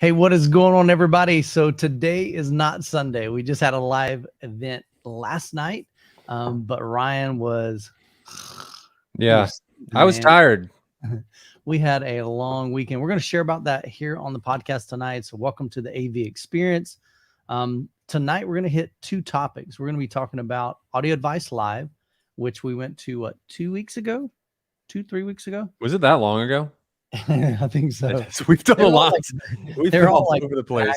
Hey, what is going on, everybody? So today is not Sunday. We just had a live event last night, but Ryan was... Yeah, I was tired. We had a long weekend. We're going to share about that here on the podcast tonight. So welcome to the AV Experience. Tonight, we're going to hit two topics. We're going to be talking about Audio Advice Live, which we went to, 3 weeks ago? Was it that long ago? I think so. We've done a lot. They're all over the place.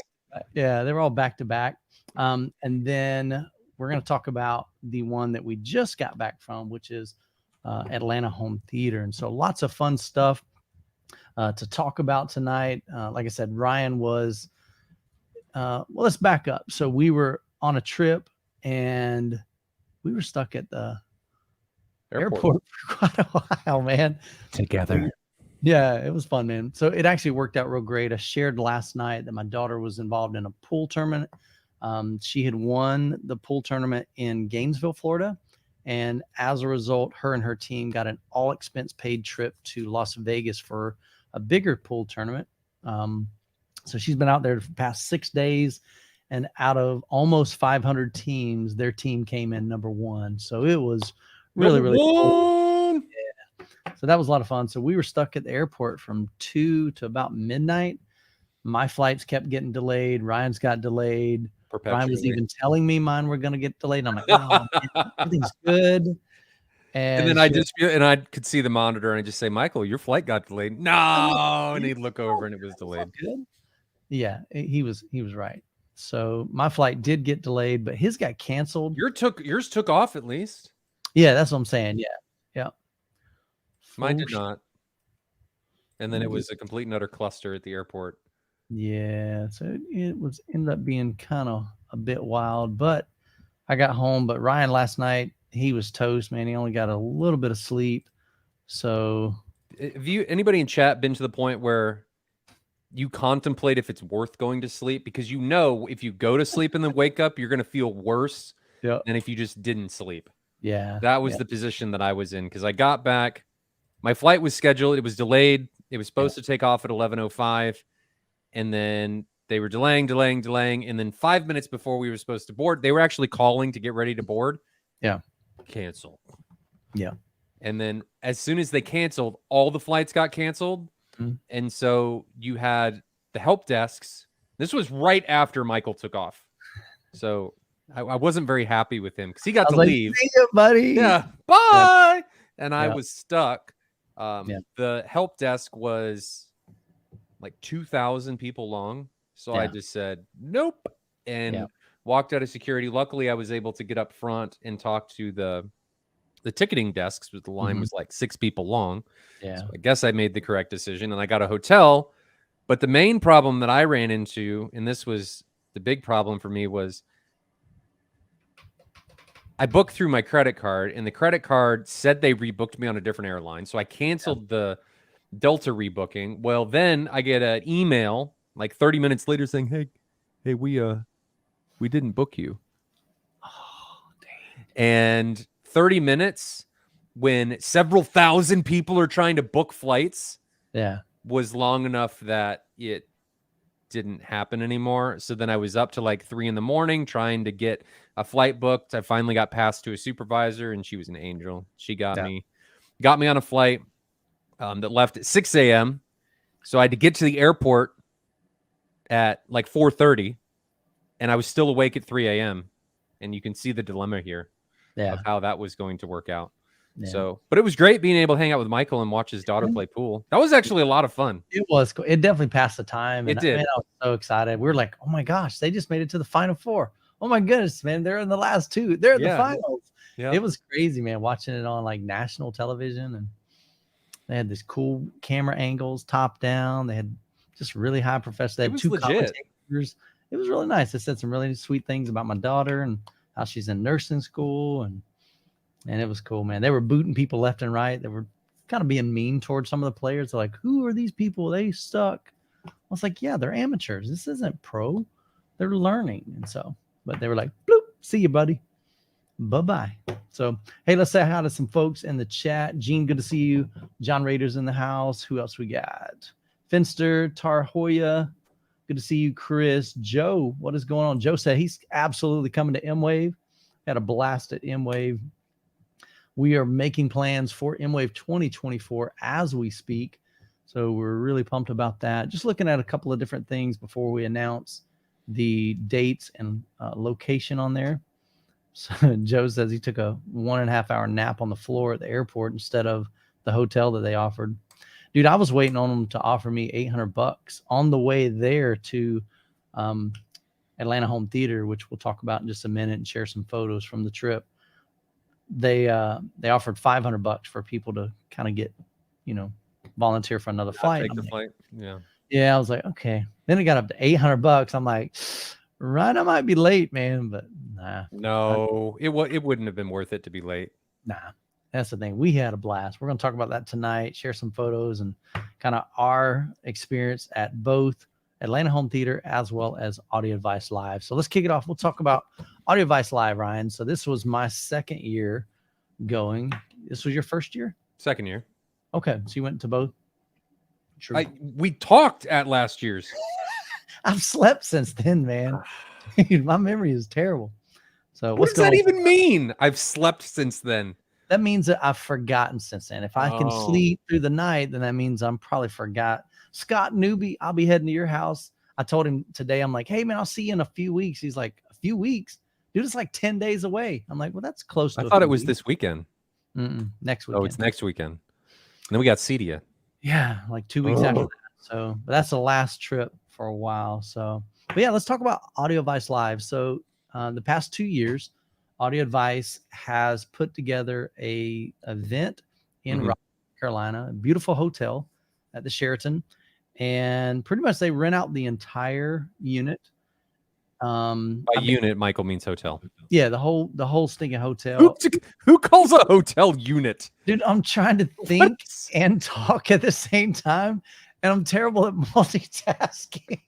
Yeah, they were all back to back. And then we're going to talk about the one that we just got back from, which is Atlanta Home Theater. And so lots of fun stuff to talk about tonight. Like I said, Ryan was, well, let's back up. So we were on a trip and we were stuck at the airport for quite a while, man. Together. Yeah, it was fun, man. So it actually worked out real great. I shared last night that my daughter was involved in a pool tournament. She had won the pool tournament in Gainesville, Florida. And as a result, her and her team got an all expense paid trip to Las Vegas for a bigger pool tournament. So she's been out there for the past 6 days. And out of almost 500 teams, their team came in number one. So it was really, really cool. Yeah. So that was a lot of fun. So we were stuck at the airport from 2 to about midnight. My flights kept getting delayed. Ryan's got delayed. Ryan was even telling me mine were going to get delayed. And I'm like, no, man, everything's good. And then I could see the monitor and I just say, Michael, your flight got delayed. No. And he'd look over and it was delayed. Good. Yeah, he was right. So my flight did get delayed, but his got canceled. Yours took off at least. Yeah, that's what I'm saying. Yeah. Mine did not. And then it was a complete and utter cluster at the airport. Yeah, so it ended up being kind of a bit wild, but I got home. But Ryan last night, he was toast, man. He only got a little bit of sleep. So have anybody in chat been to the point where you contemplate if it's worth going to sleep? Because you know if you go to sleep and then wake up, you're going to feel worse than if you just didn't sleep. Yeah. That was the position that I was in because I got back. My flight was scheduled. It was delayed. It was supposed to take off at 11:05. And then they were delaying. And then 5 minutes before we were supposed to board, they were actually calling to get ready to board. Yeah. Cancel. Yeah. And then as soon as they canceled, all the flights got canceled. Mm-hmm. And so you had the help desks. This was right after Michael took off. So I wasn't very happy with him because he got to leave. See you, buddy. Yeah. Bye. Yeah. And I was stuck. Yeah. The help desk was like 2,000 people long. So I just said, nope. And walked out of security. Luckily, I was able to get up front and talk to the ticketing desks, but the line was like 6 people long. Yeah. So I guess I made the correct decision and I got a hotel. But the main problem that I ran into, and this was the big problem for me, was I booked through my credit card and the credit card said they rebooked me on a different airline. So I canceled the Delta rebooking. Well, then I get an email like 30 minutes later saying, hey, we didn't book you. Oh, dang. And 30 minutes when several thousand people are trying to book flights was long enough that it didn't happen anymore. So then I was up to like 3 a.m. trying to get a flight booked. I finally got passed to a supervisor and she was an angel. She got me on a flight that left at 6 a.m. So I had to get to the airport at like 4:30 and I was still awake at 3 a.m. And you can see the dilemma here of how that was going to work out. Yeah. So, but it was great being able to hang out with Michael and watch his daughter play pool. That was actually a lot of fun. It was cool. It definitely passed the time. It did. Man, I was so excited. We were like, oh my gosh, they just made it to the Final Four. Oh my goodness, man. They're in the last 2. They're in the finals. Yeah. It was crazy, man, watching it on like national television. And they had this cool camera angles, top down. They had just really high professional. They had 2 commentators. It was really nice. They said some really sweet things about my daughter and how she's in nursing school. And it was cool, man. They were booting people left and right. They were kind of being mean towards some of the players. They're like, who are these people? They suck. I was like, yeah, they're amateurs. This isn't pro. They're learning. And so, but they were like, bloop, see you, buddy. Bye-bye. So, hey, let's say hi to some folks in the chat. Gene, good to see you. John Rader's in the house. Who else we got? Finster, Tar Hoya. Good to see you, Chris. Joe, what is going on? Joe said he's absolutely coming to M-Wave. Had a blast at M-Wave. We are making plans for M-Wave 2024 as we speak. So we're really pumped about that. Just looking at a couple of different things before we announce the dates and location on there. So Joe says he took a 1.5 hour nap on the floor at the airport instead of the hotel that they offered. Dude, I was waiting on them to offer me $800 on the way there to Atlanta Home Theater, which we'll talk about in just a minute and share some photos from the trip. They offered $500 for people to kind of get, volunteer for another flight. Take the flight. Yeah, I was like, okay. Then it got up to $800. I'm like, right, I might be late, man, but nah. No, it wouldn't have been worth it to be late. Nah, that's the thing. We had a blast. We're going to talk about that tonight, share some photos and kind of our experience at both Atlanta Home Theater as well as Audio Advice Live. So let's kick it off. We'll talk about Audio Advice Live, Ryan. So this was my second year going. This was your first year? Second year. Okay, so you went to both? True. We talked at last year's. I've slept since then, man. My memory is terrible. So what does that even mean? I've slept since then. That means that I've forgotten since then. If I can sleep through the night, then that means I'm probably forgot. Scott Newby, I'll be heading to your house. I told him today, I'm like, hey, man, I'll see you in a few weeks. He's like, a few weeks? Dude, it's like 10 days away. I'm like, well, that's close to I thought it was this weekend. Next weekend. Oh, it's next weekend. And then we got Cedia. Yeah, like 2 weeks after that. So, but that's the last trip for a while. So, but yeah, let's talk about Audio Advice Live. So, the past 2 years, Audio Advice has put together a event in Raleigh, North Carolina, a beautiful hotel at the Sheraton, and pretty much they rent out the entire unit. By unit, Michael means hotel. Yeah, the whole stinking hotel. Who calls a hotel unit? Dude, I'm trying to think and talk at the same time, and I'm terrible at multitasking.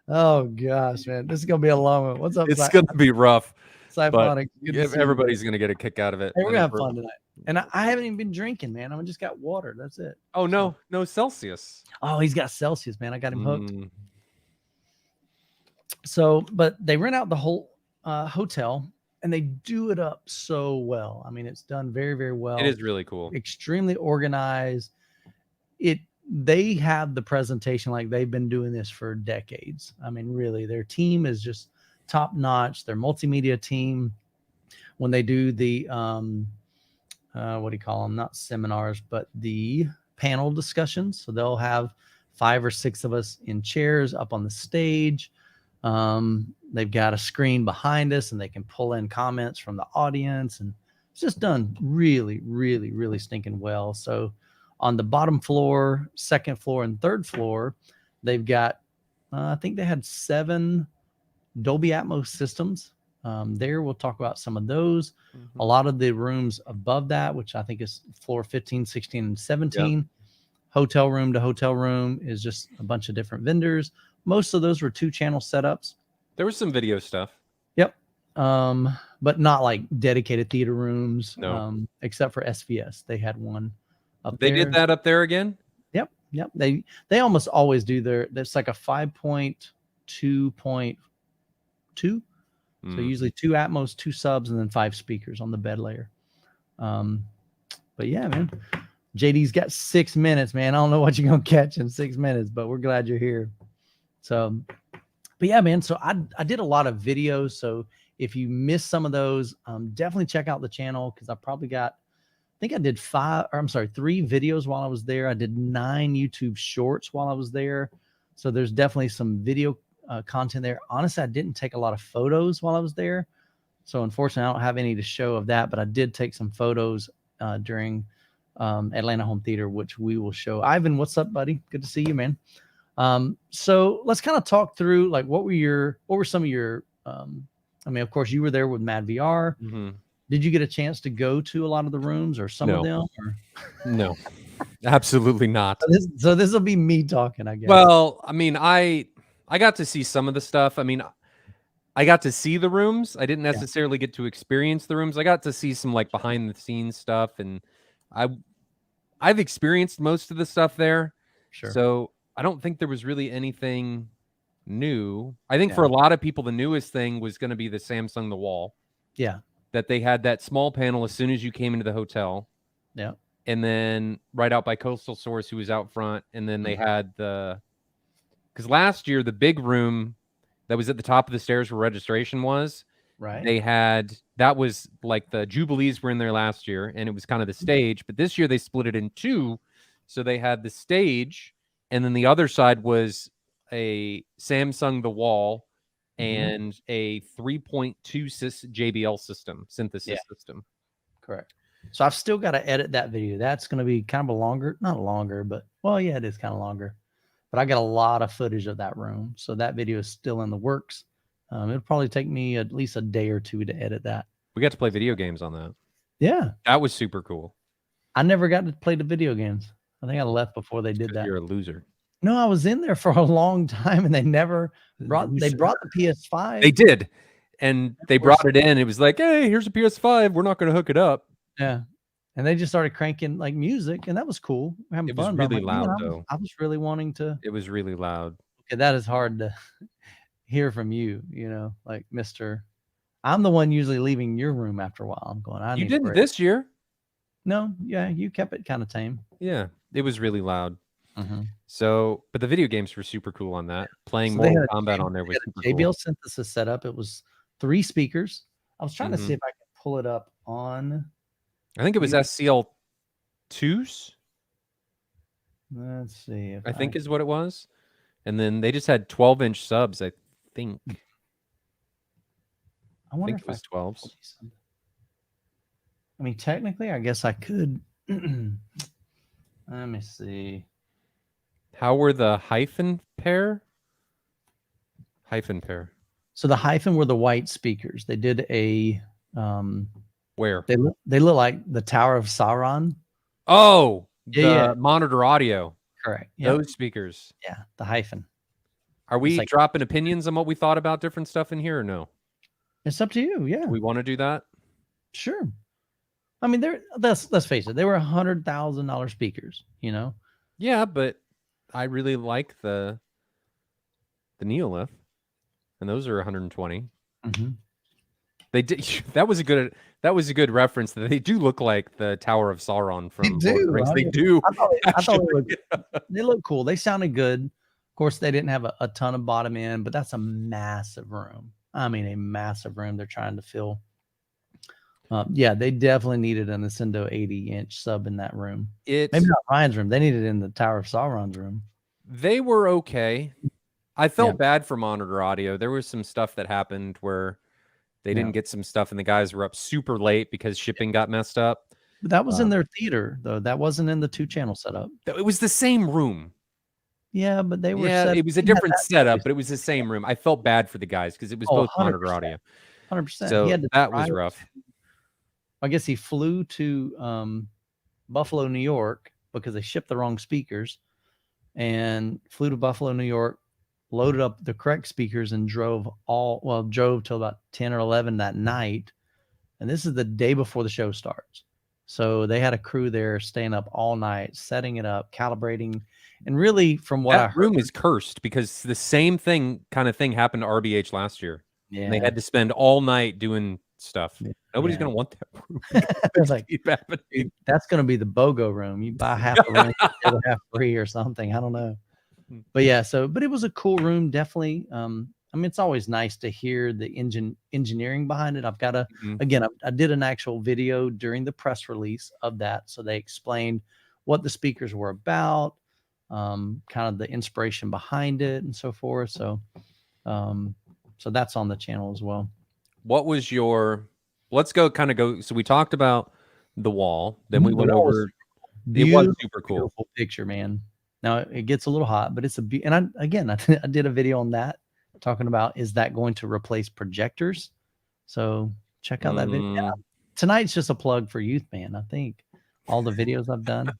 Oh gosh, man, this is gonna be a long one. What's up? It's gonna be rough. Siphonic. Everybody's gonna get a kick out of it. Hey, we're gonna have fun tonight. And I haven't even been drinking, man. I just got water. That's it. Oh no, no Celsius. Oh, he's got Celsius, man. I got him hooked. So, but they rent out the whole hotel and they do it up so well. I mean, it's done very, very well. It is really cool. Extremely organized. They have the presentation like they've been doing this for decades. I mean, really, their team is just top notch. Their multimedia team, when they do the what do you call them? Not seminars, but the panel discussions. So they'll have 5 or 6 of us in chairs up on the stage. They've got a screen behind us and they can pull in comments from the audience, and it's just done really, really, really stinking well. So on the bottom floor, second floor, and third floor, they've got, I think they had 7 Dolby Atmos systems. There, we'll talk about some of those. A lot of the rooms above that, which I think is floor 15, 16, and 17, hotel room to hotel room, is just a bunch of different vendors. Most of those were 2-channel setups. There was some video stuff. Yep. But not like dedicated theater rooms. No. Except for SVS. They had one up there. They did that up there again? Yep. They almost always do that's like a 5.2.2. So usually 2 Atmos, 2 subs, and then 5 speakers on the bed layer. But yeah, man. JD's got 6 minutes, man. I don't know what you're going to catch in 6 minutes, but we're glad you're here. So, but yeah, man. So I did a lot of videos. So if you missed some of those, definitely check out the channel, because I think I did 3 videos while I was there. I did 9 YouTube shorts while I was there. So there's definitely some video content there. Honestly, I didn't take a lot of photos while I was there. So unfortunately, I don't have any to show of that, but I did take some photos during Atlanta Home Theater, which we will show. Ivan, what's up, buddy? Good to see you, man. So let's kind of talk through, like, what were some of your, I mean, of course you were there with Mad VR. Did you get a chance to go to a lot of the rooms or some of them? Or? No, absolutely not. So this will be me talking, I guess. Well, I mean, I got to see some of the stuff. I mean, I got to see the rooms. I didn't necessarily get to experience the rooms. I got to see some like behind the scenes stuff, and I've experienced most of the stuff there. Sure. So I don't think there was really anything new. I think for a lot of people, the newest thing was going to be the Samsung The Wall. Yeah. That they had that small panel as soon as you came into the hotel. Yeah. And then right out by Coastal Source, who was out front. And then they had because last year, the big room that was at the top of the stairs where registration was, right. That was like the Jubilees were in there last year, and it was kind of the stage. But this year they split it in two. So they had the stage, and then the other side was a Samsung The Wall and a 3.2 JBL system, synthesis system. Correct. So I've still got to edit that video. That's going to be kind of a longer, not longer, but well, yeah, it is kind of longer. But I got a lot of footage of that room. So that video is still in the works. It'll probably take me at least a day or two to edit that. We got to play video games on that. Yeah. That was super cool. I never got to play the video games. I think I left before they did that. You're a loser. No, I was in there for a long time and they never brought the PS5. They did. And they brought it in. It was like, hey, here's a PS5. We're not going to hook it up. Yeah. And they just started cranking like music, and that was cool. We're having fun. It was really loud, though. I was really wanting to. It was really loud. Okay, that is hard to hear from you, like Mr. I'm the one usually leaving your room after a while. I'm going, You didn't this year. No, yeah, you kept it kind of tame. Yeah, it was really loud. So, but the video games were super cool on that. Playing Mortal Kombat on there was super JBL cool. synthesis setup. It was 3 speakers. I was trying to see if I could pull it up on. I think it was SCL2s. Let's see. I think is what it was. And then they just had 12-inch subs, I think. I wonder if it was 12s. I mean, technically, I guess I could. Let me see. How were the hyphen pair? Hyphen pair. So the hyphen were the white speakers. They did a where? They look like the Tower of Sauron. Oh, the monitor audio. Correct. Yep. Those speakers. Yeah, the hyphen. Are we dropping opinions on what we thought about different stuff in here or no? It's up to you. Yeah. We want to do that? Sure. I mean, let's face it, they were $100,000 speakers, Yeah, but I really like the Neolith, and those are 120. They did. That was a good reference. They do look like the Tower of Sauron from Lord of the Rings. They do. I thought they look cool. They sounded good. Of course, they didn't have a ton of bottom end, but that's a massive room. I mean, a massive room they're trying to fill. Yeah, they definitely needed a Nintendo 80-inch sub in that room. Maybe not Ryan's room. They needed it in the Tower of Sauron's room. They were okay. I felt bad for monitor audio. There was some stuff that happened where they didn't get some stuff, and the guys were up super late because shipping got messed up. But that was in their theater, though. That wasn't in the 2-channel setup. It was the same room. Yeah, but they were. Yeah, it was a different setup, but it was the same room. I felt bad for the guys because it was both 100%. Monitor audio. 100%. So that was rough. I guess he flew to Buffalo, New York, because they shipped the wrong speakers, and flew to Buffalo, New York, loaded up the correct speakers, and drove till about 10 or 11 that night. And this is the day before the show starts. So they had a crew there staying up all night, setting it up, calibrating. And really, from what I heard, room is cursed because the same kind of thing happened to RBH last year. Yeah. And they had to spend all night doing stuff. Yeah. Nobody's going to want that room. It's like, that's going to be the BOGO room. You buy half the room, half free or something. I don't know. But yeah, but it was a cool room, definitely. I mean, it's always nice to hear the engineering behind it. I've got to, again, I did an actual video during the press release of that. So they explained what the speakers were about, kind of the inspiration behind it and so forth. So that's on the channel as well. What was let's go. So we talked about the wall. Then we went over. It was super cool. Beautiful picture, man. Now it gets a little hot, but I did a video on that talking about, is that going to replace projectors? So check out that video. Yeah. Tonight's just a plug for Youth Man. I think all the videos I've done.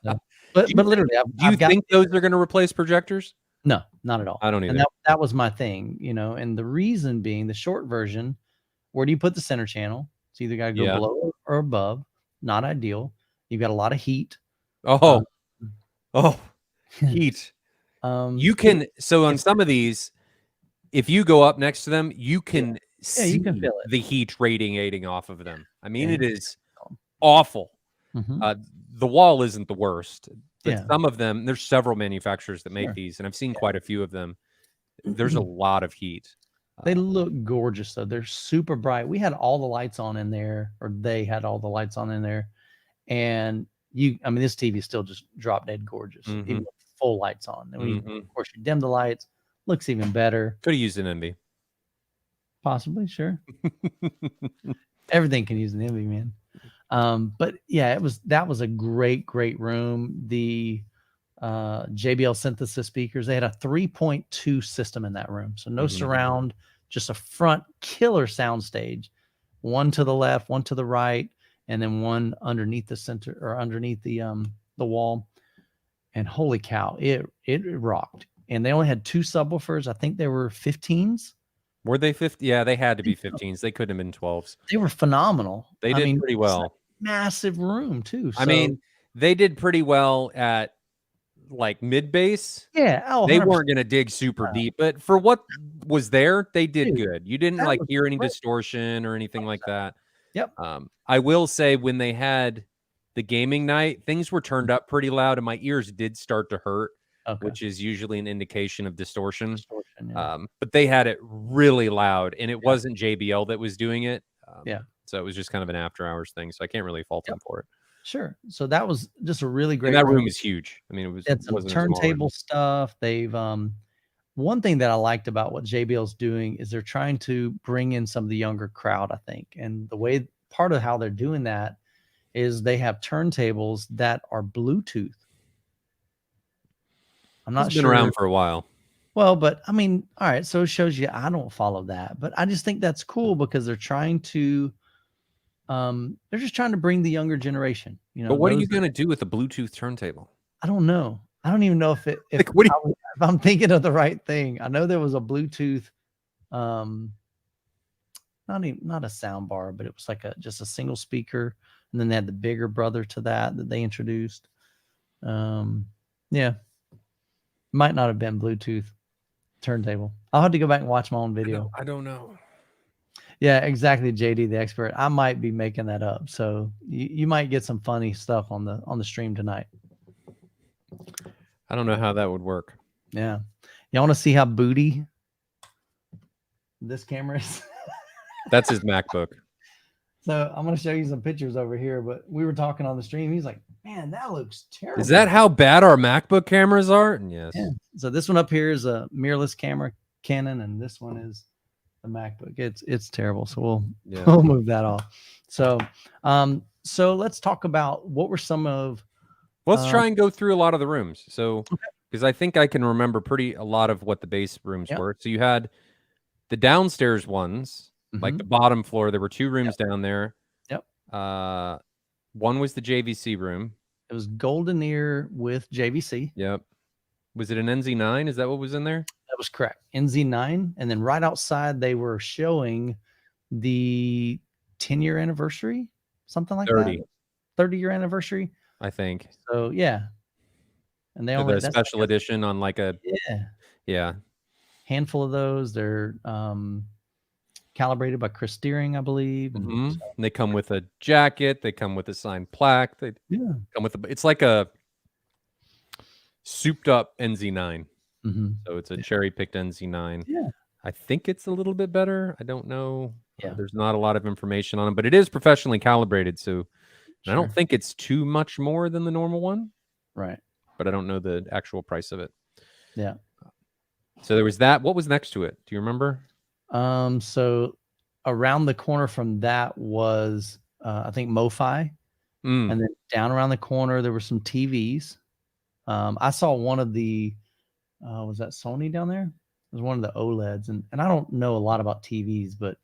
So, but literally, do you think those are going to replace projectors? No, not at all. I don't either. And that was my thing, and the reason being, the short version, where do you put the center channel? It's either got to go below or above. Not ideal. You've got a lot of heat. Heat. You can, so on some of these, if you go up next to them, you can see you can feel it. the heat radiating off of them. I mean, Yeah. it is awful. Mm-hmm. The wall isn't the worst, but Yeah. some of them, there's several manufacturers that make Sure. these, and I've seen quite a few of them. There's a lot of heat. They look gorgeous though. They're super bright. We had all the lights on in there, or they had all the lights on in there. And I mean, this TV is still just drop dead gorgeous, even with full lights on. And of course, you dim the lights, looks even better. Could have used an Envy. Possibly, sure. Everything can use an Envy, man. But yeah, that was a great room. The JBL synthesis speakers, they had a 3.2 system in that room. So no surround, just a front killer sound stage, one to the left, one to the right, and then one underneath the center or underneath the wall. And holy cow, it rocked. And they only had 2 subwoofers. I think they were 15s. Were they 50? Yeah, they had to be 15s. They couldn't have been 12s. They were phenomenal. They did pretty well. Massive room too. I mean, they did pretty well at like mid bass. Yeah. Oh, they weren't going to dig super deep, but for what was there, they did good. You didn't like hear any distortion or anything like that. Yep. I will say when they had the gaming night, things were turned up pretty loud and my ears did start to hurt, which is usually an indication of distortion. But they had it really loud and it wasn't JBL that was doing it. So it was just kind of an after hours thing. So I can't really fault them for it. Sure. So that was just a really great. And that room is huge. I mean, it's some turntable stuff. They've one thing that I liked about what JBL's doing is they're trying to bring in some of the younger crowd, I think. And the way part of how they're doing that is they have turntables that are Bluetooth. I'm not sure. Been around for a while. Well, but I mean, all right. So it shows you I don't follow that, but I just think that's cool because they're trying to. They're just trying to bring the younger generation, you know. But what are you going to do with a Bluetooth turntable? I don't know. I don't even know if if I'm thinking of the right thing. I know there was a Bluetooth, not a sound bar, but it was like just a single speaker, and then they had the bigger brother to that they introduced. Yeah, might not have been Bluetooth turntable. I'll have to go back and watch my own video. I don't know. Yeah, exactly, JD, the expert. I might be making that up. So you might get some funny stuff on the stream tonight. I don't know how that would work. Yeah. Y'all want to see how booty this camera is? That's his MacBook. So I'm going to show you some pictures over here, but we were talking on the stream. He's like, man, that looks terrible. Is that how bad our MacBook cameras are? Yes. Yeah. So this one up here is a mirrorless camera, Canon, and this one is the MacBook. It's terrible. So we'll move that off. So so let's talk about what were some of. Let's try and go through a lot of the rooms. So because I think I can remember a lot of what the base rooms were. So you had the downstairs ones, like the bottom floor. There were 2 rooms down there. Yep. One was the JVC room. It was Golden Ear with JVC. Yep. Was it an NZ9? Is that what was in there? That was correct. NZ9. And then right outside, they were showing the 10-year anniversary, something like 30. that. 30-year anniversary, I think. So, yeah. And they only a special edition on like a handful of those. They're calibrated by Chris Steering, I believe. And they come with a jacket. They come with a signed plaque. They come with it's like a souped up NZ9. So it's a cherry picked NZ9. Yeah. I think it's a little bit better. I don't know. There's not a lot of information on it, but it is professionally calibrated. So I don't think it's too much more than the normal one. Right. But I don't know the actual price of it. Yeah. So there was that. What was next to it? Do you remember? So around the corner from that was, I think, MoFi. And then down around the corner, there were some TVs. I saw one of the, was that Sony down there? It was one of the OLEDs. And I don't know a lot about TVs, but,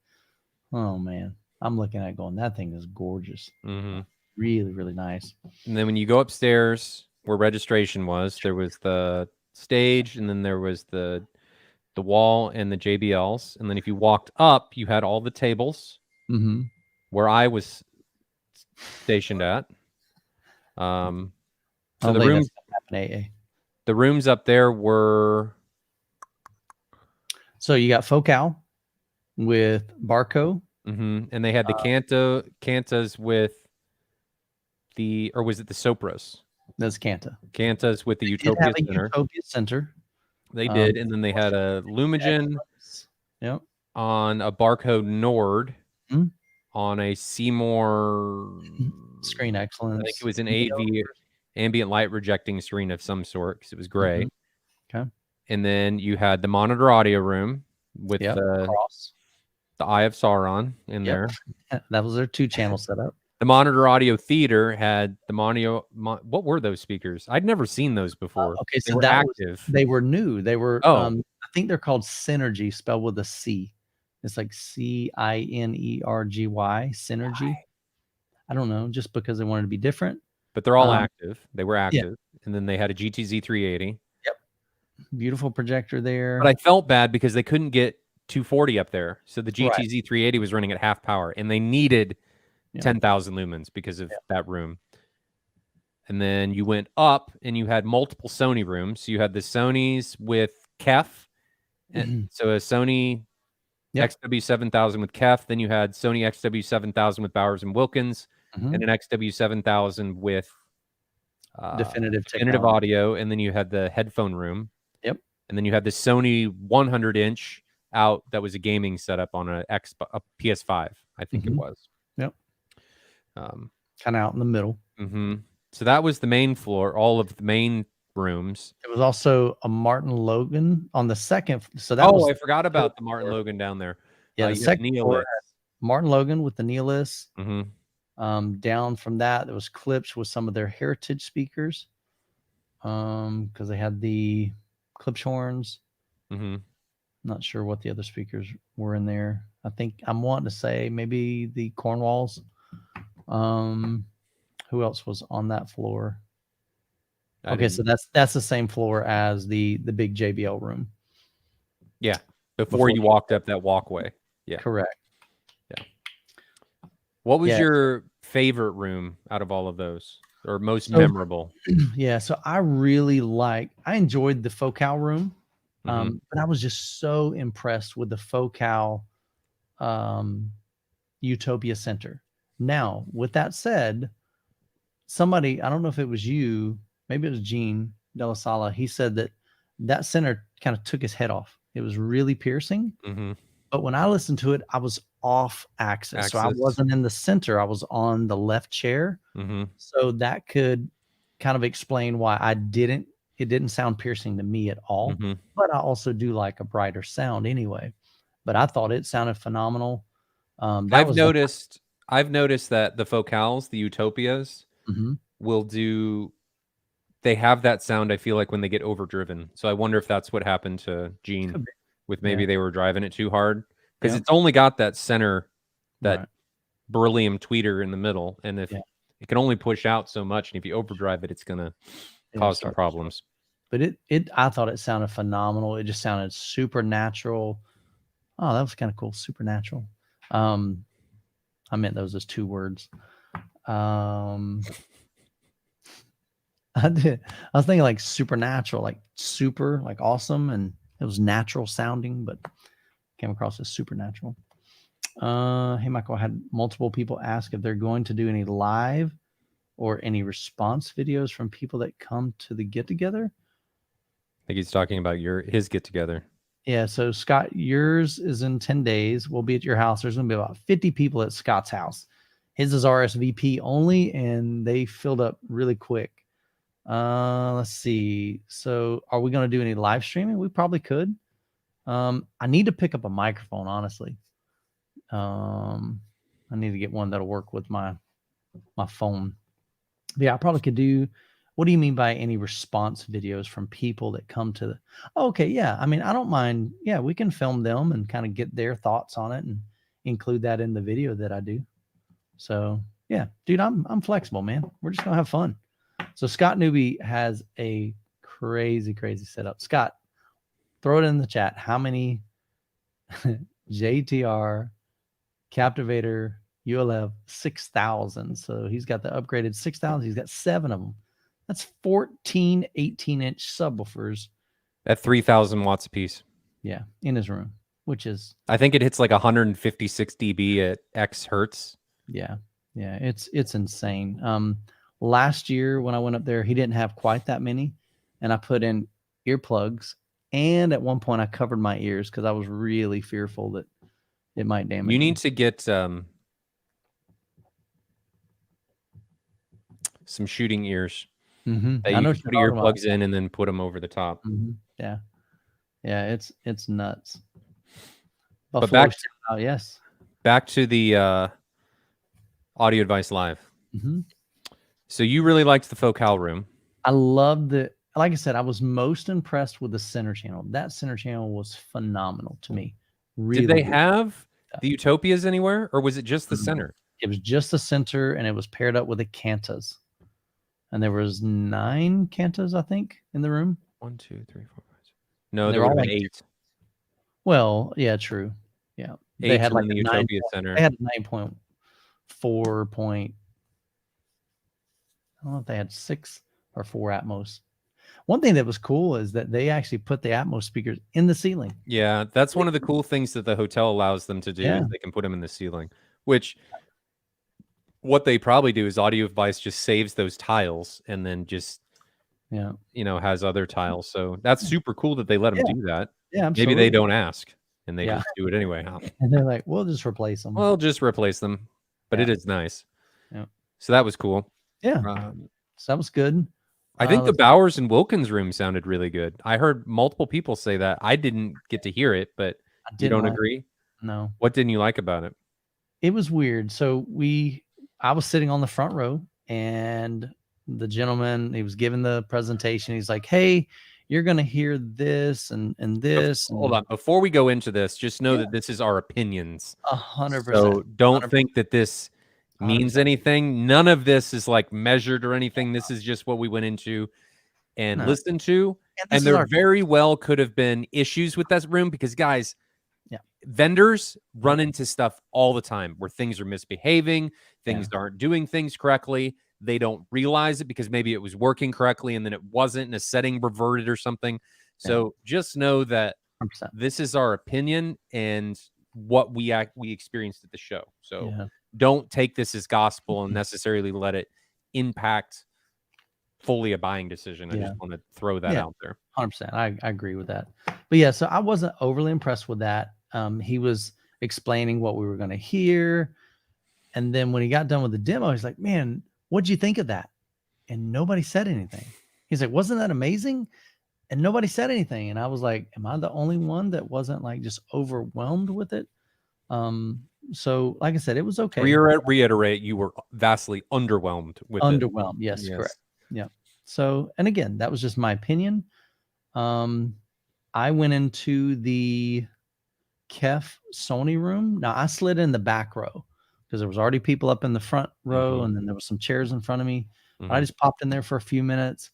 oh, man, I'm looking at it going, that thing is gorgeous. Really, really nice. And then when you go upstairs where registration was, there was the stage, and then there was the wall and the JBLs. And then if you walked up, you had all the tables where I was stationed at. So the rooms up there were. So you got Focal with Barco. And they had the Cantas with the, or was it the Sopras? That's Canta. Cantas with the They Utopia did have a Center. Utopia Center. They did, and then they had a Lumigen. Yep. On a Barcode Nord. Mm-hmm. On a Seymour Screen excellence. I think it was an AV, ambient light rejecting screen of some sort because it was gray. Okay. And then you had the monitor audio room with the Eye of Sauron in there. That was their 2-channel setup. The monitor audio theater had the what were those speakers? I'd never seen those before. Okay, so they were active. They were new. They were. I think they're called Synergy, spelled with a C. It's like Cinergy, Synergy. I don't know, just because they wanted to be different. But they're all active. They were active. Yeah. And then they had a GTZ 380. Yep. Beautiful projector there. But I felt bad because they couldn't get 240 up there. So the GTZ 380 was running at half power, and they needed 10,000 lumens because of that room. And then you went up and you had multiple Sony rooms. So you had the Sonys with Kef. And so a Sony XW7000 with Kef. Then you had Sony XW7000 with Bowers and Wilkins, and an XW7000 with definitive audio. And then you had the headphone room. Yep. And then you had the Sony 100-inch out that was a gaming setup on a PS5, I think it was. Yep. Kind of out in the middle. So that was the main floor, all of the main rooms. It was also a Martin Logan on the second. So that I forgot about the Martin Logan down there. Yeah, the second floor, Martin Logan with the Neolith. Down from that, there was Klipsch with some of their heritage speakers. Because they had the Klipsch horns. Not sure what the other speakers were in there. I think I'm wanting to say maybe the Cornwalls. Who else was on that floor? Okay, so that's the same floor as the big JBL room. Yeah, before you walked up that walkway. Yeah, correct. Yeah. What was your favorite room out of all of those, or most memorable? Yeah, so I enjoyed the Focal room, but I was just so impressed with the Focal Utopia Center. Now, with that said, somebody, I don't know if it was you, maybe it was Gene De La Sala, he said that center kind of took his head off. It was really piercing. But when I listened to it, I was off axis. So I wasn't in the center. I was on the left chair. So that could kind of explain why it didn't sound piercing to me at all. But I also do like a brighter sound anyway. But I thought it sounded phenomenal. I've noticed that the Focals, the Utopias, they have that sound, I feel like, when they get overdriven. So I wonder if that's what happened to Gene with maybe they were driving it too hard, because it's only got that center, that beryllium tweeter in the middle. And if it can only push out so much, and if you overdrive it, it's going to cause some problems. But I thought it sounded phenomenal. It just sounded supernatural. Oh, that was kind of cool. Supernatural. I meant those as 2 words. I did. I was thinking like supernatural, like super, like awesome, and it was natural sounding, but came across as supernatural. Hey, Michael, I had multiple people ask if they're going to do any live or any response videos from people that come to the get together. I think he's talking about his get together. Yeah. So Scott, yours is in 10 days. We'll be at your house. There's going to be about 50 people at Scott's house. His is RSVP only, and they filled up really quick. Let's see. So are we going to do any live streaming? We probably could. I need to pick up a microphone, honestly. I need to get one that'll work with my phone. But yeah, I probably could do. What do you mean by any response videos from people that come to the? Oh, okay, yeah. I mean, I don't mind. Yeah, we can film them and kind of get their thoughts on it and include that in the video that I do. So yeah, dude, I'm flexible, man. We're just gonna have fun. So Scott Newby has a crazy setup. Scott, throw it in the chat. How many JTR Captivator ULF 6000? So he's got the upgraded 6000. He's got 7 of them. That's 14 18-inch subwoofers at 3,000 watts a piece. Yeah, in his room, which is, I think it hits like 156 dB at X hertz. yeah, it's insane. Last year when I went up there, he didn't have quite that many, and I put in earplugs, and at one point I covered my ears because I was really fearful that it might damage. You need to get some shooting ears. Mm-hmm. That I you know can put earplugs in and then put them over the top. Mm-hmm. Yeah, it's nuts. But back to the Audio Advice Live. Mm-hmm. So you really liked the Focal room. I loved it. Like I said, I was most impressed with the center channel. That center channel was phenomenal to me. Really, did they have the Utopias anywhere, or was it just the center? It was just the center, and it was paired up with the cantas. And there was 9 cantas, I think, in the room. 1, 2, 3, 4, 5. No, there were all like 8. Well, yeah, true. Yeah, they had like the Utopia Center. They had 9.4 point. I don't know if they had 6 or 4 Atmos. One thing that was cool is that they actually put the Atmos speakers in the ceiling. Yeah, that's one of the cool things that the hotel allows them to do. Yeah. Is they can put them in the ceiling, which what they probably do is Audio Advice just saves those tiles and then just, has other tiles. So that's super cool that they let them do that. Yeah, absolutely. Maybe they don't ask and they just do it anyway. And they're like, we'll just replace them. We'll just replace them. But it is nice. Yeah. So that was cool. Yeah. So that was good. I think the Bowers and Wilkins room sounded really good. I heard multiple people say that. I didn't get to hear it, but you don't agree? No. What didn't you like about it? It was weird. So I was sitting on the front row, and the gentleman, he was giving the presentation. He's like, hey, you're going to hear this and this. Hold on. Before we go into this, just know that this is our opinions. 100%. So don't think that this means anything. None of this is like measured or anything. This is just what we went into and listened to. And there very well could have been issues with that room because, guys, vendors run into stuff all the time where things are misbehaving, things aren't doing things correctly. They don't realize it because maybe it was working correctly and then it wasn't and a setting reverted or something. So just know that 100%. This is our opinion and what we experienced at the show. So don't take this as gospel and necessarily let it impact fully a buying decision. I just want to throw that out there. 100%. I agree with that. But yeah, so I wasn't overly impressed with that. He was explaining what we were going to hear. And then when he got done with the demo, he's like, man, what'd you think of that? And nobody said anything. He's like, wasn't that amazing? And nobody said anything. And I was like, am I the only one that wasn't like just overwhelmed with it? So like I said, it was okay. Reiterate, you were vastly underwhelmed with it. Underwhelmed. Yes, correct. Yeah. So, and again, that was just my opinion. I went into the Kef Sony room. Now I slid in the back row because there was already people up in the front row, and then there was some chairs in front of me. I just popped in there for a few minutes,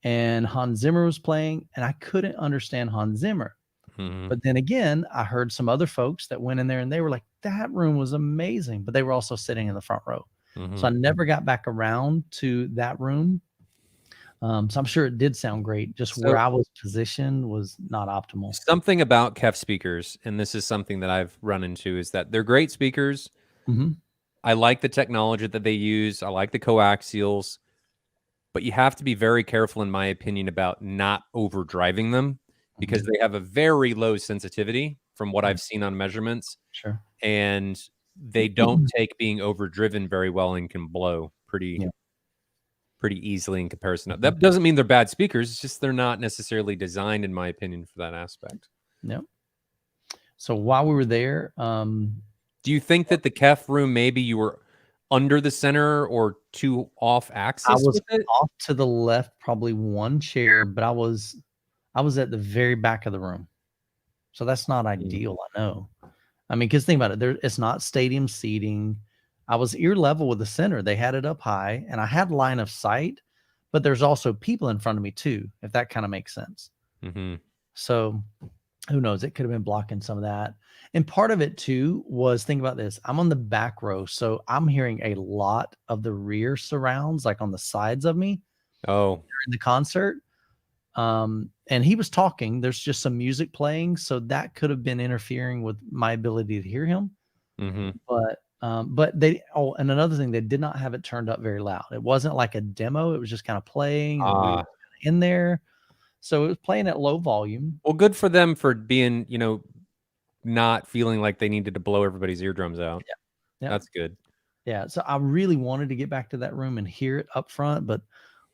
and Hans Zimmer was playing, and I couldn't understand Hans Zimmer. But then again, I heard some other folks that went in there and they were like, that room was amazing, but they were also sitting in the front row. So I never got back around to that room. So I'm sure it did sound great. Just where I was positioned was not optimal. Something about Kef speakers, and this is something that I've run into, is that they're great speakers. I like the technology that they use. I like the coaxials, but you have to be very careful, in my opinion, about not overdriving them because they have a very low sensitivity from what I've seen on measurements. Sure. And they don't take being overdriven very well and can blow pretty easily in comparison. That doesn't mean they're bad speakers. It's just they're not necessarily designed, in my opinion, for that aspect. Yep. So while we were there, do you think that the Kef room, maybe you were under the center or too off axis? I was off to the left, probably one chair, but I was at the very back of the room. So that's not ideal, I know. I mean, because think about it, it's not stadium seating. I was ear level with the center. They had it up high, and I had line of sight, but there's also people in front of me too, if that kind of makes sense. So who knows? It could have been blocking some of that. And part of it too was, think about this. I'm on the back row, so I'm hearing a lot of the rear surrounds, like on the sides of me. Oh, during the concert. And he was talking. There's just some music playing, so that could have been interfering with my ability to hear him. But they and another thing, they did not have it turned up very loud. It wasn't like a demo. It was just kind of playing, and we were in there. So it was playing at low volume. Well, good for them for being, not feeling like they needed to blow everybody's eardrums out. Yeah. That's good. Yeah. So I really wanted to get back to that room and hear it up front, but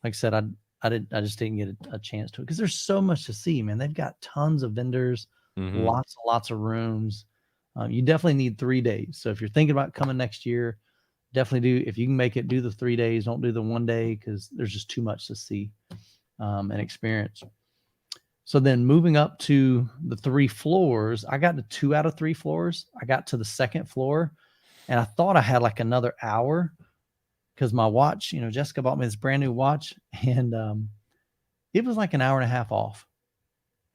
like I said, I just didn't get a chance to it because there's so much to see, man. They've got tons of vendors, lots of rooms. You definitely need 3 days. So if you're thinking about coming next year, definitely do. If you can make it, do the 3 days. Don't do the 1 day because there's just too much to see and experience. So then moving up to the 3 floors, I got to 2 out of 3 floors. I got to the 2nd floor, and I thought I had like another hour because my watch, Jessica bought me this brand new watch, and it was like an hour and a half off.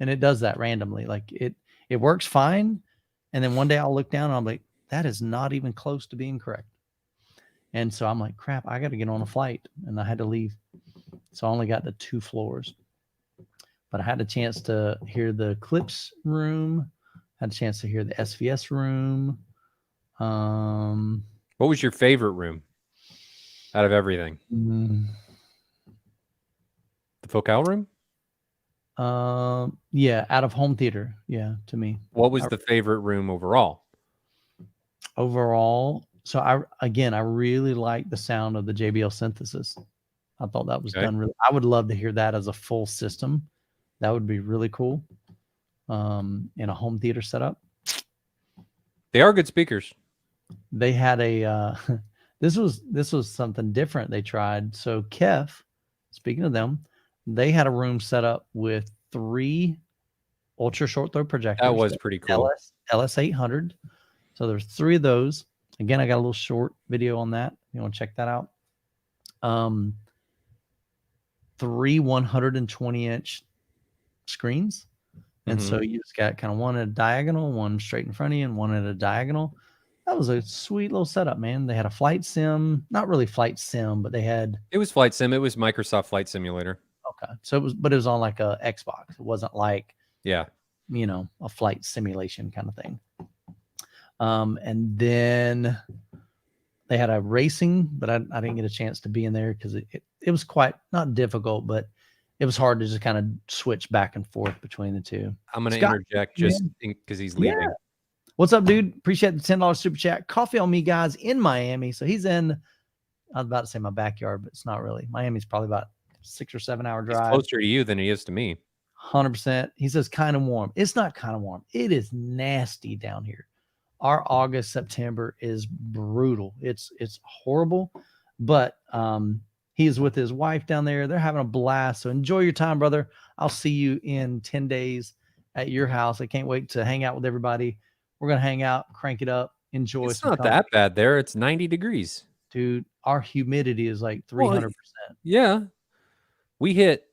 And it does that randomly. Like it works fine. And then one day I'll look down and I'm like, that is not even close to being correct. And so I'm like, crap, I got to get on a flight. And I had to leave. So I only got to 2 floors. But I had a chance to hear the Clips room, had a chance to hear the SVS room. What was your favorite room out of everything? The Focal room? Yeah, out of home theater. Yeah, to me. What was the favorite room overall? So I really like the sound of the JBL synthesis. I thought that was done really. I would love to hear that as a full system. That would be really cool. In a home theater setup. They are good speakers. They had a this was something different they tried. So Kef, speaking of them, they had a room set up with 3 ultra short throw projectors. That was pretty cool. LS800. So there's 3 of those. Again, I got a little short video on that. You want to check that out? 3 120-inch screens. And so you just got kind of one at a diagonal, one straight in front of you, and one at a diagonal. That was a sweet little setup, man. They had a flight sim, not really flight sim, but it was flight sim. It was Microsoft Flight Simulator. Okay. So it was on like a Xbox. It wasn't like, a flight simulation kind of thing. And then they had a racing, but I didn't get a chance to be in there because it was quite not difficult, but it was hard to just kind of switch back and forth between the two. I'm going to interject just because he's leaving. Yeah. What's up, dude? Appreciate the $10 super chat. Coffee on me, guys, in Miami. So he's in, I was about to say my backyard, but it's not really. Miami's probably about 6 or 7 hour drive. He's closer to you than he is to me. 100%. He says kind of warm. It's not kind of warm. It is nasty down here. Our August, September is brutal. It's horrible, but he is with his wife down there. They're having a blast. So enjoy your time, brother. I'll see you in 10 days at your house. I can't wait to hang out with everybody. We're going to hang out, crank it up, enjoy. It's not that bad there. It's 90 degrees. Dude, our humidity is like 300%. Yeah. We hit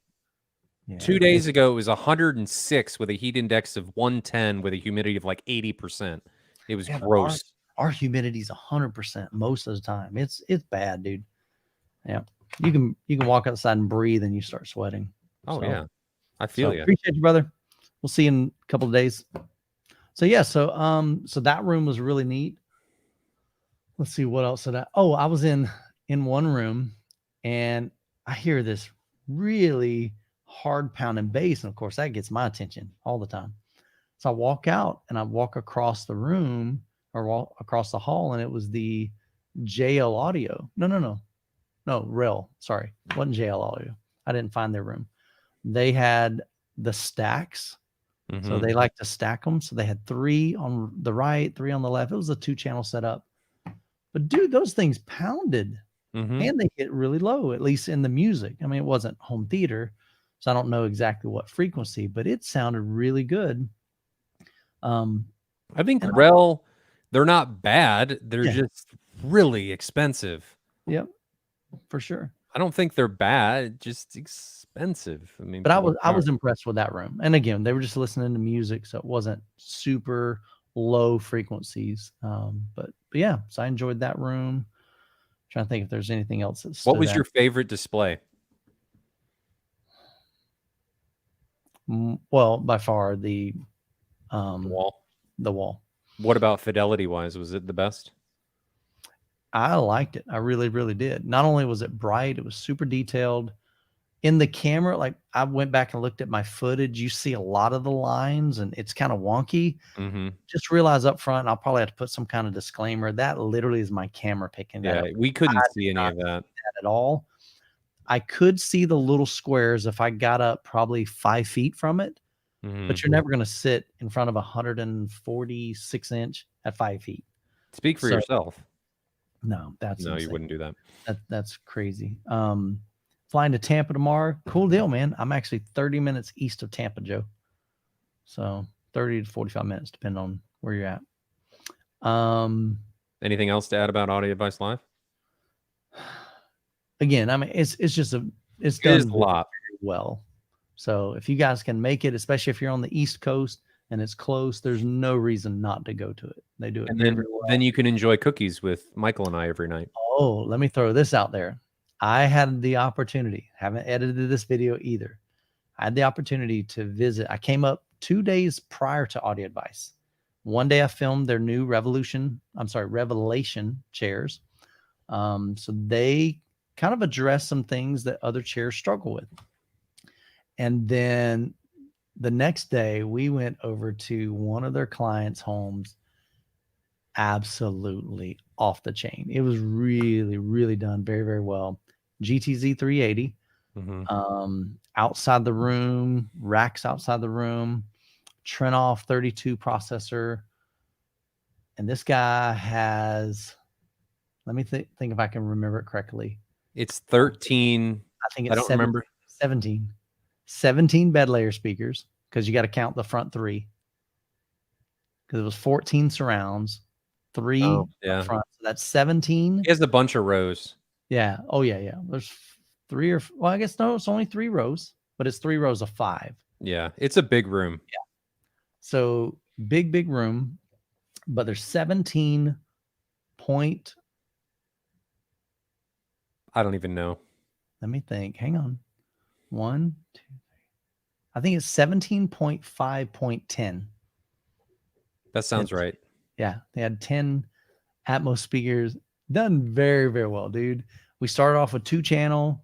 2 days ago, it was 106 with a heat index of 110 with a humidity of like 80%. It was gross. Our humidity is 100% most of the time. It's bad, dude. Yeah. You can walk outside and breathe and you start sweating. Oh, yeah. I feel you. Appreciate you, brother. We'll see you in a couple of days. So yeah, so that room was really neat. Let's see what else did I was in one room and I hear this really hard pounding bass, and of course that gets my attention all the time. So I walk out and I walk across the room or walk across the hall, and it was the JL Audio. No, REL. Sorry, it wasn't JL Audio. I didn't find their room. They had the stacks. So they like to stack them. So they had 3 on the right, 3 on the left. It was a 2-channel setup. But dude, those things pounded and they hit really low, at least in the music. I mean, it wasn't home theater, so I don't know exactly what frequency, but it sounded really good. I think REL, they're not bad. They're just really expensive. Yep, for sure. I don't think they're bad, just expensive. I mean, but I was impressed with that room. And again, they were just listening to music, so it wasn't super low frequencies. But yeah, so I enjoyed that room. Trying to think if there's anything else that stood What was out. your favorite display? Well, by far the wall. The wall. What about fidelity wise? Was it the best? I liked it. I really, really did. Not only was it bright, it was super detailed. In the camera, like I went back and looked at my footage, you see a lot of the lines and it's kind of wonky. Mm-hmm. Just realize up front, I'll probably have to put some kind of disclaimer. That literally is my camera picking that up. We couldn't see any of that at all. I could see the little squares if I got up probably 5 feet from it, but you're never going to sit in front of a 146 inch at 5 feet. Speak for yourself. No, that's no, insane. You wouldn't do that. That's crazy. Flying to Tampa tomorrow. Cool deal, man. I'm actually 30 minutes east of Tampa, Joe. So 30 to 45 minutes, depending on where you're at. Anything else to add about Audio Advice Live? Again, I mean, it's done a lot well. So if you guys can make it, especially if you're on the East Coast and it's close, there's no reason not to go to it. They do it and very well. Then you can enjoy cookies with Michael and I every night. Oh, let me throw this out there. I had the opportunity, haven't edited this video either. I had the opportunity to visit. I came up 2 days prior to Audio Advice. One day I filmed their new Revelation chairs. So they kind of address some things that other chairs struggle with. And then the next day we went over to one of their clients' homes. Absolutely off the chain. It was really, really done very, very well. GTZ 380, outside the room, racks outside the room, Trenoff 32 processor. And this guy has, let me think if I can remember it correctly. It's 13. I think it's 17 bed layer speakers, because you got to count the front 3. Because it was 14 surrounds, 3 front. So that's 17. He has a bunch of rows. Yeah. Oh, yeah. There's 3 or, well, I guess no, it's only 3 rows, but it's 3 rows of 5. Yeah. It's a big room. Yeah. So big room, but there's 17 point. I don't even know. Let me think. Hang on. 1, 2, 3. I think it's 17.5.10. That sounds right. Yeah. They had 10 Atmos speakers. Done very, very well, dude. We started off with 2-channel.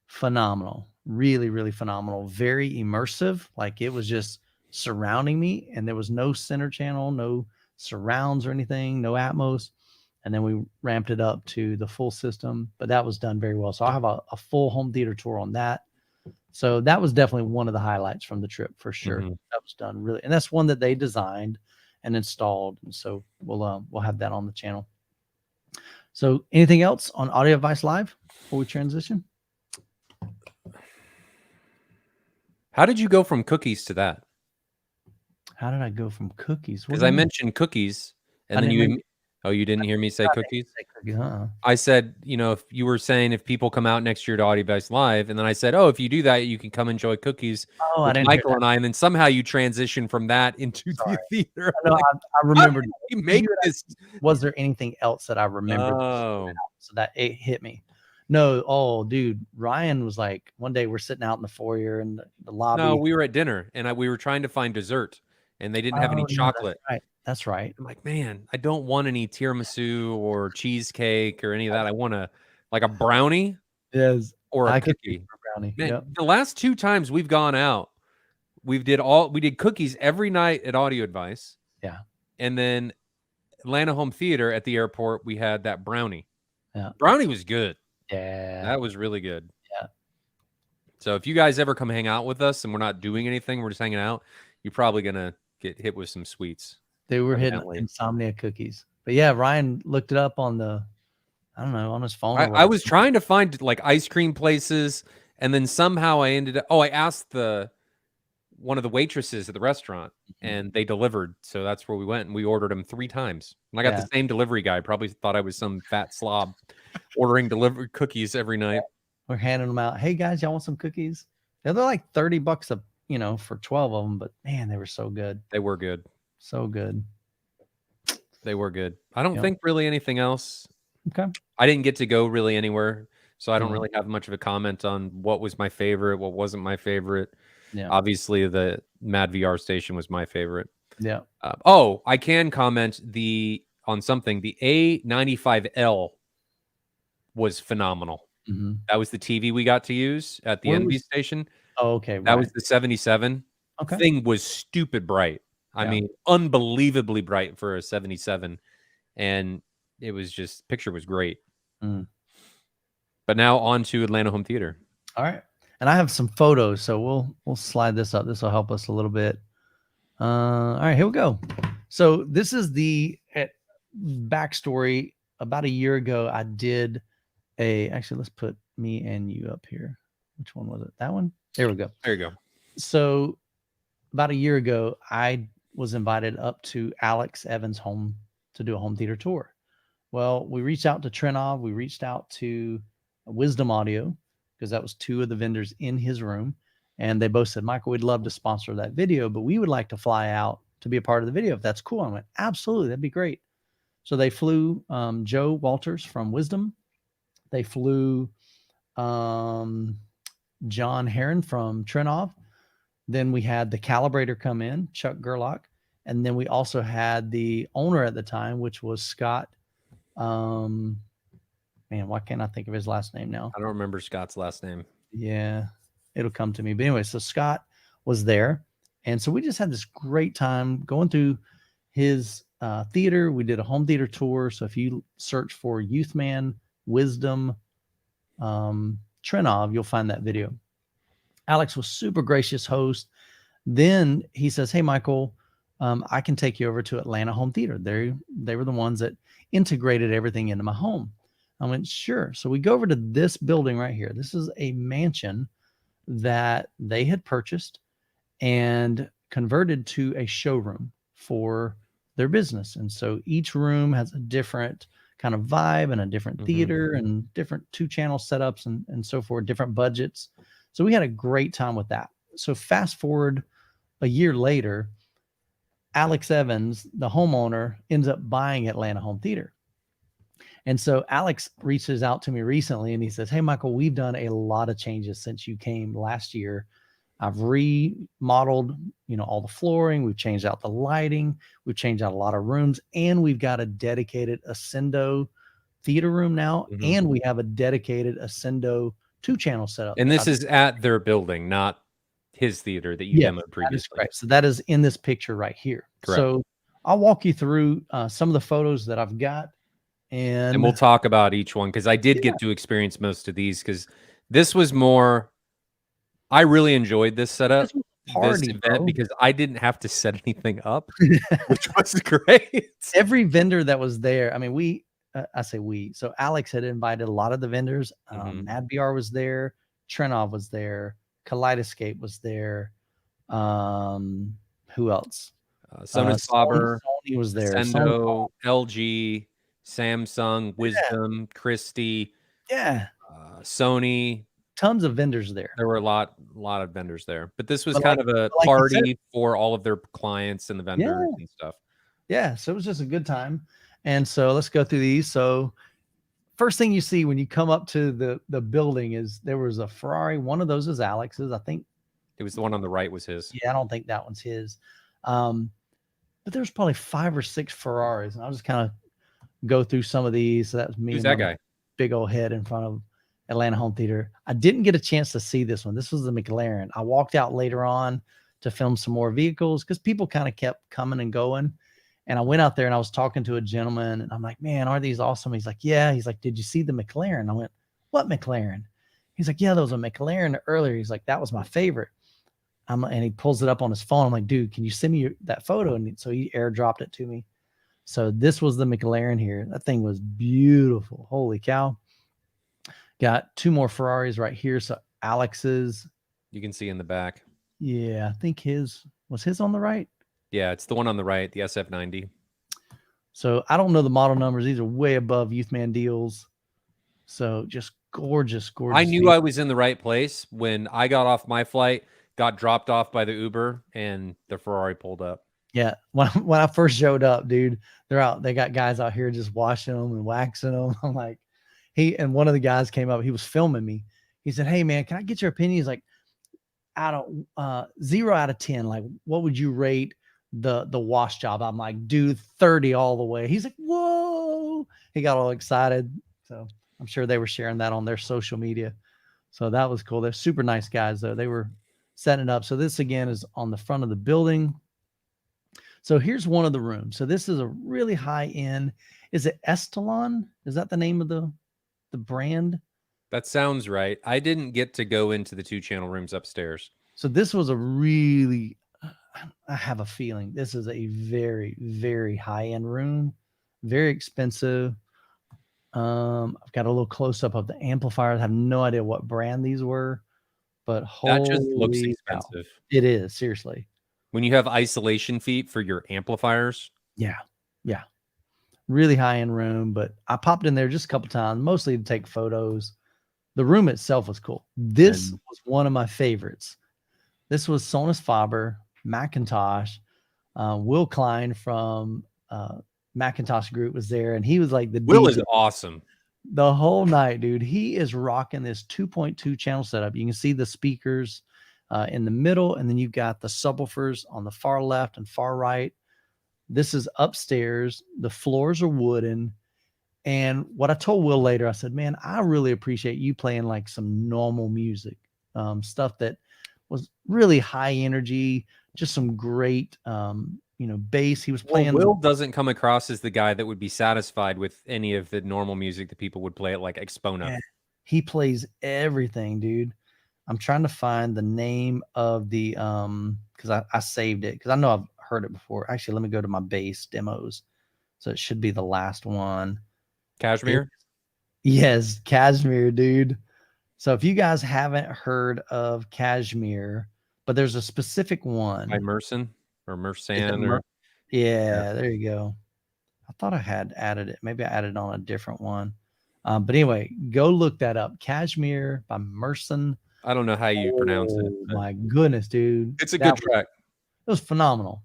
Phenomenal. Really, really phenomenal. Very immersive. Like it was just surrounding me, and there was no center channel, no surrounds or anything, no Atmos. And then we ramped it up to the full system, but that was done very well. So I have a full home theater tour on that. So that was definitely one of the highlights from the trip for sure. That was done really, and that's one that they designed and installed. And so we'll have that on the channel. So anything else on Audio Advice Live before we transition? How did you go from cookies to that? How did I go from cookies? Because I mentioned cookies, and then you didn't hear me say cookies? I said, if you were saying if people come out next year to Audio Advice Live, and then I said, if you do that, you can come enjoy cookies with Michael and I, and then somehow you transition from that into the theater. No, I remembered. This? Was there anything else that I remembered? Oh. So that it hit me. No, oh, dude, Ryan was like, one day we're sitting out in the foyer in the lobby. No, we were at dinner, and we were trying to find dessert, and they didn't have any chocolate. That's right. I'm like, man, I don't want any tiramisu or cheesecake or any of that. I want a brownie. Yes. Or a cookie. Brownie. Man, the last 2 times we've gone out, we did cookies every night at Audio Advice. Yeah. And then Atlanta Home Theater at the airport, we had that brownie. Yeah. Brownie was good. Yeah. That was really good. Yeah. So if you guys ever come hang out with us and we're not doing anything, we're just hanging out, you're probably going to get hit with some sweets. They were hitting insomnia cookies. But yeah, Ryan looked it up on on his phone. I was trying to find ice cream places, and then somehow I ended up, I asked one of the waitresses at the restaurant, and they delivered. So that's where we went, and we ordered them 3 times. And I got the same delivery guy. Probably thought I was some fat slob ordering delivery cookies every night. We're handing them out. Hey guys, y'all want some cookies? They're like $30 for 12 of them, but man, they were so good. They were good. So good. They were good. I don't think really anything else. Okay. I didn't get to go really anywhere, so I don't really have much of a comment on what was my favorite, what wasn't my favorite. Yeah. Obviously, the Mad VR station was my favorite. Yeah. I can comment on something. The A95L was phenomenal. Mm-hmm. That was the TV we got to use at the NV station. Oh, okay. That Right. was the 77. Okay. Thing was stupid bright. I mean, unbelievably bright for a 77. And it was just, picture was great. Mm. But now on to Atlanta Home Theater. All right. And I have some photos, so we'll slide this up. This will help us a little bit. All right, here we go. So this is the backstory. About a year ago, I did actually, let's put me and you up here. Which one was it? That one? There we go. There you go. So about a year ago, I was invited up to Alex Evans' home to do a home theater tour. Well, we reached out to Trenov. We reached out to Wisdom Audio, because that was two of the vendors in his room. And they both said, Michael, we'd love to sponsor that video, but we would like to fly out to be a part of the video if that's cool. I went, absolutely, that'd be great. So they flew Joe Walters from Wisdom. They flew John Heron from Trenov. Then we had the calibrator come in, Chuck Gerlach. And then we also had the owner at the time, which was Scott. Man, why can't I think of his last name now? I don't remember Scott's last name. Yeah, it'll come to me. But anyway, so Scott was there. And so we just had this great time going through his theater. We did a home theater tour. So if you search for Youthman, Wisdom, Trenov, you'll find that video. Alex was super gracious host. Then he says, hey, Michael, I can take you over to Atlanta Home Theater. They were the ones that integrated everything into my home. I went, sure. So we go over to this building right here. This is a mansion that they had purchased and converted to a showroom for their business. And so each room has a different kind of vibe and a different theater and different 2-channel setups and so forth, different budgets. So we had a great time with that. So fast forward a year later, Alex Evans, the homeowner, ends up buying Atlanta Home Theater. And so Alex reaches out to me recently and he says, hey, Michael, we've done a lot of changes since you came last year. I've remodeled, all the flooring. We've changed out the lighting. We've changed out a lot of rooms, and we've got a dedicated Ascendo theater room now. And we have a dedicated Ascendo 2-channel setup. And this is at their building, not his theater that you demoed previously. Right. So that is in this picture right here. Correct. So I'll walk you through some of the photos that I've got. And we'll talk about each one, because I did get to experience most of these, because this was more, I really enjoyed this setup, this event, because I didn't have to set anything up, which was great. Every vendor that was there, I mean, I say we, so Alex had invited a lot of the vendors. Mad VR was there, Trenov was there, Kaleidoscape was there. Who else? Sonus Faber, Sony was there. Ascendo, LG, Samsung, Wisdom, Christie, Sony. Tons of vendors there. There were a lot of vendors there, but this was kind of a party for all of their clients and the vendors and stuff. Yeah, so it was just a good time. And so let's go through these. So first thing you see when you come up to the building is there was a Ferrari. One of those is Alex's. I think it was the one on the right was his. Yeah, I don't think that one's his. But there's probably 5 or 6 Ferraris, and I'll just kind of go through some of these. So that was me. Who's that guy? Big old head in front of Atlanta Home Theater. I didn't get a chance to see this one. This was the McLaren. I walked out later on to film some more vehicles because people kind of kept coming and going. And I went out there and I was talking to a gentleman and I'm like, man, are these awesome? He's like, yeah. He's like, did you see the McLaren? I went, what McLaren? He's like, yeah, there was a McLaren earlier. He's like, that was my favorite. And he pulls it up on his phone. I'm like, dude, can you send me that photo? And so he airdropped it to me. So this was the McLaren here. That thing was beautiful. Holy cow. Got 2 more Ferraris right here. So Alex's. You can see in the back. Yeah, I think was his on the right? Yeah, it's the one on the right, the SF90. So I don't know the model numbers. These are way above Youthman deals. So just gorgeous, gorgeous. I knew I was in the right place when I got off my flight, got dropped off by the Uber, and the Ferrari pulled up. Yeah, when I first showed up, dude, they're out. They got guys out here just washing them and waxing them. I'm like, and one of the guys came up. He was filming me. He said, "Hey man, can I get your opinion?" He's like, out of 0 out of 10, like what would you rate the wash job? I'm like, dude, 30 all the way. He's like, whoa. He got all excited. So I'm sure they were sharing that on their social media. So that was cool. They're super nice guys though. They were setting it up. So this again is on the front of the building. So here's one of the rooms. So this is a really high end. Is it Estalon? Is that the name of the brand? That sounds right. I didn't get to go into the 2-channel rooms upstairs. So this was a really, I have a feeling this is a very, very high end room, very expensive. I've got a little close up of the amplifiers. I have no idea what brand these were, but that just looks holy cow. expensive. It is, seriously. When you have isolation feet for your amplifiers. Yeah. Yeah. Really high end room, but I popped in there just a couple times, mostly to take photos. The room itself was cool. This was one of my favorites. This was Sonus Faber, Macintosh. Will Klein from Macintosh Group was there, and he was like the Will DJ is awesome the whole night, dude. He is rocking this 2.2 channel setup. You can see the speakers in the middle, and then you've got the subwoofers on the far left and far right. This is upstairs. The floors are wooden. And what I told Will later, I said, man, I really appreciate you playing like some normal music, stuff that was really high energy, just some great, bass. He was playing. Will doesn't come across as the guy that would be satisfied with any of the normal music that people would play at like Expona. Yeah, he plays everything, dude. I'm trying to find the name of the, because I saved it because I know I've heard it before. Actually, let me go to my bass demos. So it should be the last one. Kashmir? Yes, Kashmir, dude. So if you guys haven't heard of Kashmir, but there's a specific one. By Merson or Mersan. Yeah, there you go. I thought I had added it. Maybe I added on a different one. But anyway, go look that up. Kashmir by Merson. I don't know how you pronounce it. Oh my goodness, dude. It's a good track. It was phenomenal.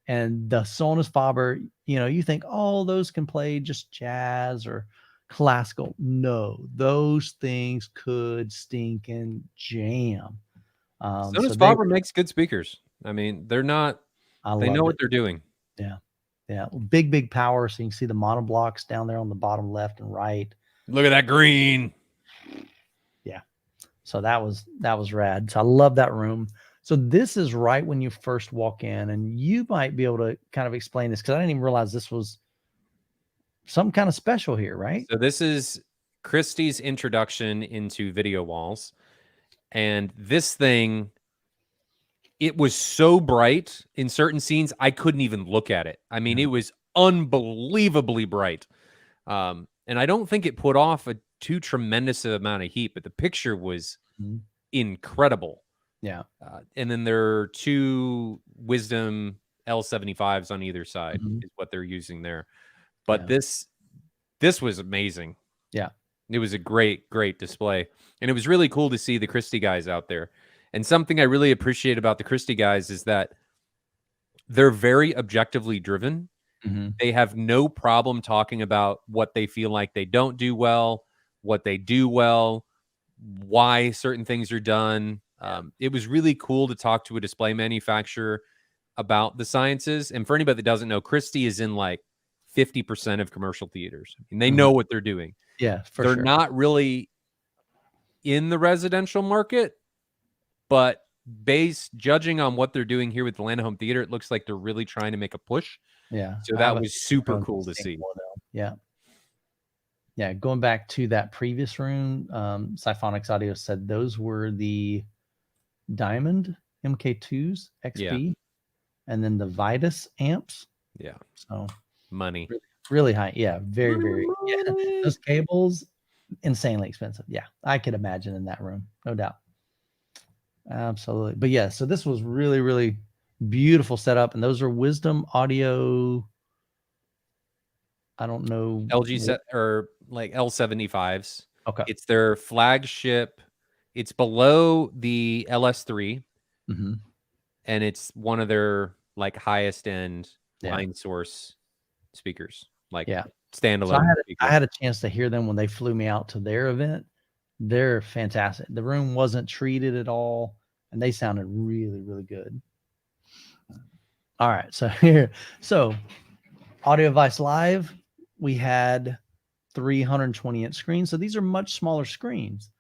And the Sonus Faber, you think, oh, those can play just jazz or classical. No, those things could stink and jam. Sonus Faber makes good speakers. I mean, they're not, they know what they're doing. Yeah. Yeah. Big power. So you can see the monoblocks down there on the bottom left and right. Look at that green. Yeah. So that was rad. So I love that room. So this is right when you first walk in, and you might be able to kind of explain this because I didn't even realize this was some kind of special here, right? So this is Christie's introduction into video walls. And this thing, it was so bright in certain scenes, I couldn't even look at it. I mean, it was unbelievably bright. And I don't think it put off a too tremendous amount of heat, but the picture was incredible. Yeah. And then there are 2 Wisdom L75s on either side is what they're using there. But this was amazing. Yeah. It was a great display. And it was really cool to see the Christie guys out there. And something I really appreciate about the Christie guys is that they're very objectively driven. They have no problem talking about what they feel like they don't do well, what they do well, why certain things are done. It was really cool to talk to a display manufacturer about the sciences. And for anybody that doesn't know, Christie is in like 50% of commercial theaters. And they know what they're doing. Yeah, they're not really in the residential market, but judging on what they're doing here with the Land Home Theater, it looks like they're really trying to make a push. Yeah. So that was super cool to see. Yeah. Yeah. Going back to that previous room, Symphonics Audio said those were the Diamond MK2s XB and then the Vitus amps. Yeah. So money. Really high. Yeah. Very. Yeah. Those cables, insanely expensive. Yeah. I could imagine in that room. No doubt. Absolutely. But yeah, so this was really, really beautiful setup. And those are Wisdom Audio. I don't know. LG set or like L75s. Okay. It's their flagship. It's below the LS3. And it's one of their like highest end line source speakers. Like standalone. So I had a chance to hear them when they flew me out to their event. They're fantastic. The room wasn't treated at all. and they sounded really, really good. All right, so here, so Audio Vice Live, we had 320-inch screens. So these are much smaller screens.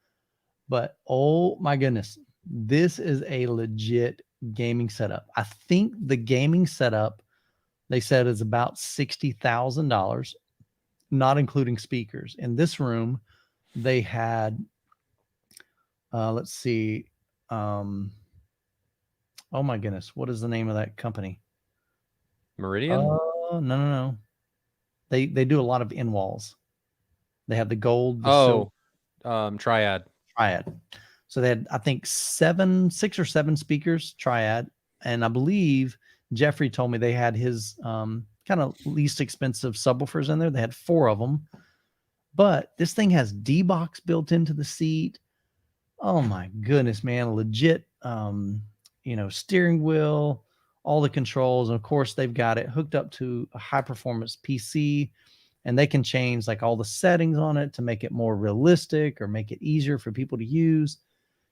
But oh my goodness, this is a legit gaming setup. I think the gaming setup, they said, is about $60,000, not including speakers. In this room, they had, let's see, oh my goodness, what is the name of that company? Meridian? No. They do a lot of in walls. They have the gold, the silver. Triad. So they had, I think, 6 or 7 speakers, Triad. And I believe Jeffrey told me they had his kind of least expensive subwoofers in there. They had 4 of them. But this thing has D-Box built into the seat. Oh my goodness, man. Legit, steering wheel, all the controls. And of course, they've got it hooked up to a high-performance PC. And they can change like all the settings on it to make it more realistic or make it easier for people to use.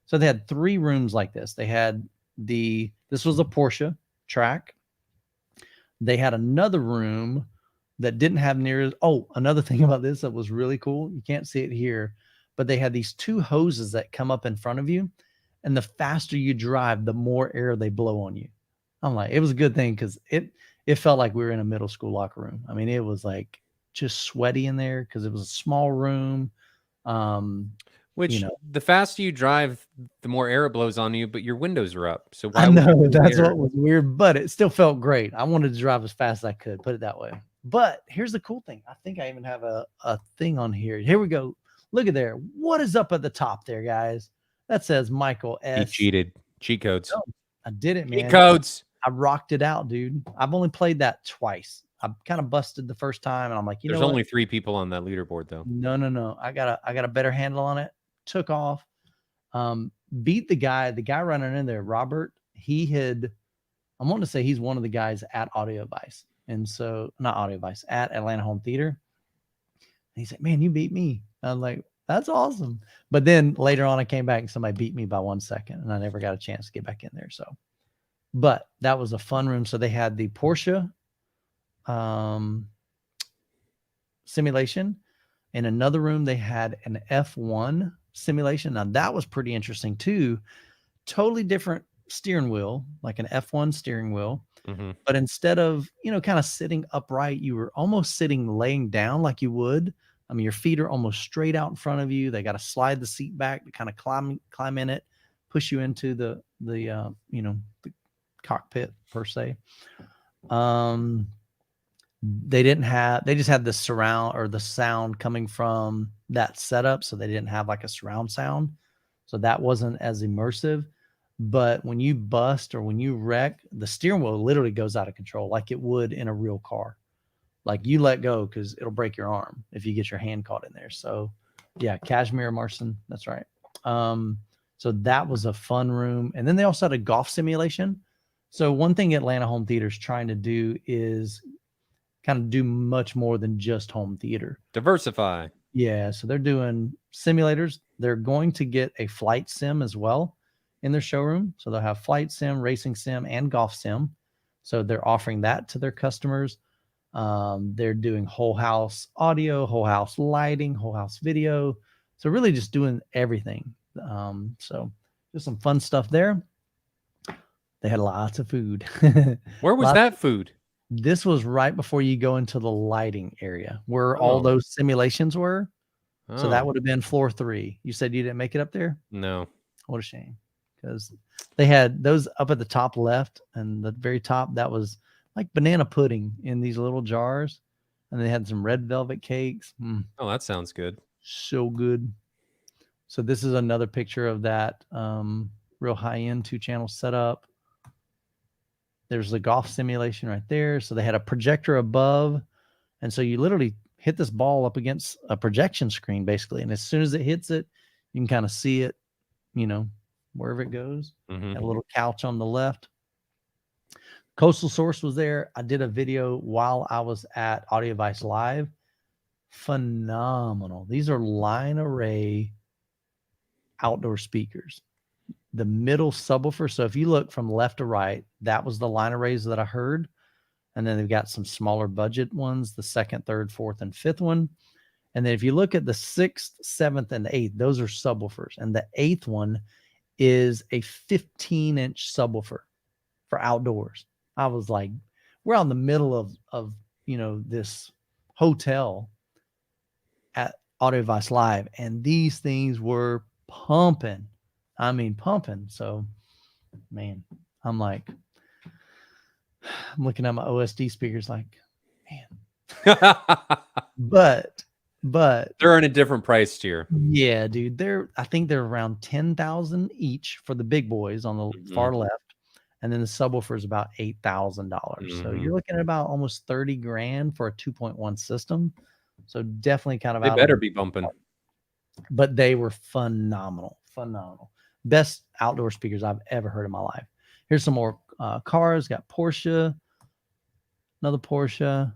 So they had 3 rooms like this. They had this was a Porsche track. They had another room that didn't have another thing about this that was really cool. You can't see it here, but they had these 2 hoses that come up in front of you. And the faster you drive, the more air they blow on you. I'm like, it was a good thing because it felt like we were in a middle school locker room. I mean, it was like just sweaty in there because it was a small room. The faster you drive, the more air it blows on you, but your windows are up. So why? I know that's what was weird, but it still felt great. I wanted to drive as fast as I could, put it that way. But here's the cool thing. I think I even have a thing on here. Here we go. Look at there. What is up at the top there, guys? That says Michael S. He cheated. Cheat codes. No, I did it, man. Cheat codes. I rocked it out, dude. I've only played that twice. I kind of busted the first time, and I'm like, there's only 3 people on that leaderboard, though. No. I got a better handle on it. Took off. Beat the guy running in there, Robert. I want to say he's one of the guys at Audio Vice. And so, not Audio Vice, at Atlanta Home Theater. And he said, man, you beat me. I was like, that's awesome. But then later on, I came back and somebody beat me by 1 second, and I never got a chance to get back in there. So, but that was a fun room. So they had the Porsche simulation. In another room, they had an F1 simulation. Now that was pretty interesting too. Totally different steering wheel, like an F1 steering wheel. Mm-hmm. But instead of, kind of sitting upright, you were almost laying down like you would. I mean, your feet are almost straight out in front of you. They got to slide the seat back to kind of climb in it, push you into the cockpit per se. They just had the surround or the sound coming from that setup. So they didn't have like a surround sound. So that wasn't as immersive. But when you bust or when you wreck, the steering wheel literally goes out of control like it would in a real car. Like you let go because it'll break your arm if you get your hand caught in there. So yeah, Kashmir Marson, that's right. So that was a fun room. And then they also had a golf simulation. So one thing Atlanta Home Theater is trying to do is kind of do much more than just home theater. Diversify. Yeah, so they're doing simulators. They're going to get a flight sim as well in their showroom. So they'll have flight sim, racing sim, and golf sim. So they're offering that to their customers. They're doing whole house audio, whole house lighting, whole house video. So really just doing everything. So just some fun stuff there. They had lots of food. Where was that food? This was right before you go into the lighting area where all those simulations were. Oh. So that would have been floor 3. You said you didn't make it up there? No. What a shame. Because they had those up at the top left and the very top, that was like banana pudding in these little jars. And they had some red velvet cakes. Oh, that sounds good. So good. So this is another picture of that real high-end 2-channel setup. There's the golf simulation right there. So they had a projector above. And so you literally hit this ball up against a projection screen, basically. And as soon as it hits it, you can kind of see it, wherever it goes. Mm-hmm. Had a little couch on the left. Coastal Source was there. I did a video while I was at Audio Vice Live. Phenomenal. These are line array outdoor speakers. the middle subwoofer. So if you look from left to right, that was the line arrays that I heard. And then they've got some smaller budget ones, the second, third, fourth, and fifth one. And then if you look at the 6th, 7th, and 8th, those are subwoofers. And the 8th one is a 15-inch subwoofer for outdoors. I was like, we're out in the middle of this hotel at Audio Device Live, and these things were pumping. I mean, pumping. So, man, I'm like, I'm looking at my OSD speakers like, man. but they're in a different price tier. Yeah, dude. I think they're around 10,000 each for the big boys on the far left. And then the subwoofer is about $8,000. So you're looking at about almost 30 grand for a 2.1 system. So definitely kind of they better be bumping. But they were phenomenal. Best outdoor speakers I've ever heard in my life. Here's some more cars. Got Porsche, another Porsche.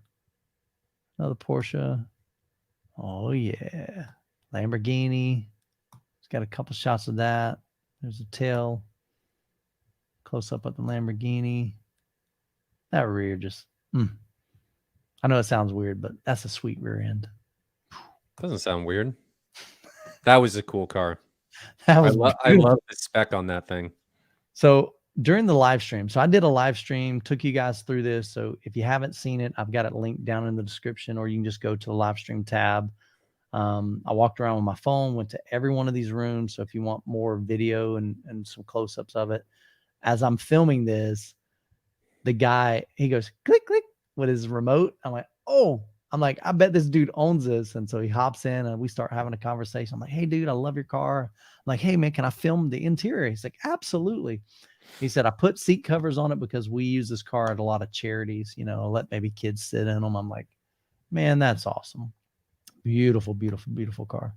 Oh yeah, Lamborghini. It's got a couple shots of that. There's a tail. Close up at the Lamborghini. That rear just. I know it sounds weird, but that's a sweet rear end. Doesn't sound weird. That was a cool car. I love the spec on that thing. So during the live stream, so I did a live stream, took you guys through this. So if you haven't seen it, I've got it linked down in the description, or you can just go to the live stream tab. I walked around with my phone, went to every one of these rooms. So if you want more video and some close-ups of it, as I'm filming this, the guy, he goes, click, click with his remote. I'm like, oh, I bet this dude owns this. And so he hops in and we start having a conversation. I'm like, hey, dude, I love your car. I'm like, hey, man, can I film the interior? He's like, absolutely. He said, I put seat covers on it because we use this car at a lot of charities, let maybe kids sit in them. I'm like, man, that's awesome. Beautiful, beautiful, beautiful car.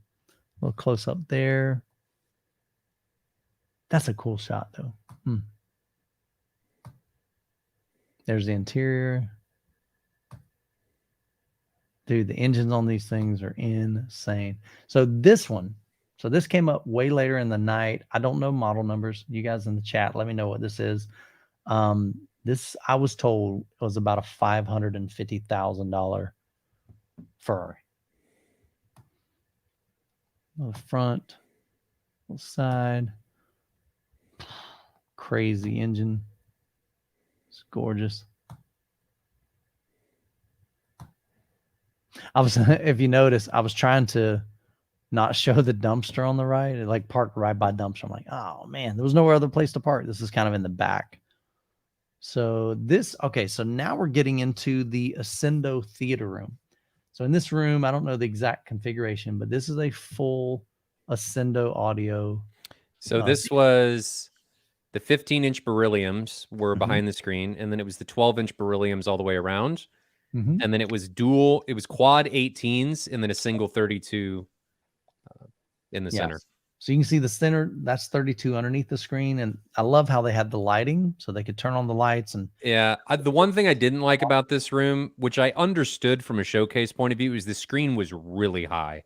A little close up there. That's a cool shot, though. There's the interior. Dude, the engines on these things are insane. So this came up way later in the night. I don't know model numbers. You guys in the chat, let me know what this is. This, I was told, was about a $550,000 Ferrari. The front, side, crazy engine. It's gorgeous. If you notice, I was trying to not show the dumpster on the right. It like parked right by dumpster. I'm like, oh man, there was no other place to park. This is kind of in the back. So so now we're getting into the Ascendo theater room. So in this room, I don't know the exact configuration, but this is a full Ascendo audio. So this was the 15-inch berylliums were behind the screen, and then it was the 12-inch berylliums all the way around. And then it was quad 18s, and then a single 32 in the center. So you can see the center, that's 32 underneath the screen. And I love how they had the lighting so they could turn on the lights. And the one thing I didn't like about this room, which I understood from a showcase point of view, is the screen was really high.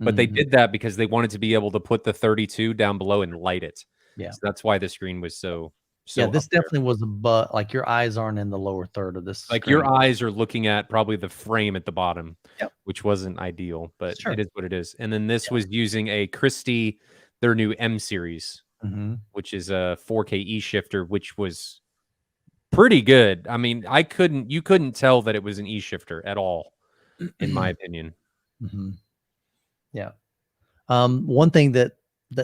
But they did that because they wanted to be able to put the 32 down below and light it. Yeah. So that's why the screen was so this definitely was like your eyes aren't in the lower third of this. Like screen. Your eyes are looking at probably the frame at the bottom, which wasn't ideal, but it is what it is. And then this was using a Christie, their new M series, which is a 4K E shifter, which was pretty good. I mean, you couldn't tell that it was an E shifter at all, in my opinion. Yeah. One thing that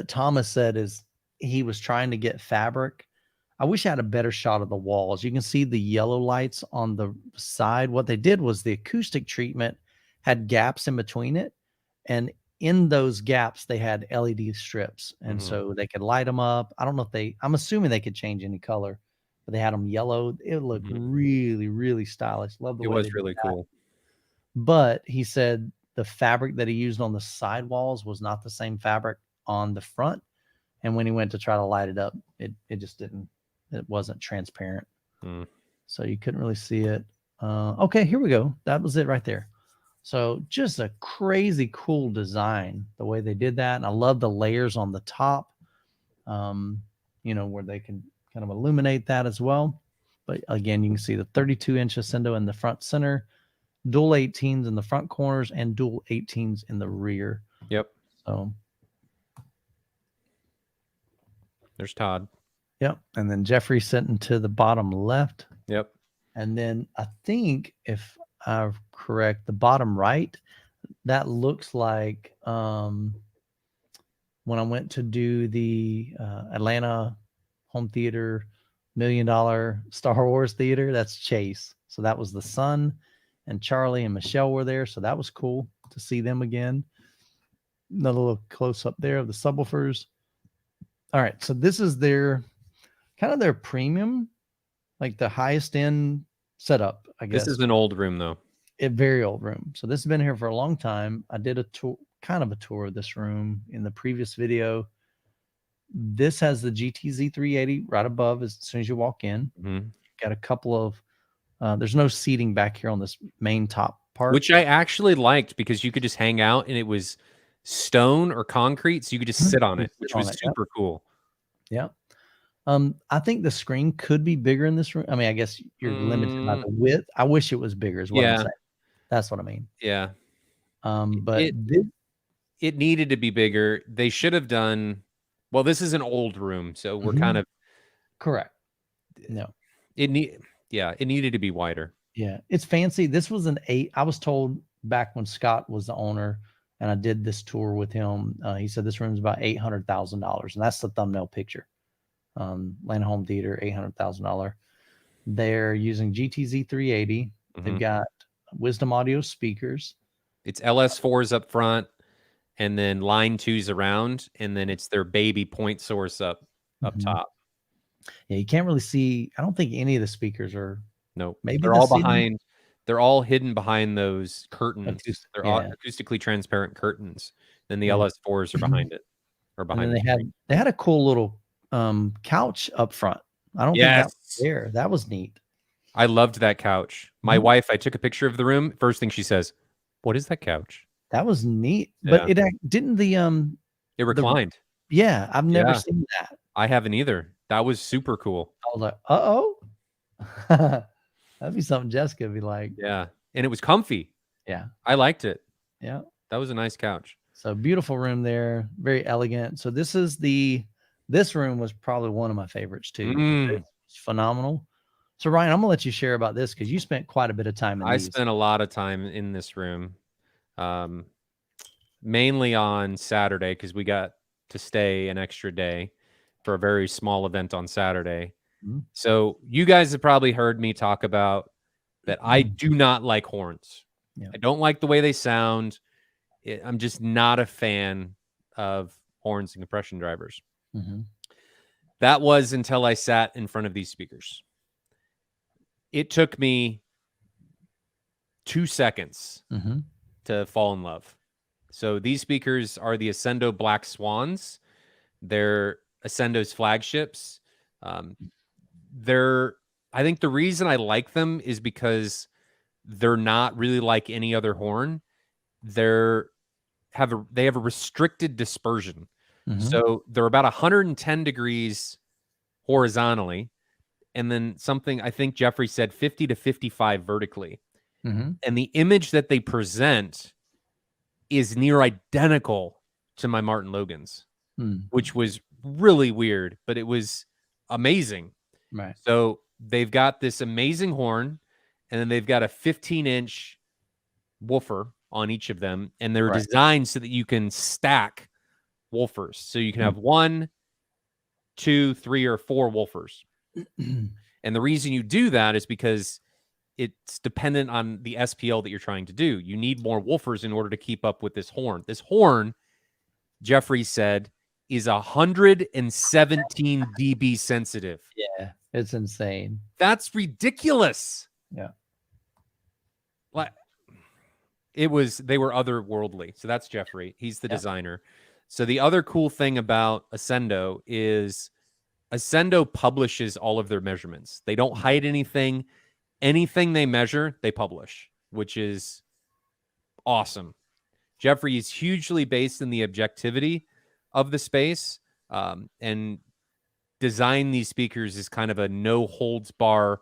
Thomas said is he was trying to get fabric. I wish I had a better shot of the walls. You can see the yellow lights on the side. What they did was the acoustic treatment had gaps in between it. And in those gaps, they had LED strips. And so they could light them up. I don't know if I'm assuming they could change any color, but they had them yellow. It looked really, really stylish. Love the way it was really cool. But he said the fabric that he used on the side walls was not the same fabric on the front. And when he went to try to light it up, it just didn't. It wasn't transparent. So you couldn't really see it. Okay, here we go. That was it right there. So just a crazy cool design, the way they did that. And I love the layers on the top. where they can kind of illuminate that as well. But again, you can see the 32-inch Ascendo in the front center, dual 18s in the front corners, and dual 18s in the rear. Yep. So there's Todd. Yep. And then Jeffrey sitting to the bottom left. Yep. And then I think, if I'm correct, the bottom right, that looks like when I went to do the Atlanta home theater $1 million Star Wars theater, that's Chase. So that was the son, and Charlie and Michelle were there. So that was cool to see them again. Another little close up there of the subwoofers. All right. So this is their kind of their premium, like the highest end setup, I guess. This is an old room though. A very old room. So this has been here for a long time. I did a tour, kind of a tour of this room in the previous video. This has the GTZ 380 right above as soon as you walk in. Mm-hmm. Got a couple of, there's no seating back here on this main top part. Which I actually liked because you could just hang out and it was stone or concrete. So you could just sit on it, which was super cool. Yeah. I think the screen could be bigger in this room. I mean, I guess you're limited by the width. I wish it was bigger is what I'm saying. That's what I mean. Yeah. But it needed to be bigger. They should have done, well, this is an old room, so we're kind of correct. No. It needed to be wider. Yeah. It's fancy. This was an 8. I was told back when Scott was the owner and I did this tour with him, he said this room's about $800,000, and that's the thumbnail picture. Atlanta Home Theater, $800,000. They're using GTZ 380. They've got Wisdom Audio speakers. It's LS4s up front, and then line 2s around, and then it's their baby point source up top. Yeah, you can't really see. I don't think any of the speakers are. No, maybe they're all behind. They're all hidden behind those curtains. They're all acoustically transparent curtains. Then the LS4s are behind it, or behind. And they had a cool little couch up front. I don't think that was there. That was neat. I loved that couch. My wife, I took a picture of the room. First thing she says, "What is that couch?" That was neat. But it didn't it reclined. I've never seen that. I haven't either. That was super cool. I was like, that'd be something Jessica would be like. Yeah. And it was comfy. Yeah. I liked it. Yeah. That was a nice couch. So beautiful room there. Very elegant. So this room was probably one of my favorites too. It's phenomenal. So Ryan, I'm gonna let you share about this because you spent quite a bit of time in these. I spent a lot of time in this room. Mainly on Saturday because we got to stay an extra day for a very small event on Saturday. So you guys have probably heard me talk about that I do not like horns. I don't like the way they sound. I'm just not a fan of horns and compression drivers. That was until I sat in front of these speakers. It took me 2 seconds to fall in love. So these speakers are the Ascendo Black Swans. They're Ascendo's flagships. I think the reason I like them is because they're not really like any other horn. They have a restricted dispersion. So they're about 110 degrees horizontally, and then something I think Jeffrey said 50 to 55 vertically. And the image that they present is near identical to my Martin Logan's, which was really weird, but it was amazing. Right. So they've got this amazing horn, and then they've got a 15-inch woofer on each of them, and they're designed so that you can stack woofers. So you can have 1, 2, 3, or 4 woofers. And the reason you do that is because it's dependent on the SPL that you're trying to do. You need more woofers in order to keep up with this horn. This horn, Jeffrey said, is 117 dB sensitive. Yeah, it's insane. That's ridiculous. Yeah. Like they were otherworldly. So that's Jeffrey. He's the designer. So the other cool thing about Ascendo is Ascendo publishes all of their measurements. They don't hide anything. Anything they measure, they publish, which is awesome. Jeffrey is hugely based in the objectivity of the space. And design these speakers as kind of a no holds bar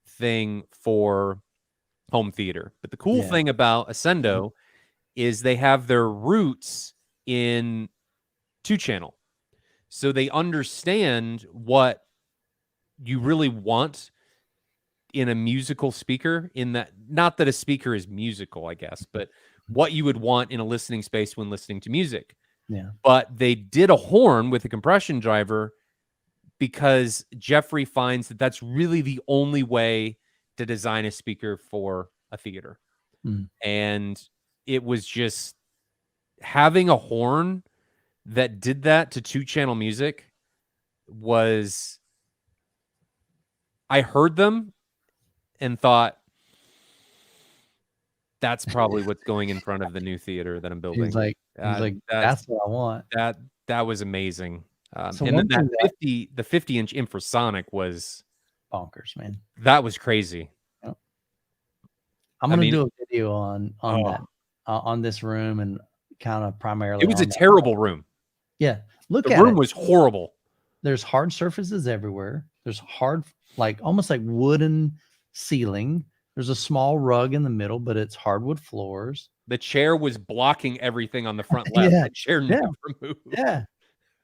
thing for home theater. But the cool thing about Ascendo is they have their roots in 2-channel. So they understand what you really want in a musical speaker, in that, not that a speaker is musical, I guess, but what you would want in a listening space when listening to music. Yeah. But they did a horn with a compression driver because Jeffrey finds that that's really the only way to design a speaker for a theater. And it was just having a horn that did that to 2-channel music was, I heard them and thought, that's probably what's going in front of the new theater that I'm building. He's like, that's what I want. That was amazing. So and then that the 50-inch infrasonic was bonkers, man. That was crazy. Yep. I'm gonna do a video on that, on this room, and kind of primarily. It was a terrible room. Yeah, the room was horrible. There's hard surfaces everywhere. There's hard, like almost like wooden ceiling. There's a small rug in the middle, but it's hardwood floors. The chair was blocking everything on the front left. The chair never moved. Yeah.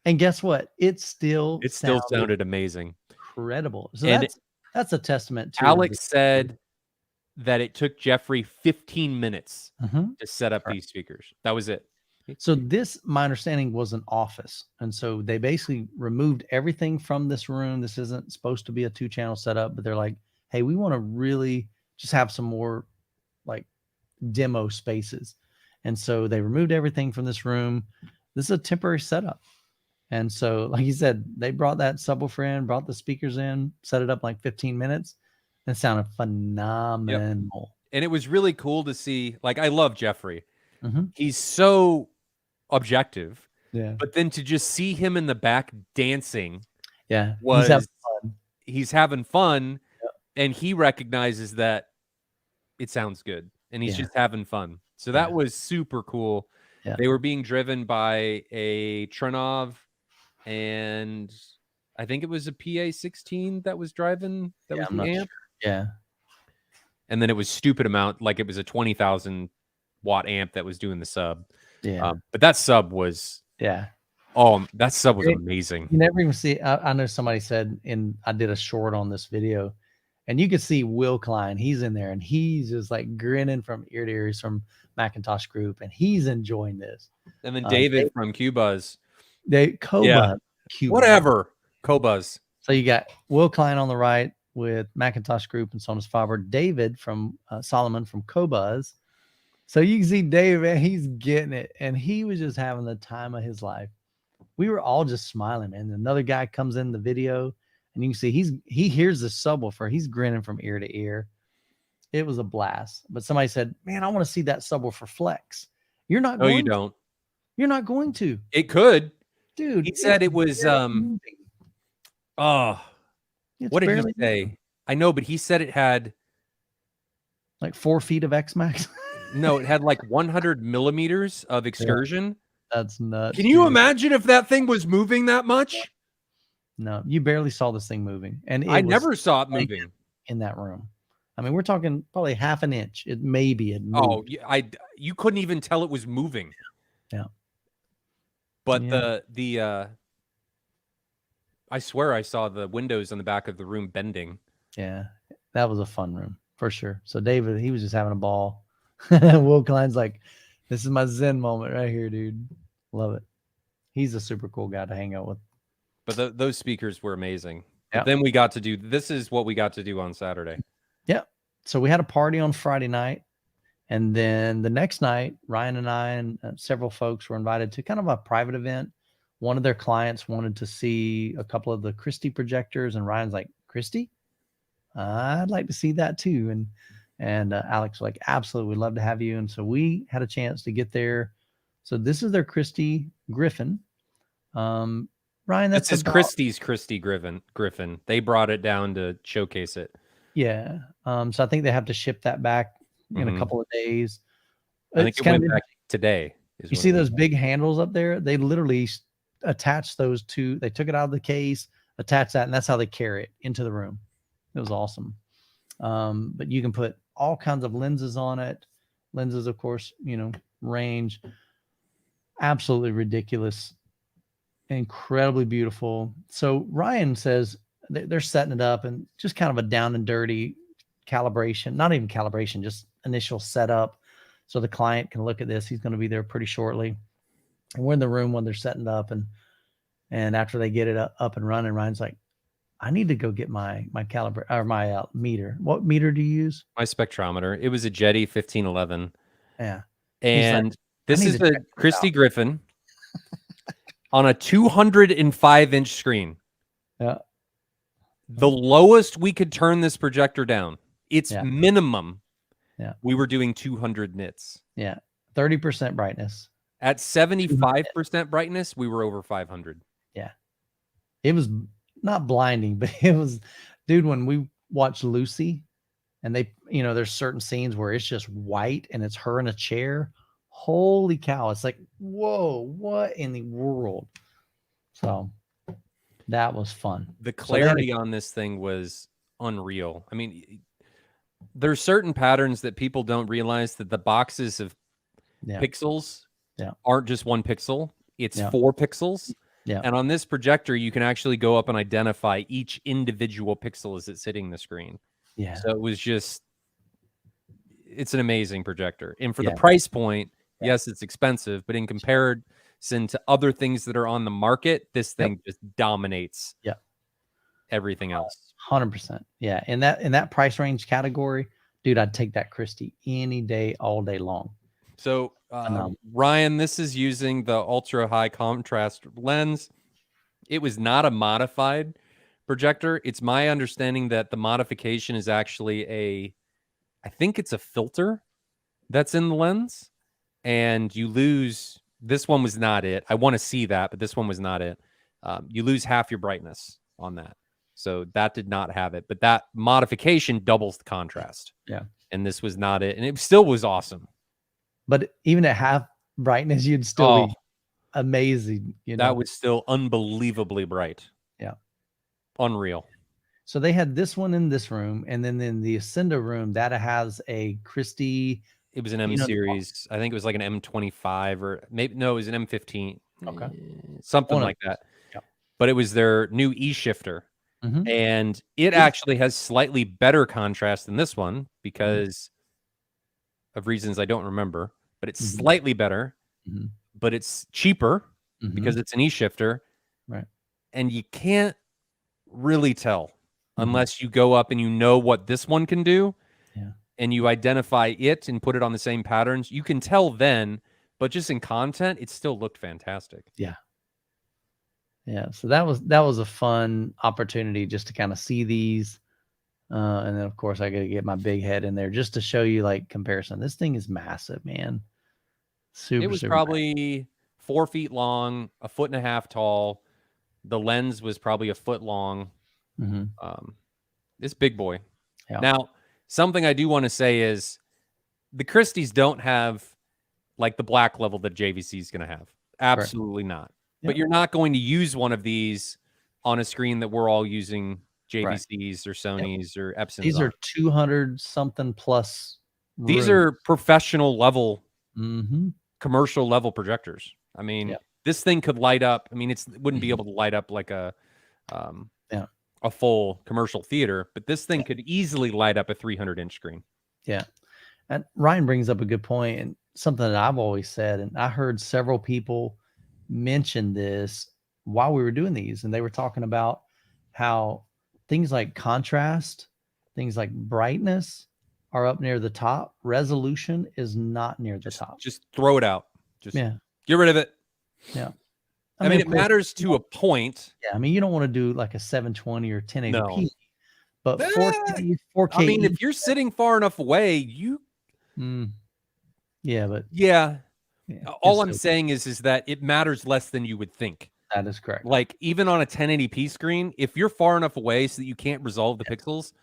And guess what? It still sounded amazing. Incredible. So that's a testament to Alex said that it took Jeffrey 15 minutes to set up these speakers. That was it. So this, my understanding, was an office. And so they basically removed everything from this room. This isn't supposed to be a 2-channel setup, but they're like, hey, we want to really just have some more like demo spaces. And so they removed everything from this room. This is a temporary setup. And so, like you said, they brought that subwoofer in, brought the speakers in, set it up like 15 minutes. And it sounded phenomenal. Yep. And it was really cool to see. Like, I love Jeffrey. He's so objective. Yeah. But then to just see him in the back dancing. Yeah. He's having fun. And he recognizes that it sounds good. And he's just having fun. So that was super cool. Yeah. They were being driven by a Trinov, and I think it was a PA-16 that was driving. That was the amp. Sure. Yeah. And then it was stupid amount, like it was a 20,000 watt amp that was doing the sub. Yeah. But that sub was that sub was amazing. You never even see. I know somebody said, I did a short on this video, and you could see Will Klein. He's in there, and he's just like grinning from ear to ear. He's from Macintosh Group, and he's enjoying this. And then David from Qbuzz. Qbuzz. Whatever. Qbuzz. So you got Will Klein on the right with Macintosh Group and Sonus Faber. David from Solomon from Qbuzz. So you can see David, man, he's getting it, and he was just having the time of his life. We were all just smiling, and another guy comes in the video, and you can see he hears the subwoofer. He's grinning from ear to ear. It was a blast. But somebody said, "Man, I want to see that subwoofer flex." You're not. No, you don't. You're not going to. It could, dude. He said it was. What did he say? I know, but he said it had like 4 feet of X-Max. No, it had like 100 millimeters of excursion. That's nuts. Can you imagine if that thing was moving that much? No, you barely saw this thing moving, and I never saw it moving in that room. I mean, we're talking probably half an inch. It maybe it moved. Oh, you couldn't even tell it was moving. Yeah. But I swear I saw the windows on the back of the room bending. Yeah, that was a fun room for sure. So David, he was just having a ball. Will Klein's like, this is my Zen moment right here, dude. Love it. He's a super cool guy to hang out with. But those speakers were amazing. Yeah. But then we got to do, this is what we got to do on Saturday. Yeah. So we had a party on Friday night. And then the next night, Ryan and I and several folks were invited to kind of a private event. One of their clients wanted to see a couple of the Christie projectors. And Ryan's like, Christie? I'd like to see that too. And Alex was like, absolutely, we'd love to have you. And so we had a chance to get there. So this is their Christie Griffin. Ryan, that's Christie's Christie Griffin. They brought it down to showcase it. Yeah. So I think they have to ship that back in a couple of days. I think it went back today. You see those big handles up there? They literally attached those two. They took it out of the case, attach that, and that's how they carry it into the room. It was awesome. But you can put all kinds of lenses on it. Lenses, of course, range. Absolutely ridiculous. Incredibly beautiful. So Ryan says they're setting it up and just kind of a down and dirty calibration, not even calibration, just initial setup. So the client can look at this. He's going to be there pretty shortly. And we're in the room when they're setting up. And after they get it up and running, Ryan's like, I need to go get my caliber or my meter. What meter do you use? My spectrometer. It was a Jetty 1511. Yeah. And like, this is the Christy Griffin on a 205-inch screen. Yeah. The lowest we could turn this projector down, its minimum, we were doing 200 nits. Yeah. 30% brightness. At 75% brightness, we were over 500. Yeah. It was not blinding, but it was, dude, when we watched Lucy and they, there's certain scenes where it's just white and it's her in a chair. Holy cow. It's like, whoa, what in the world? So that was fun. The clarity on this thing was unreal. I mean, there's certain patterns that people don't realize, that the boxes of pixels aren't just 1 pixel. It's 4 pixels. Yeah. And on this projector, you can actually go up and identify each individual pixel as it's hitting the screen. Yeah. So it was just, it's an amazing projector. And for the price point, yes, it's expensive, but in comparison to other things that are on the market, this thing just dominates everything else. 100%. Yeah. In that price range category, dude, I'd take that Christy any day, all day long. So Ryan, this is using the ultra high contrast lens. It was not a modified projector. It's my understanding that the modification is actually I think it's a filter that's in the lens, and you lose, this one was not it. I want to see that, but this one was not it. You lose half your brightness on that. So that did not have it, but that modification doubles the contrast. Yeah. And this was not it. And it still was awesome. But even at half brightness, you'd still be amazing. That was still unbelievably bright. Yeah. Unreal. So they had this one in this room, and then in the Ascenda room, that has a Christy. It was an M series. I think it was like an M25 or maybe, no, it was an M15. Okay. Something like that. Yeah. But it was their new E-shifter. And it actually has slightly better contrast than this one because of reasons I don't remember, but it's slightly better, but it's cheaper because it's an E-shifter. Right. And you can't really tell unless you go up and you know what this one can do. Yeah. And you identify it and put it on the same patterns. You can tell then, but just in content, it still looked fantastic. Yeah. Yeah. So that was a fun opportunity just to kind of see these. And then of course I got to get my big head in there just to show you like comparison. This thing is massive, man. It was probably massive. 4 feet long, 1.5 feet tall. The lens was probably 1 foot long. This big boy. Yeah. Now, something I do want to say is the Christies don't have like the black level that JVC is going to have. Absolutely not. Yep. But you're not going to use one of these on a screen that we're all using JVCs or Sonys or Epsons. These are 200 something plus. These are professional level, commercial level projectors. I mean, this thing could light up. I mean, it wouldn't be able to light up like a full commercial theater, but this thing could easily light up a 300-inch screen. Yeah. And Ryan brings up a good point and something that I've always said, and I heard several people mention this while we were doing these, and they were talking about how things like contrast, things like brightness are up near the top. Resolution is not near the top. Just throw it out. Just get rid of it. Yeah. I mean, it matters to a point. Yeah. I mean, you don't want to do like a 720 or 1080p, but 4K. I mean, if you're sitting far enough away, you. Yeah, but all I'm saying is that it matters less than you would think. That is correct. Like even on a 1080p screen, if you're far enough away so that you can't resolve the pixels,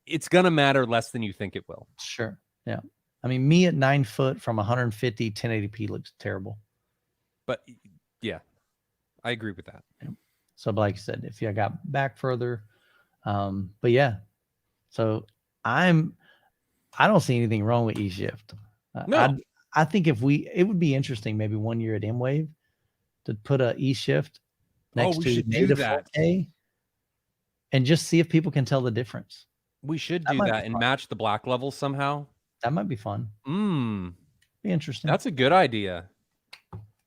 it's gonna matter less than you think it will. Sure. Yeah. I mean, me at 9 foot from 150, 1080p looks terrible. But yeah, I agree with that. So like you said, if you got back further, but yeah, so I don't see anything wrong with E-Shift. No. I think it would be interesting maybe one year at M-Wave to put a E-Shift next we to should do native that. 4K and just see if people can tell the difference. We should do that and match the black levels somehow. That might be fun. Be interesting. That's a good idea.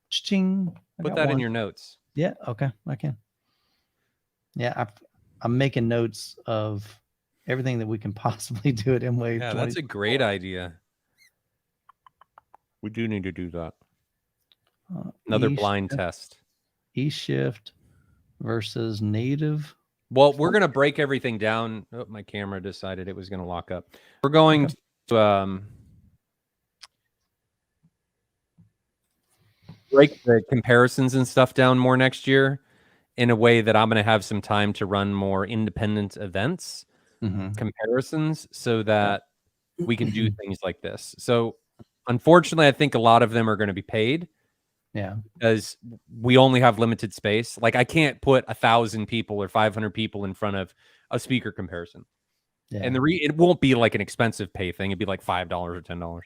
Ching. Put that in your notes. Yeah. Okay. I can. Yeah. I'm making notes of everything that we can possibly do at M-Wave. Yeah, that's a great idea. We do need to do that. Another blind test. E-Shift versus native. Well, we're going to break everything down. Oh, my camera decided it was going to lock up. We're going to break the comparisons and stuff down more next year in a way that I'm going to have some time to run more independent events, comparisons, so that we can do things like this. So unfortunately, I think a lot of them are going to be paid. Yeah. Because we only have limited space. Like I can't put 1,000 people or 500 people in front of a speaker comparison. Yeah. And it won't be like an expensive pay thing. It'd be like $5 or $10.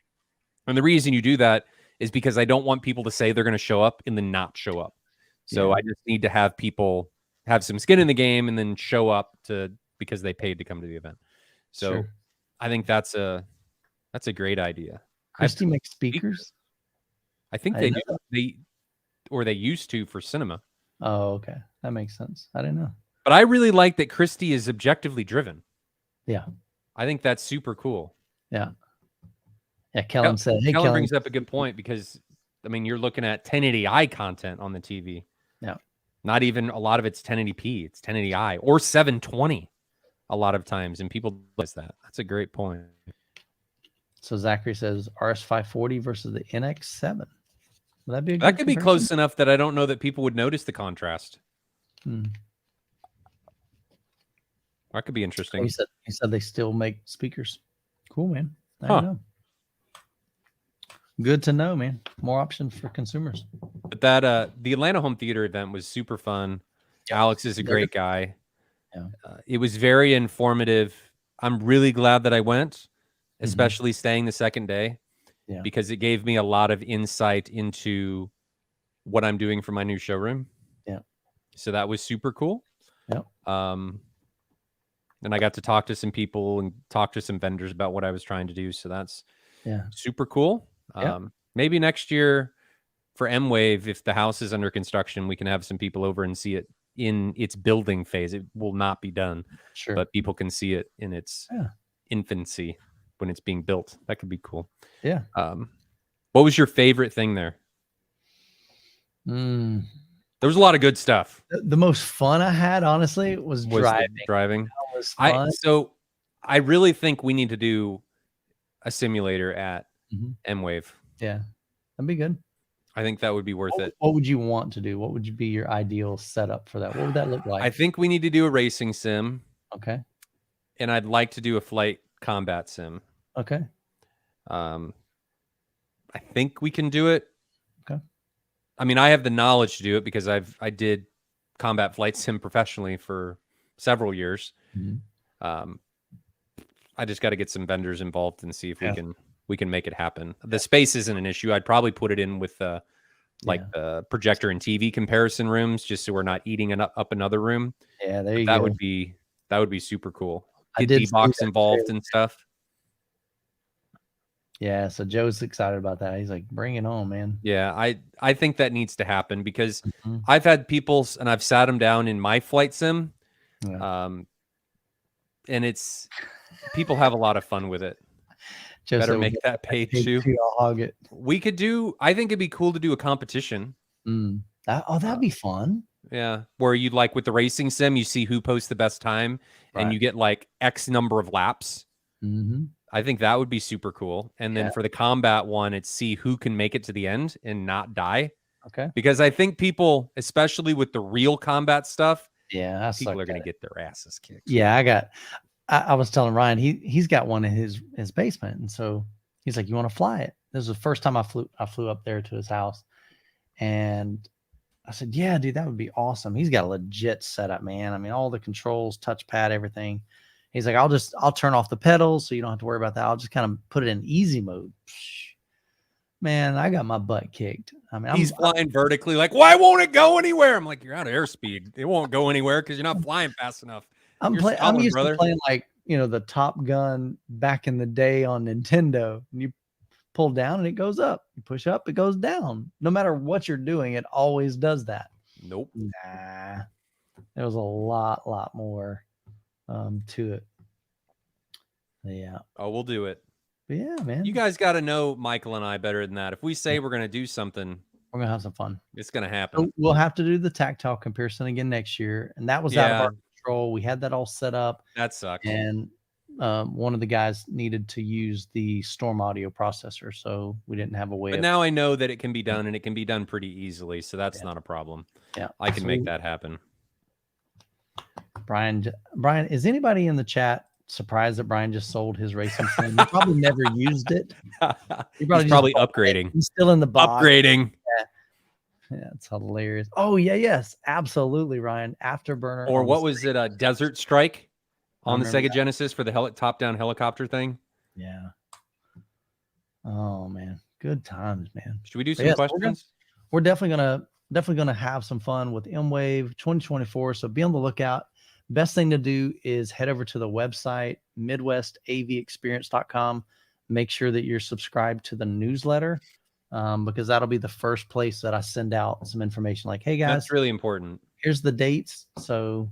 And the reason you do that is because I don't want people to say they're going to show up and then not show up. So I just need to have people have some skin in the game and then show up because they paid to come to the event. So I think that's a great idea. Christy makes speakers. I think they do. They used to for cinema. Oh, okay. That makes sense. I didn't know. But I really like that Christy is objectively driven. Yeah. I think that's super cool. Yeah. Yeah. Kellen said, hey, Kellen brings up a good point because, I mean, you're looking at 1080i content on the TV. Yeah. Not even a lot of it's 1080p. It's 1080i or 720 a lot of times. And people realize that. That's a great point. So Zachary says RS540 versus the NX7. Would that be a good that could be close enough that I don't know that people would notice the contrast. That could be interesting. He said they still make speakers. Cool, man. I don't know. Good to know, man. More options for consumers. But that the Atlanta Home Theater event was super fun. Yeah. Alex is a great guy. Yeah. It was very informative. I'm really glad that I went, especially staying the second day. Yeah. Because it gave me a lot of insight into what I'm doing for my new showroom. Yeah. So that was super cool. Yeah. And I got to talk to some people and talk to some vendors about what I was trying to do. So that's super cool. Yeah. Maybe next year for M-Wave, if the house is under construction, we can have some people over and see it in its building phase. It will not be done, but people can see it in its infancy. When it's being built. That could be cool. Yeah. What was your favorite thing there? There was a lot of good stuff. The most fun I had, honestly, was driving. That was fun. So I really think we need to do a simulator at M-Wave. Yeah. That'd be good. I think that would be worth it. What would you want to do? What would be your ideal setup for that? What would that look like? I think we need to do a racing sim. Okay. And I'd like to do a flight combat sim. Okay. I think we can do it. Okay. I mean, I have the knowledge to do it because I did combat flight sim professionally for several years. I just got to get some vendors involved and see if we can make it happen. The space isn't an issue. I'd probably put it in with the projector and TV comparison rooms, just so we're not eating up another room. Yeah, there you go. That would be super cool. Get did D-Box involved and stuff. Yeah, so Joe's excited about that. He's like, bring it on, man. Yeah, I think that needs to happen because I've had people and I've sat them down in my flight sim. Yeah. And it's people have a lot of fun with it. Joe better make that pay too. I'll hog it. We could I think it'd be cool to do a competition. That'd be fun. Yeah, where you'd like with the racing sim, you see who posts the best time, and you get like X number of laps. I think that would be super cool. And then for the combat one, it's see who can make it to the end and not die. Okay. Because I think people, especially with the real combat stuff, people are going to get their asses kicked. Yeah, I was telling Ryan, he's got one in his basement, and so he's like, "You want to fly it?" This was the first time I flew up there to his house, and I said, yeah, dude, that would be awesome. He's got a legit setup, man. I mean, all the controls, touchpad, everything. He's like, I'll turn off the pedals so you don't have to worry about that. I'll just kind of put it in easy mode. Man, I got my butt kicked. I mean, he's flying vertically. Like, why won't it go anywhere? I'm like, you're out of airspeed. It won't go anywhere because you're not flying fast enough. I'm used to playing like, the Top Gun back in the day on Nintendo. And you pull down and it goes up. You push up, it goes down. No matter what you're doing, it always does that. Nope. Nah. There was a lot more to it. Yeah. Oh, we'll do it. But yeah, man. You guys got to know Michael and I better than that. If we say we're going to do something, we're going to have some fun. It's going to happen. So we'll have to do the tactile comparison again next year. And that was out of our control. We had that all set up. That sucks. And one of the guys needed to use the Storm audio processor. So we didn't have a way. But now I know that it can be done, and it can be done pretty easily. So that's not a problem. Yeah. I can make that happen. Brian, is anybody in the chat surprised that Brian just sold his racing sim? He probably never used it. He's probably upgrading. He's still in the box. Upgrading. Yeah, it's hilarious. Oh yeah, yes, absolutely, Ryan. Afterburner. Or what was it? A Desert Strike on the Sega Genesis for the top-down helicopter thing. Yeah. Oh man, good times, man. Should we do some questions? We're definitely gonna have some fun with M-Wave 2024. So be on the lookout. Best thing to do is head over to the website, MidwestAVExperience.com. Make sure that you're subscribed to the newsletter because that'll be the first place that I send out some information like, hey, guys. That's really important. Here's the dates. So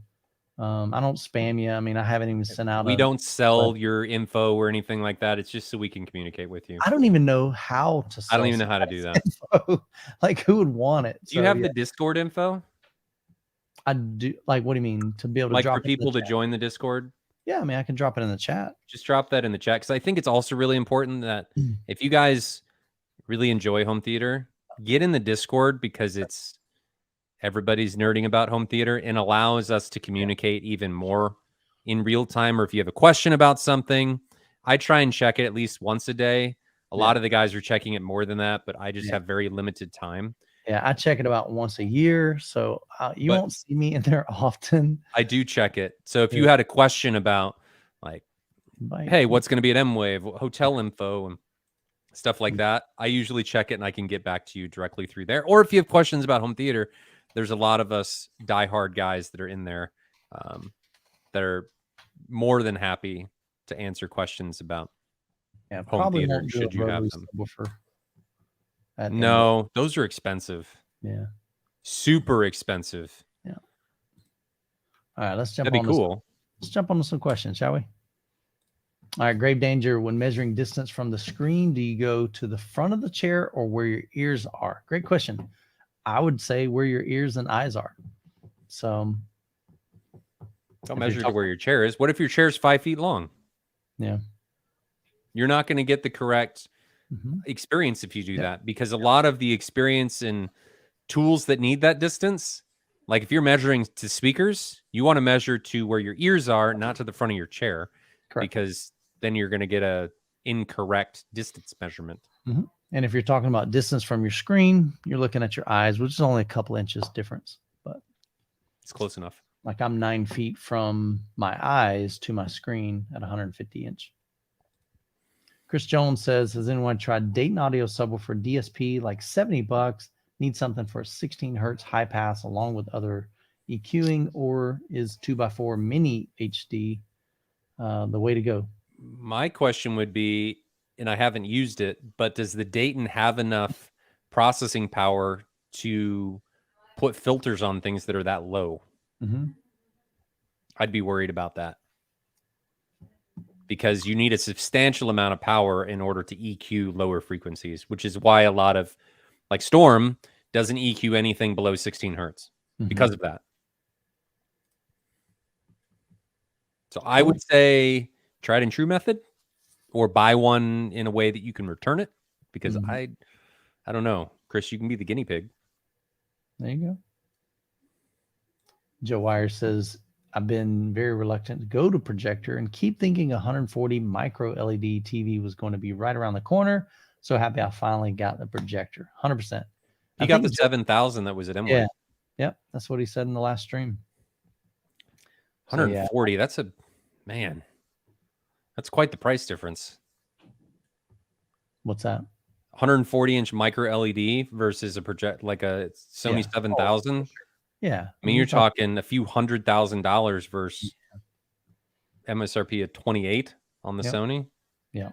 I don't spam you. I mean, I haven't even sent out. We don't sell your info or anything like that. It's just so we can communicate with you. I don't even know how to sell. I don't even know how to do that. Info. Like, who would want it? Do you have the Discord info? I do. Like, what do you mean? To be able to like drop for people to join the Discord? Yeah, I mean, I can drop it in the chat. Just drop that in the chat because I think it's also really important that if you guys really enjoy home theater, get in the Discord because it's everybody's nerding about home theater and allows us to communicate even more in real time. Or if you have a question about something, I try and check it at least once a day. A lot of the guys are checking it more than that, but I just have very limited time. Yeah, I check it about once a year, so you won't see me in there often. I do check it. So if you had a question about, like, hey, what's going to be at M-Wave, hotel info, and stuff like that, I usually check it, and I can get back to you directly through there. Or if you have questions about home theater, there's a lot of us diehard guys that are in there that are more than happy to answer questions about home theater, should you have them. No, those are expensive. Yeah. Super expensive. Yeah. All right, let's jump That'd be cool. Let's jump on to some questions, shall we? All right, Grave Danger, when measuring distance from the screen, do you go to the front of the chair or where your ears are? Great question. I would say where your ears and eyes are. So don't measure to where your chair is. What if your chair is 5 feet long? Yeah. You're not going to get the correct experience if you do that, because a lot of the experience and tools that need that distance, like if you're measuring to speakers, you want to measure to where your ears are, not to the front of your chair. Correct. Because then you're going to get a incorrect distance measurement. And if you're talking about distance from your screen, you're looking at your eyes, which is only a couple inches difference, but it's close enough. Like I'm 9 feet from my eyes to my screen at 150 inch. Chris Jones says, has anyone tried Dayton Audio subwoofer DSP, like $70? Need something for a 16 hertz high pass along with other EQing, or is 2x4 mini HD the way to go? My question would be, and I haven't used it, but does the Dayton have enough processing power to put filters on things that are that low? I'd be worried about that, because you need a substantial amount of power in order to EQ lower frequencies, which is why a lot of, like, Storm doesn't EQ anything below 16 hertz because of that. So I would say tried and true method, or buy one in a way that you can return it, because I don't know. Chris, you can be the guinea pig. There you go. Joe Wire says, I've been very reluctant to go to projector and keep thinking 140 micro LED TV was going to be right around the corner. So happy I finally got the projector. 100%. You got the 7000 that was at M-Wave. Yeah. Yep, that's what he said in the last stream. 140. That's that's quite the price difference. What's that? 140-inch micro LED versus a Sony 7000. Yeah, I mean, you're talking a few $100,000 versus MSRP at 28 on the Sony. Yeah,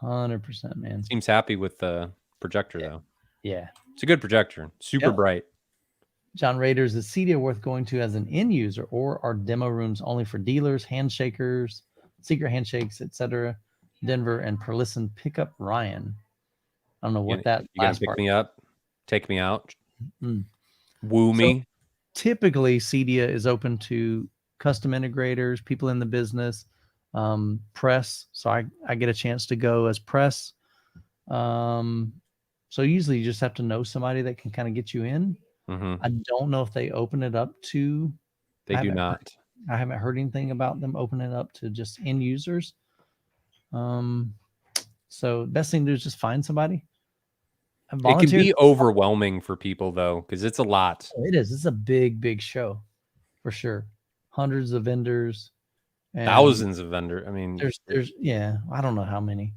100%, man. Seems happy with the projector though. Yeah, it's a good projector. Super bright. John Raiders, is CEDIA worth going to as an end user, or are demo rooms only for dealers, handshakers, secret handshakes, etc.? Denver and Perlison pick up Ryan. I don't know what that. You gonna pick me up? Take me out? Woo So, me? typically, CEDIA is open to custom integrators, people in the business, press. So I get a chance to go as press. So usually you just have to know somebody that can kind of get you in. I don't know if they open it up to. They do not. I haven't heard anything about them opening it up to just end users. So best thing to do is just find somebody. It can be overwhelming for people though, because it's a lot. It is. It's a big show, for sure. Hundreds of vendors, and thousands of vendors. I mean, there's I don't know how many.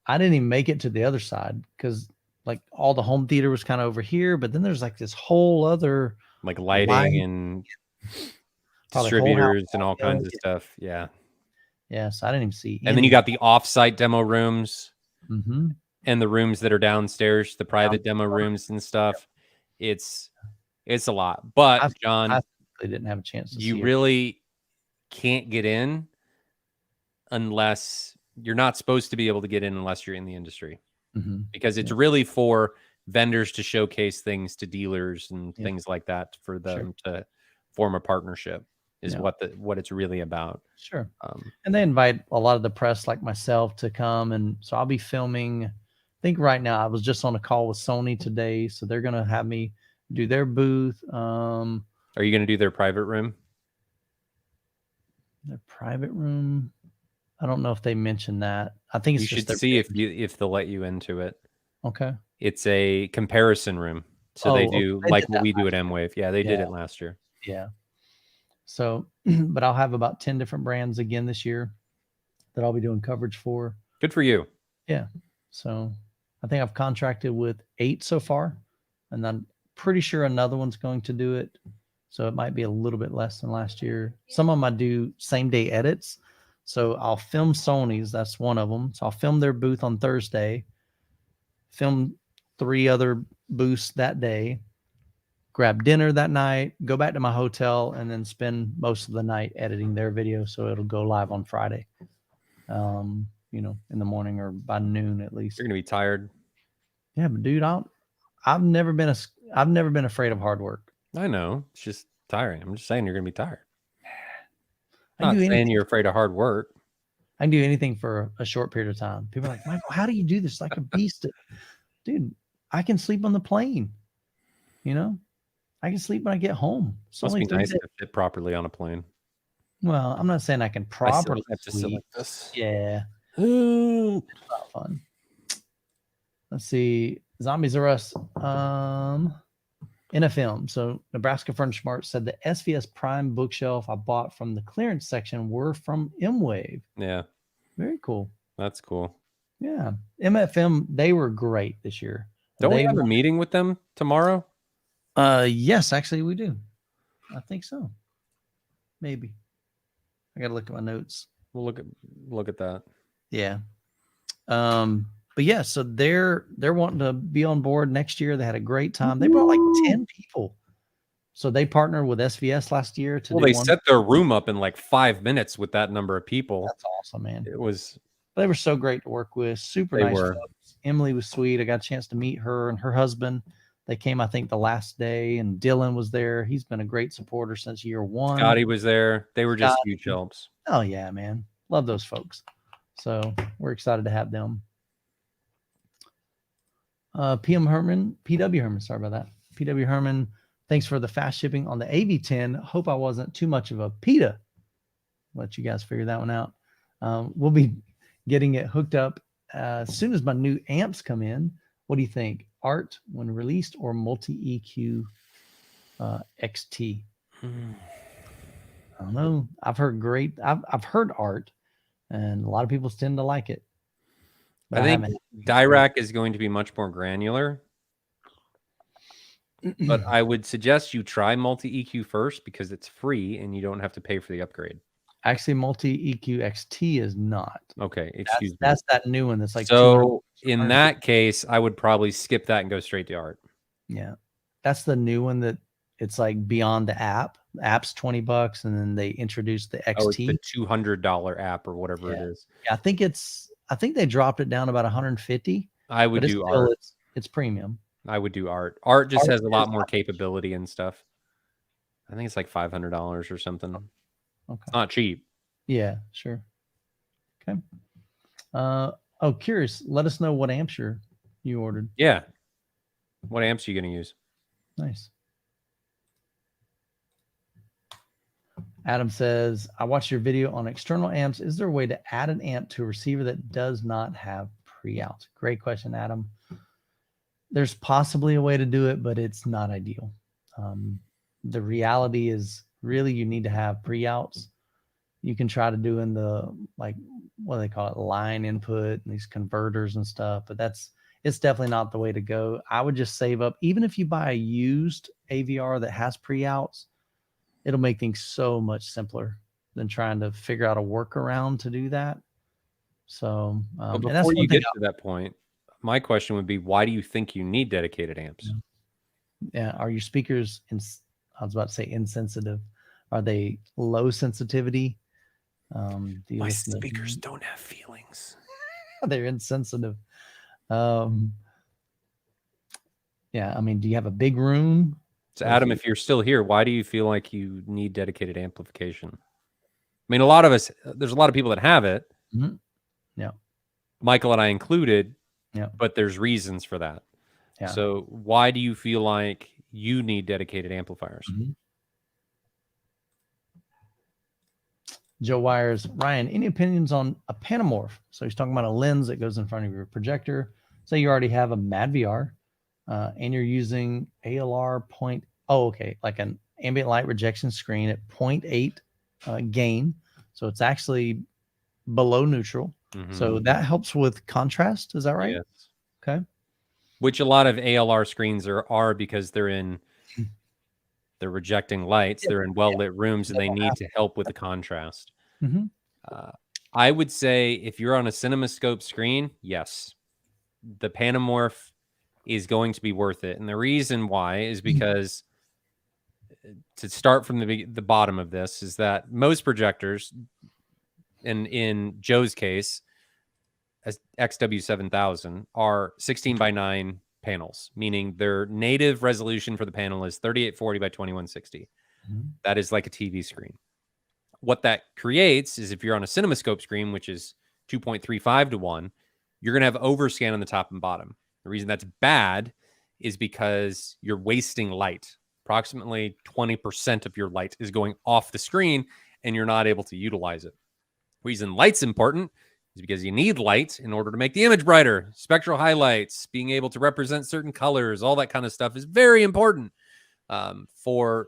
I didn't even make it to the other side because like all the home theater was kind of over here, but then there's like this whole other like lighting and distributors and all kinds of stuff. Yeah. So I didn't even see. And then you got the offsite demo rooms and the rooms that are downstairs, the private demo rooms and stuff. It's a lot. But John, I didn't have a chance to you really can't get in unless you're not supposed to be able to get in unless you're in the industry, because it's really for vendors to showcase things to dealers and things like that for them to form a partnership is what it's really about. Sure. And they invite a lot of the press like myself to come. And so I'll be filming. I think right now I was just on a call with Sony today. So they're going to have me do their booth. Are you going to do their private room? Their private room? I don't know if they mentioned that. I think it's you should see if they'll let you into it. Okay. It's a comparison room. So they do like what we do at M-Wave. Yeah, they did it last year. Yeah. So, but I'll have about 10 different brands again this year that I'll be doing coverage for. Good for you. Yeah. So I think I've contracted with 8 so far, and I'm pretty sure another one's going to do it. So it might be a little bit less than last year. Some of them I do same day edits. So I'll film Sony's. That's one of them. So I'll film their booth on Thursday, film 3 other booths that day, grab dinner that night, go back to my hotel, and then spend most of the night editing their video. So it'll go live on Friday, in the morning or by noon at least. You're going to be tired. Yeah, but dude, I've never been afraid of hard work. I know. It's just tiring. I'm just saying you're going to be tired. I'm not saying you're afraid of hard work. I can do anything for a short period of time. People are like, Michael, how do you do this? Like a beast. Dude, I can sleep on the plane. I can sleep when I get home. It's must be nice to fit properly on a plane. Well, I'm not saying I can properly sleep like this. Yeah. It's not fun. Let's see. Zombies R Us. In a film. So Nebraska Furniture Mart said the SVS Prime bookshelf I bought from the clearance section were from M-Wave. Yeah. Very cool. That's cool. Yeah. MFM, they were great this year. Don't we have a meeting with them tomorrow? Yes, actually we do. I think so. Maybe. I got to look at my notes. We'll look at that. Yeah. But yeah, so they're wanting to be on board next year. They had a great time. They brought like 10 people. So they partnered with SVS last year to they set their room up in like 5 minutes with that number of people. That's awesome, man. They were so great to work with. Super nice folks. Emily was sweet. I got a chance to meet her and her husband. They came, I think, the last day, and Dylan was there. He's been a great supporter since year 1. Scotty was there. They were just huge helps. Oh yeah, man. Love those folks. So we're excited to have them. PW Herman, sorry about that. PW Herman, thanks for the fast shipping on the AV10. Hope I wasn't too much of a PETA. Let you guys figure that one out. We'll be getting it hooked up as soon as my new amps come in. What do you think? Art when released or multi EQ XT? I don't know. I've heard I've heard Art, and a lot of people tend to like it. But I think Dirac is going to be much more granular. But I would suggest you try multi EQ first because it's free and you don't have to pay for the upgrade. Actually, multi EQ XT is not. Okay, excuse me. That's that new one that's like so. In that case, I would probably skip that and go straight to Art. Yeah, that's the new one that it's like beyond the app. The app's $20, and then they introduced the XT. Oh, it's the $200 app or whatever it is. Yeah, I think they dropped it down about 150. I would do Art. It's premium. I would do Art. Art just has a lot more capability and stuff. I think it's like $500 or something. Okay. It's not cheap. Yeah, sure. Okay. Curious. Let us know what amps you ordered. Yeah. What amps are you going to use? Nice. Adam says, I watched your video on external amps. Is there a way to add an amp to a receiver that does not have pre-out? Great question, Adam. There's possibly a way to do it, but it's not ideal. The reality is really you need to have pre-outs. You can try to do in the, like, what do they call it? Line input and these converters and stuff, but it's definitely not the way to go. I would just save up. Even if you buy a used AVR that has pre-outs, it'll make things so much simpler than trying to figure out a workaround to do that. So before you get to that point, my question would be, why do you think you need dedicated amps? Yeah. Are your speakers, I was about to say insensitive. Are they low sensitivity? My speakers don't have feelings. They're insensitive. Yeah, I mean, do you have a big room? So Adam, if you're still here, why do you feel like you need dedicated amplification? I mean, there's a lot of people that have it. Mm-hmm. Yeah. Michael and I included. Yeah. But there's reasons for that. Yeah. So why do you feel like you need dedicated amplifiers? Mm-hmm. Joe Wires, Ryan, any opinions on a Panamorph? So he's talking about a lens that goes in front of your projector. Say you already have a MadVR, and you're using ALR like an ambient light rejection screen at 0.8 gain. So it's actually below neutral. Mm-hmm. So that helps with contrast. Is that right? Yes. Okay. Which a lot of ALR screens are because they're rejecting lights. They're in well-lit rooms and they need to help with the contrast. Mm-hmm. I would say if you're on a CinemaScope screen, yes, the Panamorph is going to be worth it. And the reason why is because to start from the bottom of this is that most projectors, and in Joe's case, as XW7000 are 16:9 panels, meaning their native resolution for the panel is 3840 by 2160. Mm-hmm. That is like a TV screen. What that creates is if you're on a CinemaScope screen, which is 2.35 to 1, you're going to have overscan on the top and bottom. The reason that's bad is because you're wasting light. Approximately 20% of your light is going off the screen and you're not able to utilize it. The reason light's important is because you need light in order to make the image brighter. Spectral highlights, being able to represent certain colors, all that kind of stuff is very important for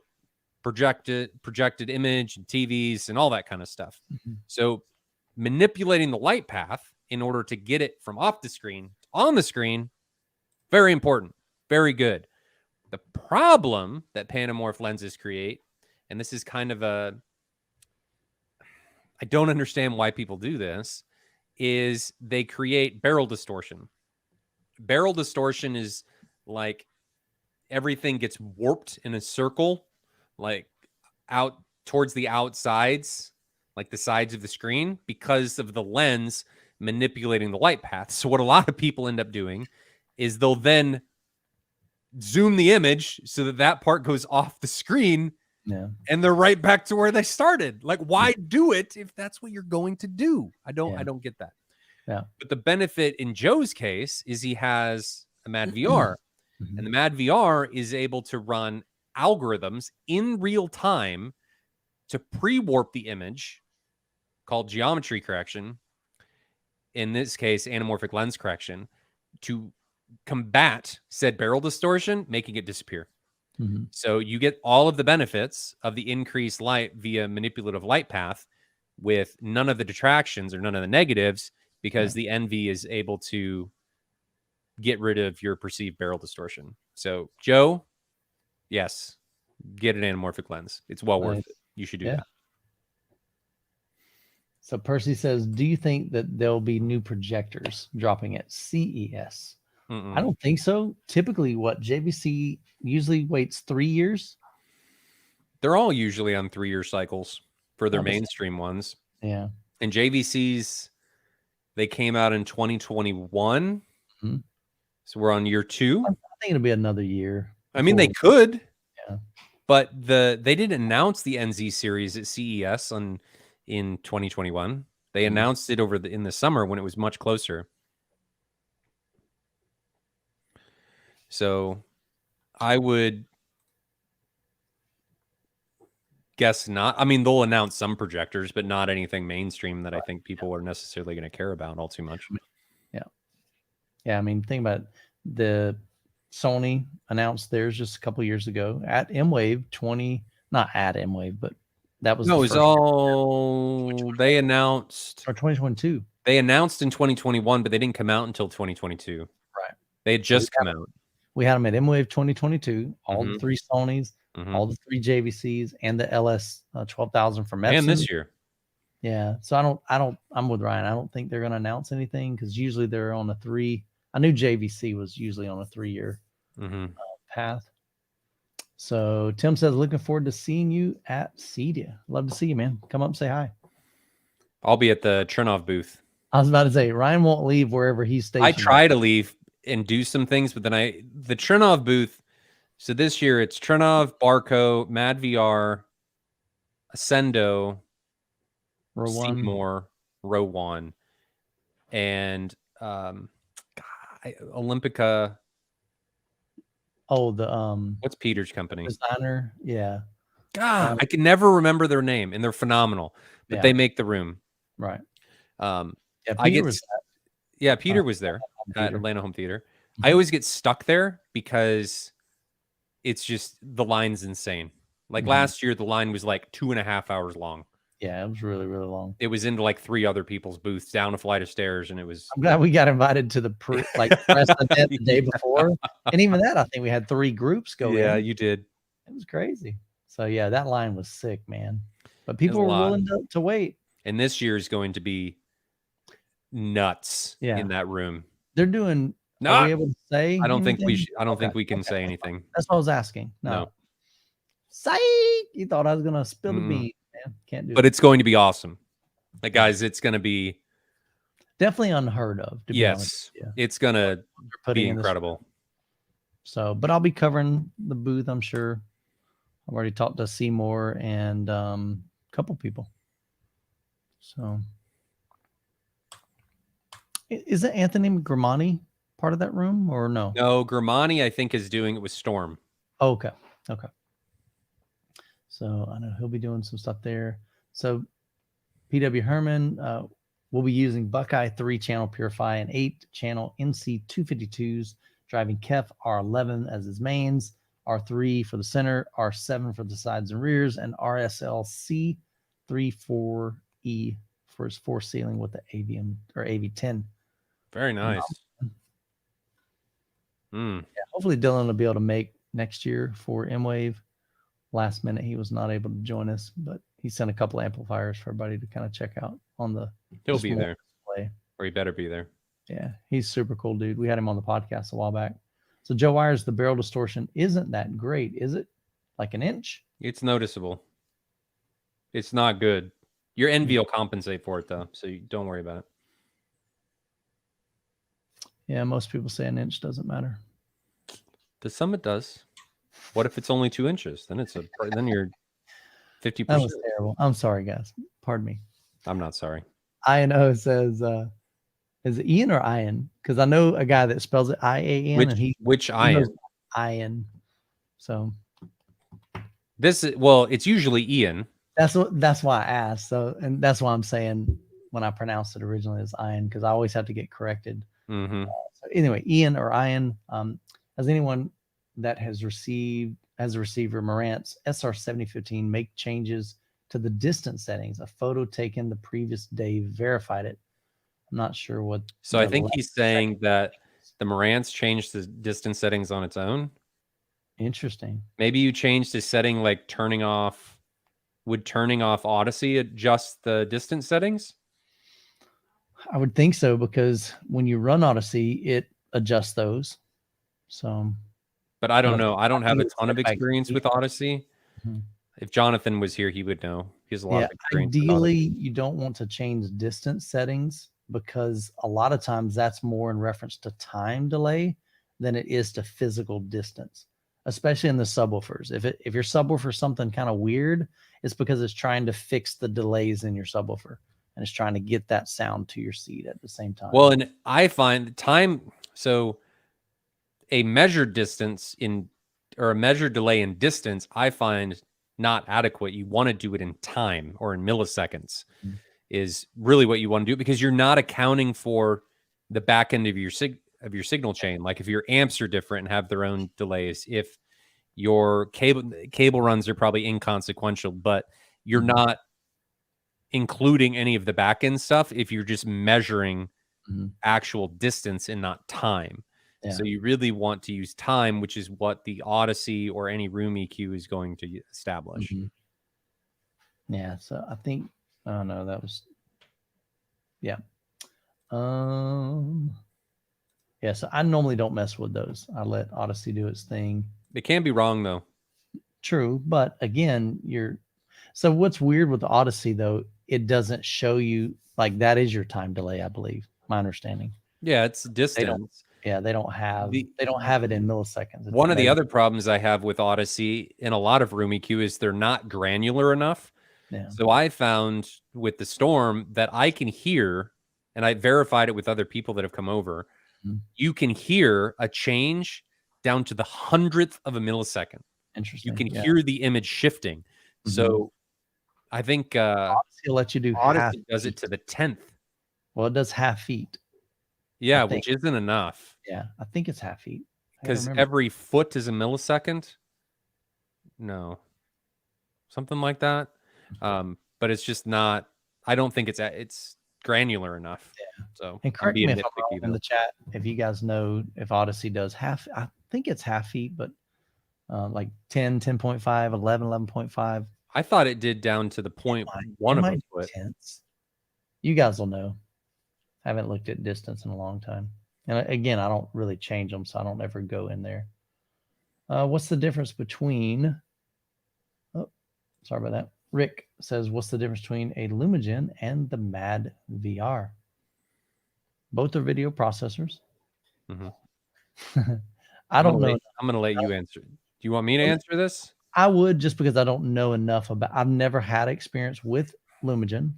projected image and TVs and all that kind of stuff. Mm-hmm. So manipulating the light path in order to get it from off the screen to on the screen, very important, very good. The problem that Panamorph lenses create, and this is kind of I don't understand why people do this, is they create barrel distortion. Barrel distortion is like everything gets warped in a circle, like out towards the outsides, like the sides of the screen, because of the lens manipulating the light path. So what a lot of people end up doing is they'll then zoom the image so that part goes off the screen. Yeah. And they're right back to where they started. Like, why do it if that's what you're going to do? I don't get that. Yeah. But the benefit in Joe's case is he has a MadVR. Mm-hmm. And the MadVR is able to run algorithms in real time to pre-warp the image, called geometry correction. In this case, anamorphic lens correction, to combat said barrel distortion, making it disappear. So you get all of the benefits of the increased light via manipulative light path with none of the detractions or none of the negatives, because the NV is able to get rid of your perceived barrel distortion. So Joe, yes, get an anamorphic lens. It's well worth it. You should do that. So Percy says, do you think that there'll be new projectors dropping at CES? I don't think so. Typically, what JVC usually waits 3 years. They're all usually on 3-year cycles for their mainstream ones. Yeah. And JVC's, they came out in 2021. So we're on year 2. I think it'll be another year. I mean, they could. Yeah. But they didn't announce the NZ series at CES in 2021. They announced it in the summer when it was much closer. So I would guess not. I mean, they'll announce some projectors, but not anything mainstream that I think people are necessarily going to care about all too much. Yeah. I mean, think about it. The Sony announced theirs just a couple years ago at M-Wave 20, not at M-Wave, but that was no, it was all they announced, or 2022. They announced in 2021, but they didn't come out until 2022. Right. They had just come out. We had them at M-Wave 2022, all the 3 Sonys, all the 3 JVCs, and the LS 12,000 from Epson. And this year. Yeah. So I'm with Ryan. I don't think they're going to announce anything because usually they're on a 3. I knew JVC was usually on a 3-year path. So Tim says, looking forward to seeing you at CEDIA. Love to see you, man. Come up and say hi. I'll be at the Trinov booth. I was about to say, Ryan won't leave wherever he's stationed. I try to leave and do some things, but then the Trinov booth. So this year it's Trinov, Barco, Mad VR, Ascendo, Seymour, Rowan, and Olympica. Oh, the what's Peter's company? Designer, yeah. God, I can never remember their name, and they're phenomenal. But they make the room, right? Peter was there at Atlanta Home Theater. I always get stuck there because it's just the line's insane. Like last year, the line was like 2.5 hours long. Yeah, it was really, really long. It was into like 3 other people's booths down a flight of stairs, and it was. I'm glad we got invited to the press event the day before, and even that, I think we had 3 groups go in. Yeah, you did. It was crazy. So yeah, that line was sick, man. But people were willing to wait. And this year is going to be nuts in that room. They're doing. Are we able to say? I don't think we. I don't think we can say anything. That's what I was asking. No. Psych! You thought I was gonna spill the beans, man. Can't do it. But it's going to be awesome. Like, guys, it's going to be definitely unheard of. To be honest with you. It's going to be incredible. So, but I'll be covering the booth, I'm sure. I've already talked to Seymour and a couple people. So, isn't Anthony Grimani part of that room or no? No, Grimani, I think, is doing it with Storm. Oh, okay. So I know he'll be doing some stuff there. So PW Herman will be using Buckeye 3-channel Purify and 8-channel NC 252s, driving KEF R11 as his mains, R3 for the center, R7 for the sides and rears, and RSLC 34E for his force ceiling with the AVM or AV10. Very nice. Yeah, hopefully Dylan will be able to make next year for M-Wave. Last minute, he was not able to join us, but he sent a couple amplifiers for everybody to kind of check out on the. He'll be there, display. Or he better be there. Yeah, he's super cool, dude. We had him on the podcast a while back. So Joe Wires, the barrel distortion isn't that great, is it? Like an inch? It's noticeable. It's not good. Your NV will compensate for it though, so don't worry about it. Yeah, most people say an inch doesn't matter. To some it does. What if it's only 2 inches? Then then you're 50%. That was terrible. I'm sorry, guys. Pardon me. I'm not sorry. INO says, is it Ian or Ian? Because I know a guy that spells it IAN. Which Ian? Ian. So it's usually Ian. That's why I asked. So, and that's why I'm saying when I pronounced it originally as Ian, because I always have to get corrected. So anyway, Ian or Ian, has anyone that has a receiver Marantz SR7015 make changes to the distance settings? A photo taken the previous day verified it. I'm not sure what. So I think he's saying that the Marantz changed the distance settings on its own. Interesting. Maybe you changed the setting like turning off. Would turning off Odyssey adjust the distance settings? I would think so, because when you run Odyssey, it adjusts those. So, but I don't know. I don't have a ton of experience with Odyssey. Mm-hmm. If Jonathan was here, he would know. He has a lot of experience. Ideally, you don't want to change distance settings, because a lot of times that's more in reference to time delay than it is to physical distance, especially in the subwoofers. If your subwoofer is something kind of weird, it's because it's trying to fix the delays in your subwoofer, and it's trying to get that sound to your seat at the same time. Well, and I find the time, so a measured distance or a measured delay in distance, I find not adequate. You want to do it in time or in milliseconds is really what you want to do, because you're not accounting for the back end of your signal chain. Like if your amps are different and have their own delays, if your cable runs are probably inconsequential, but you're not including any of the back end stuff if you're just measuring actual distance and not time. Yeah. So you really want to use time, which is what the Odyssey or any room EQ is going to establish. Yeah. So I think, oh no, that was, yeah. Yeah. So I normally don't mess with those. I let Odyssey do its thing. It can be wrong though. True. But again, so what's weird with the Odyssey though, it doesn't show you, like, that is your time delay, I believe, my understanding. Yeah, it's distance. They don't have it in milliseconds. One of the other problems I have with Odyssey in a lot of room EQ is they're not granular enough. Yeah. So I found with the Storm that I can hear, and I verified it with other people that have come over, you can hear a change down to the 100th of a millisecond. Interesting. You can hear the image shifting. So I think Odyssey will let you do Odyssey does it to the 10th. Well, it does half feet. Yeah, which isn't enough. Yeah, I think it's half feet. Because every foot is a millisecond. No, something like that. But it's just not. I don't think it's granular enough. Yeah. So, and correct me if I'm wrong in the chat if you guys know if Odyssey does half. I think it's half feet, but like 10, 10.5, 11, 11.5. I thought it did down to the 0.1 of a foot. You guys will know. I haven't looked at distance in a long time. And again, I don't really change them, so I don't ever go in there. What's the difference between... Oh, sorry about that. Rick says, what's the difference between a Lumagen and the Mad VR? Both are video processors. I don't know. I'm going to let you answer. Do you want me to answer this? I would, just because I don't know enough about... I've never had experience with Lumagen,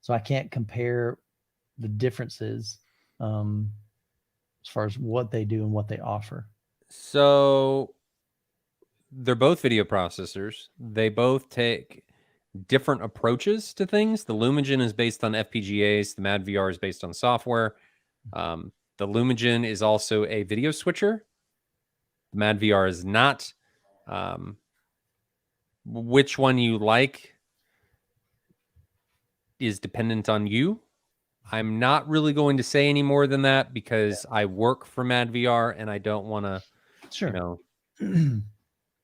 so I can't compare the differences as far as what they do and what they offer. So they're both video processors. They both take different approaches to things. The Lumagen is based on FPGAs. The Mad VR is based on software. The Lumagen is also a video switcher. The Mad VR is not. Which one you like is dependent on you. I'm not really going to say any more than that because I work for Mad VR and I don't want to,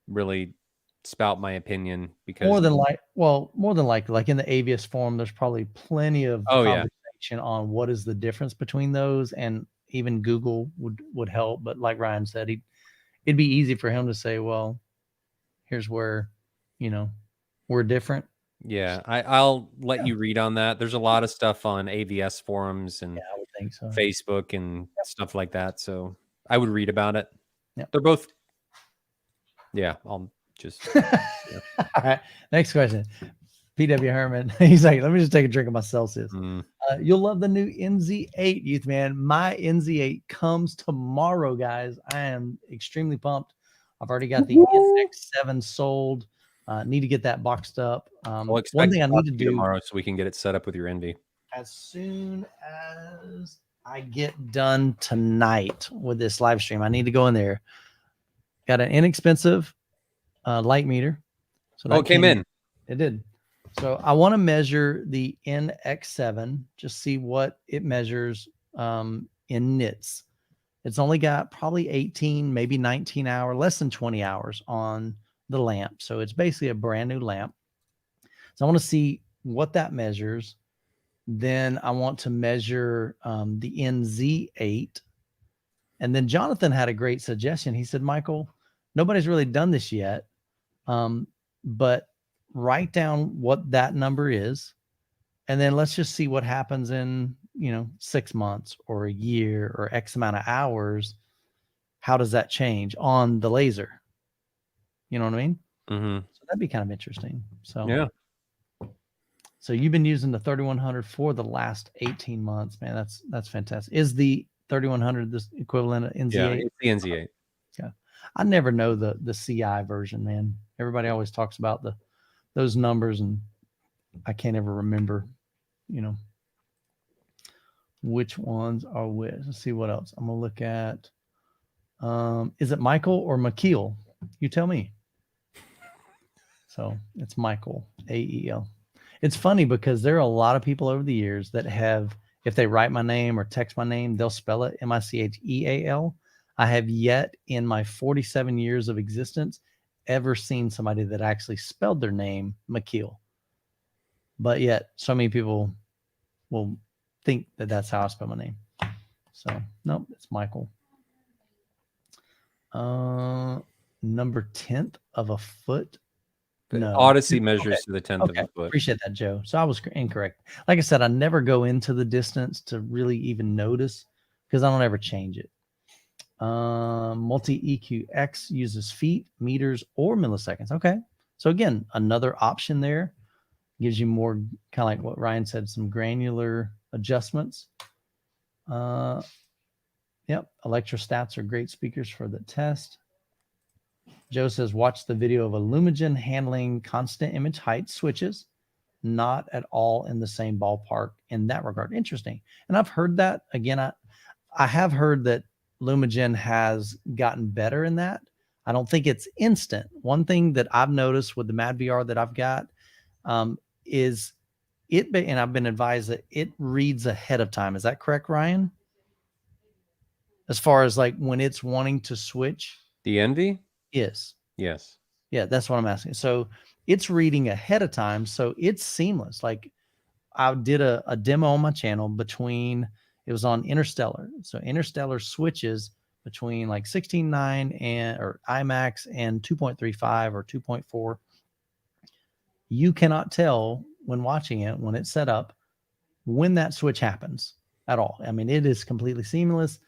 really spout my opinion, because more than likely, like in the Avius forum, there's probably plenty of conversation on what is the difference between those, and even Google would help. But like Ryan said, it'd be easy for him to say, well, here's where, we're different. Yeah, I'll let you read on that. There's a lot of stuff on AVS forums and I would think so. Facebook and stuff like that. So I would read about it. Yep. They're both. Yeah, I'll just. All right. Next question. PW Herman. He's like, let me just take a drink of my Celsius. You'll love the new NZ8, Youth Man. My NZ8 comes tomorrow, guys. I am extremely pumped. I've already got the NX7 sold. Need to get that boxed up. One thing I need to do tomorrow, so we can get it set up with your Envy. as soon as I get done tonight with this live stream, I need to go in there. Got an inexpensive light meter. So that it came in. It did. So I want to measure the NX7, just see what it measures in nits. It's only got probably 18, maybe 19 hours, less than 20 hours on the lamp. So it's basically a brand new lamp. So I want to see what that measures. Then I want to measure the NZ8. And then Jonathan had a great suggestion. He said, Michael, nobody's really done this yet, but write down what that number is. And then let's just see what happens in, 6 months or a year or X amount of hours. How does that change on the laser? You know what I mean? Mm-hmm. So that'd be kind of interesting. So, yeah. So you've been using the 3100 for the last 18 months, man. That's fantastic. Is the 3100 the equivalent of NZ8? Yeah, it's the NZ8. Yeah. I never know the CI version, man. Everybody always talks about those numbers, and I can't ever remember, which ones are which. Let's see what else. I'm gonna look at. Is it Michael or McKeel? You tell me. So it's Michael, AEL. It's funny because there are a lot of people over the years that have, if they write my name or text my name, they'll spell it Micheal. I have yet in my 47 years of existence ever seen somebody that actually spelled their name McKeel. But yet so many people will think that that's how I spell my name. So nope, it's Michael. Number 10th of a foot. No. Odyssey measures to the 10th of a foot. Appreciate that, Joe. So I was incorrect. Like I said, I never go into the distance to really even notice because I don't ever change it. Multi-EQX uses feet, meters, or milliseconds. Okay. So again, another option there. Gives you more kind of like what Ryan said, some granular adjustments. Yep. Electrostats are great speakers for the test. Joe says, watch the video of Illumigen handling constant image height switches. Not at all in the same ballpark in that regard. Interesting. And I've heard that. Again, I have heard that Lumigen has gotten better in that. I don't think it's instant. One thing that I've noticed with the Mad VR that I've got is it, and I've been advised that it reads ahead of time. Is that correct, Ryan? As far as like when it's wanting to switch? The Envy? Yes. Yes. Yeah, that's what I'm asking. So it's reading ahead of time. So it's seamless. Like I did a demo on my channel between, it was on Interstellar. So Interstellar switches between like 16.9 and or IMAX and 2.35 or 2.4. You cannot tell when watching it, when it's set up, when that switch happens at all. I mean, it is completely seamless.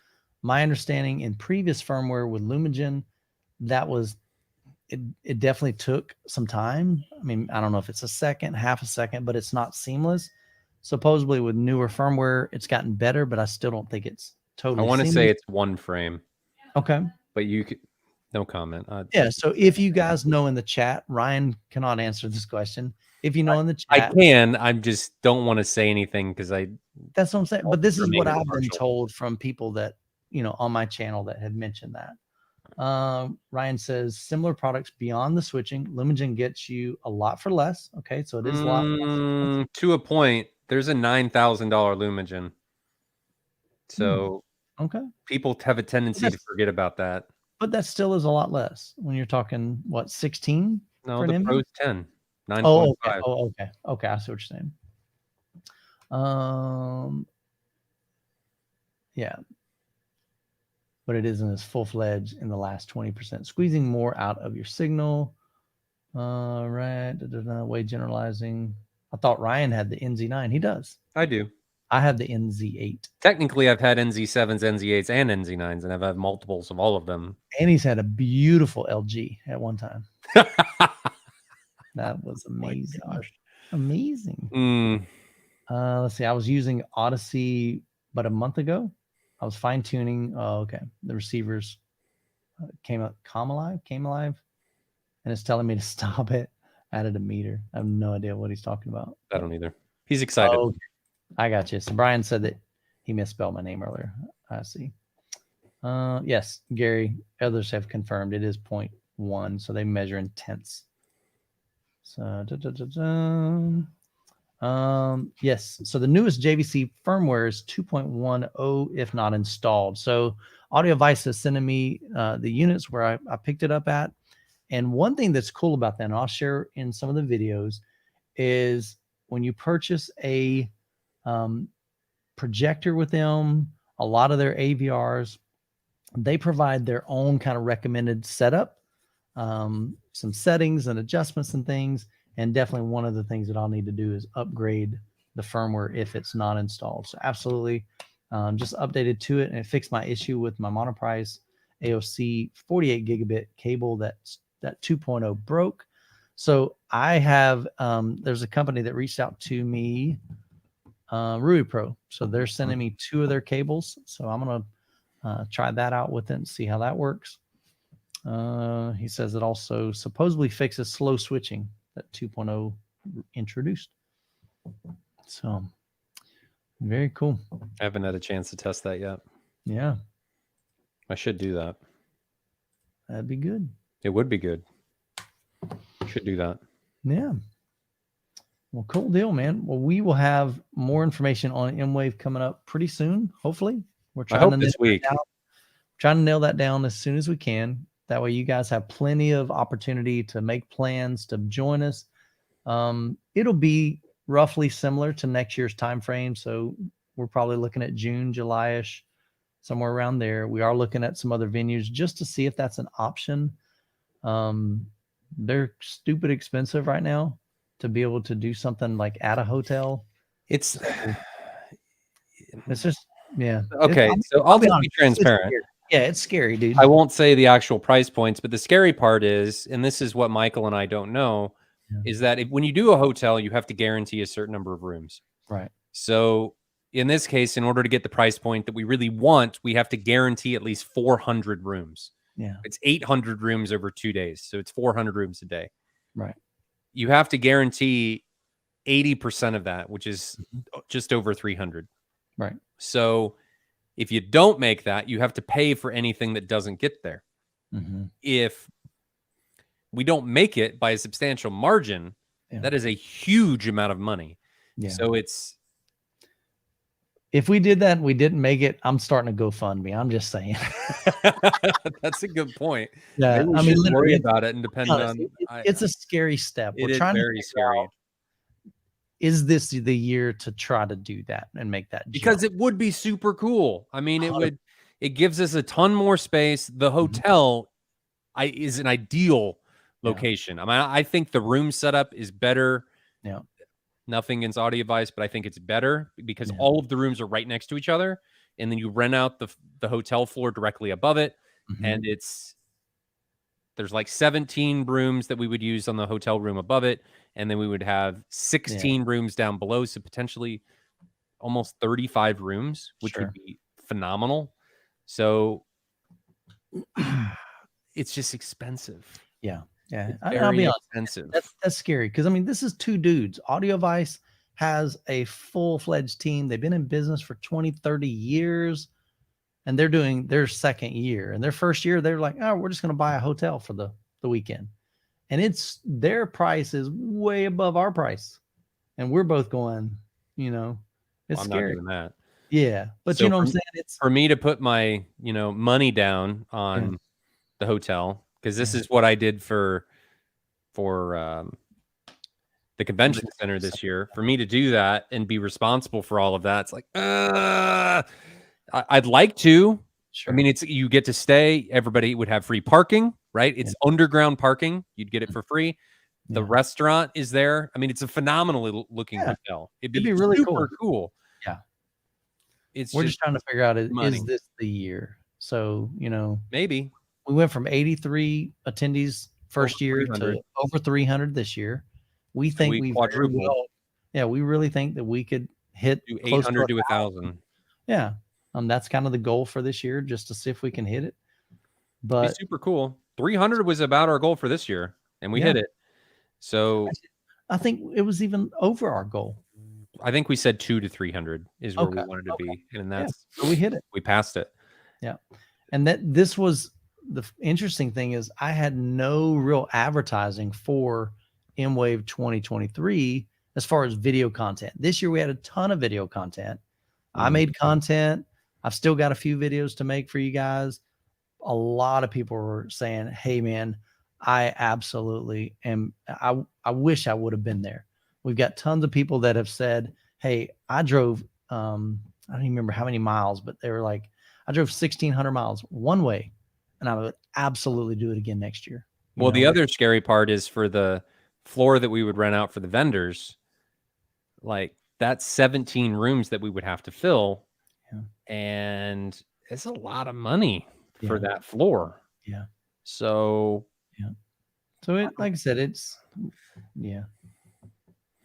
My understanding in previous firmware with Lumigen, that was, it definitely took some time. I mean, I don't know if it's a second, half a second, but it's not seamless. Supposedly with newer firmware, it's gotten better, but I still don't think it's totally I want to seamless. say it's one frame. Okay. But you could, no comment. Yeah. So if you guys know in the chat, Ryan cannot answer this question. If you know in the chat, I can. I just don't want to say anything because that's what I'm saying. But this is what I've been told from people that, on my channel that had mentioned that. Ryan says similar products beyond the switching. Lumigen gets you a lot for less. Okay, so it is a lot less. To a point. There's a $9,000 Lumigen. So okay, people have a tendency to forget about that. But that still is a lot less when you're talking what 16. No, the Pro's 10. 9.5. Oh, okay. Okay, I see what you're saying. Yeah. But it isn't as full-fledged in the last 20%. Squeezing more out of your signal. Right. Way generalizing. I thought Ryan had the NZ9. He does. I do. I have the NZ8. Technically, I've had NZ7s, NZ8s, and NZ9s, and I've had multiples of all of them. And he's had a beautiful LG at one time. That was amazing. Oh amazing. Let's see. I was using Odyssey about a month ago. I was fine tuning. Oh, okay. The receivers came alive, and it's telling me to stop it. Added a meter. I have no idea what he's talking about. I don't either. He's excited. Oh, I got you. So Brian said that he misspelled my name earlier. I see. Yes, Gary, others have confirmed it is 0.1, so they measure in tenths. So, yes, so the newest JVC firmware is 2.10 if not installed. So AudioVice is sending me the units where I picked it up at. And one thing that's cool about that, and I'll share in some of the videos, is when you purchase a projector with them, a lot of their AVRs, they provide their own kind of recommended setup, some settings and adjustments and things. And definitely one of the things that I'll need to do is upgrade the firmware if it's not installed. So absolutely just updated to it, and it fixed my issue with my Monoprice AOC 48 gigabit cable that 2.0 broke. So I have, there's a company that reached out to me, Rui Pro. So they're sending me 2 of their cables. So I'm going to try that out with it and see how that works. He says it also supposedly fixes slow switching that 2.0 introduced. So very cool. I haven't had a chance to test that yet. Yeah. I should do that. That'd be good. It would be good. Should do that. Yeah. Well, cool deal, man. Well, we will have more information on M-Wave coming up pretty soon. Hopefully, we're trying to this week. Trying to nail that down as soon as we can. That way, you guys have plenty of opportunity to make plans to join us. It'll be roughly similar to next year's time frame. So we're probably looking at June, July-ish, somewhere around there. We are looking at some other venues just to see if that's an option. They're stupid expensive right now to be able to do something like at a hotel. It's just, yeah. Okay. So I'll just be transparent. Yeah, it's scary, dude. I won't say the actual price points, but the scary part is, and this is what Michael and I don't know, is that when you do a hotel, you have to guarantee a certain number of rooms. Right. So in this case, in order to get the price point that we really want, we have to guarantee at least 400 rooms. Yeah. It's 800 rooms over 2 days. So it's 400 rooms a day. Right. You have to guarantee 80% of that, which is just over 300. Right. So if you don't make that, you have to pay for anything that doesn't get there. Mm-hmm. If we don't make it by a substantial margin, that is a huge amount of money. Yeah. So it's, if we did that and we didn't make it, I'm starting to GoFundMe. I'm just saying. That's a good point. Yeah. I mean, worry about it and depend on. It's a scary step. We're trying to very scary. Out, is this the year to try to do that and make that jump? Because it would be super cool. I mean, it gives us a ton more space. The hotel is an ideal location. I mean, I think the room setup is better. Yeah. Nothing against AudioVice, but I think it's better because all of the rooms are right next to each other. And then you rent out the hotel floor directly above it. Mm-hmm. And there's like 17 rooms that we would use on the hotel room above it. And then we would have 16 rooms down below. So potentially almost 35 rooms, which would be phenomenal. So it's just expensive. Yeah. Yeah. I'll be honest. Expensive. That's scary. Cause I mean, this is 2 dudes. AudioVice has a full-fledged team. They've been in business for 20, 30 years. And they're doing their second year. And their first year, they're like, oh, we're just going to buy a hotel for the weekend. And their price is way above our price. And we're both going, it's scary. I'm not doing that. Yeah. But so you know what I'm saying? It's for me to put my, money down on the hotel, because this is what I did for the convention center this year. For me to do that and be responsible for all of that, it's like, I'd like to. Sure. I mean, you get to stay. Everybody would have free parking, right? It's underground parking. You'd get it for free. The restaurant is there. I mean, it's a phenomenally looking hotel. It'd be really super cool. Yeah. We're just trying to figure out, is this the year? So, maybe. We went from 83 attendees first year to over 300 this year. We think we quadrupled. We really think that we could hit 800 to 1,000. Yeah. That's kind of the goal for this year, just to see if we can hit it. But it'd be super cool. 300 was about our goal for this year, and we hit it. So I think it was even over our goal. I think we said 200 to 300 is where we wanted to be, and that's so we hit it. We passed it. Yeah, and this was the interesting thing is I had no real advertising for M-Wave 2023 as far as video content. This year we had a ton of video content. I made content. I've still got a few videos to make for you guys. A lot of people were saying, "Hey, man, I absolutely am. I wish I would have been there." We've got tons of people that have said, "Hey, I drove. I don't even remember how many miles, but they were like, I drove 1,600 miles one way, and I would absolutely do it again next year." Well, the other scary part is for the floor that we would rent out for the vendors, like that's 17 rooms that we would have to fill. Yeah. And it's a lot of money for that floor. Yeah. So, So like I said,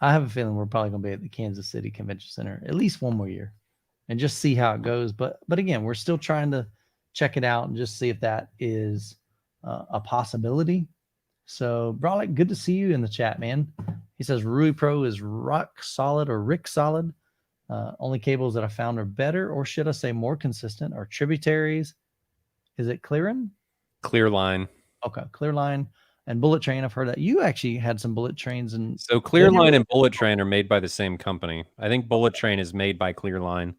I have a feeling we're probably going to be at the Kansas City Convention Center at least one more year and just see how it goes. But again, we're still trying to check it out and just see if that is a possibility. So, Brolic, good to see you in the chat, man. He says Rui Pro is rock solid or Rick solid. Only cables that I found are better, or should I say more consistent, are tributaries. Is it Clearin? Clearline. Okay, Clearline and Bullet Train. I've heard that you actually had some Bullet Trains. And so Clearline and Bullet Train are made by the same company. I think Bullet Train is made by Clearline.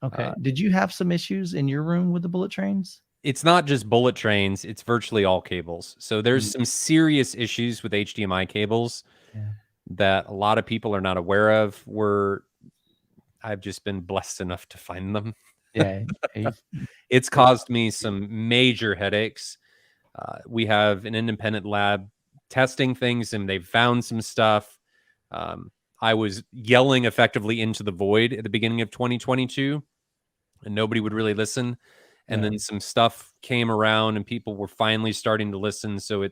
Okay. Did you have some issues in your room with the Bullet Trains? It's not just Bullet Trains. It's virtually all cables. So there's some serious issues with HDMI cables that a lot of people are not aware of. I've just been blessed enough to find them. Yeah. It's caused me some major headaches. We have an independent lab testing things, and they've found some stuff. I was yelling effectively into the void at the beginning of 2022, and nobody would really listen. And then some stuff came around, and people were finally starting to listen. So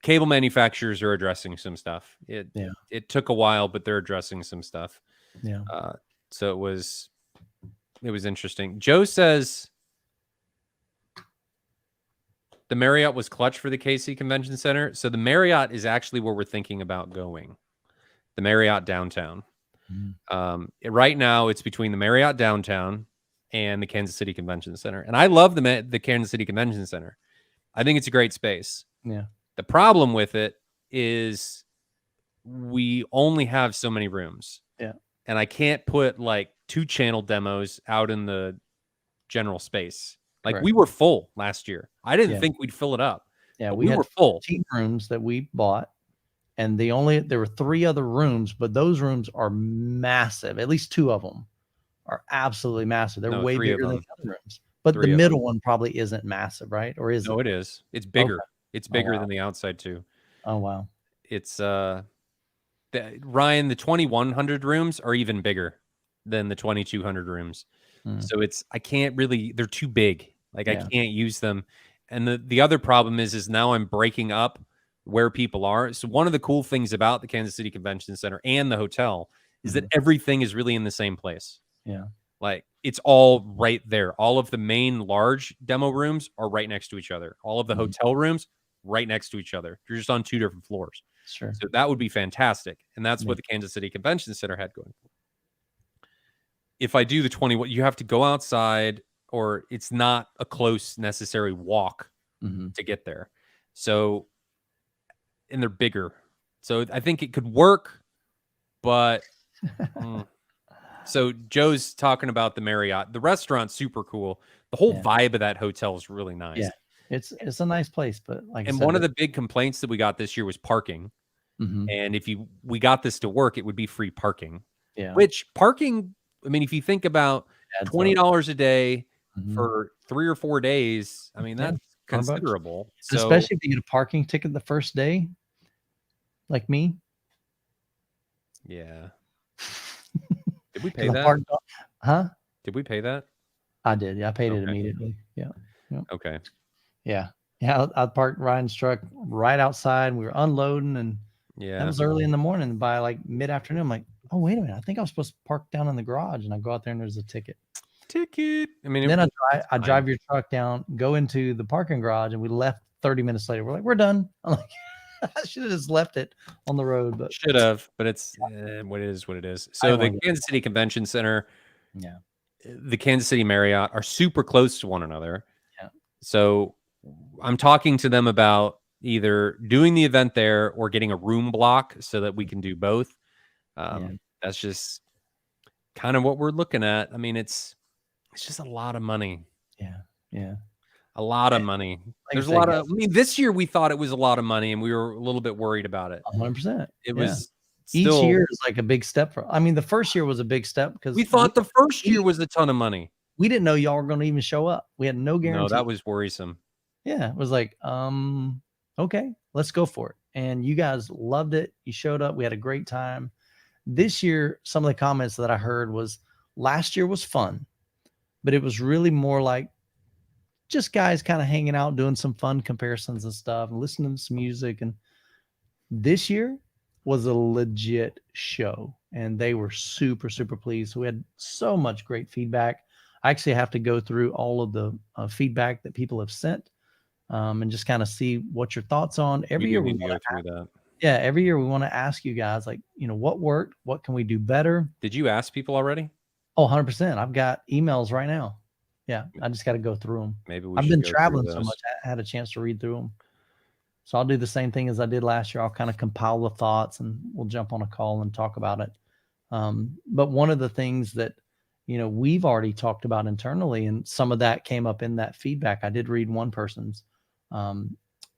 cable manufacturers are addressing some stuff. It took a while, but they're addressing some stuff. Yeah. So it was interesting. Joe says the Marriott was clutch for the KC Convention Center. So the Marriott is actually where we're thinking about going. The Marriott downtown. Right now, it's between the Marriott downtown and the Kansas City Convention Center. And I love the Kansas City Convention Center. I think it's a great space. Yeah. The problem with it is we only have so many rooms. Yeah. And I can't put like 2-channel demos out in the general space. Like Correct. We were full last year. I didn't think we'd fill it up. Yeah, we were full. 15 rooms that we bought, and there were 3 other rooms, but those rooms are massive. At least 2 of them are absolutely massive. They're way bigger than the other rooms. But the middle one probably isn't massive, right? Or is it? No, it is. It's bigger. Okay. It's bigger than the outside too. Oh wow. It's Ryan, the 2,100 rooms are even bigger than the 2,200 rooms. So I can't really, they're too big. Like I can't use them. And the other problem is now I'm breaking up where people are. So one of the cool things about the Kansas City Convention Center and the hotel is that everything is really in the same place. Yeah. Like it's all right there. All of the main large demo rooms are right next to each other. All of the hotel rooms right next to each other. You're just on 2 different floors. Sure. So that would be fantastic. And that's what the Kansas City Convention Center had going. If I do the 20, you have to go outside, or it's not a close necessary walk to get there. So, and they're bigger. So I think it could work, but so Joe's talking about the Marriott. The restaurant's super cool. The whole vibe of that hotel is really nice. Yeah. It's a nice place, but one of the big complaints that we got this year was parking. And if we got this to work, it would be free parking. Yeah. Which parking, I mean, if you think about $20 a day for 3 or 4 days, I mean, that's considerable. So, especially if you get a parking ticket the first day, like me. Yeah. Did we pay that? Huh? Did we pay that? I did. Yeah, I paid it immediately. Yeah. Okay. Yeah. I parked Ryan's truck right outside. We were unloading, and that was early in the morning. By like mid-afternoon, I'm like, oh, wait a minute. I think I was supposed to park down in the garage, and I go out there and there's a ticket. I mean, then I drive your truck down, go into the parking garage, and we left 30 minutes later. We're like, we're done. I'm like, I should have just left it on the road, but should have. But it's what it is. What it is. So the Kansas City Convention Center, the Kansas City Marriott are super close to one another. Yeah. So I'm talking to them about either doing the event there or getting a room block so that we can do both. That's just kind of what we're looking at. I mean, it's just a lot of money. Yeah. A lot of money. There's a lot of, I mean, this year we thought it was a lot of money and we were a little bit worried about it. 100%. It was still, each year is like a big step for, I mean, the first year was a big step because we thought the first year was a ton of money. We didn't know y'all were going to even show up. We had no guarantee. No, that was worrisome. Yeah. It was like, okay, let's go for it. And you guys loved it. You showed up. We had a great time. This year, some of the comments that I heard was last year was fun, but it was really more like just guys kind of hanging out, doing some fun comparisons and stuff and listening to some music. And this year was a legit show and they were super, super pleased. We had so much great feedback. I actually have to go through all of the feedback that people have sent and just kind of see what your thoughts on every year. We go through that. Yeah. Every year we want to ask you guys, like, what worked? What can we do better? Did you ask people already? Oh, 100%. I've got emails right now. Yeah, I just got to go through them. Maybe I've been traveling so much, I had a chance to read through them. So I'll do the same thing as I did last year. I'll kind of compile the thoughts and we'll jump on a call and talk about it. But one of the things that, we've already talked about internally, and some of that came up in that feedback. I did read one person's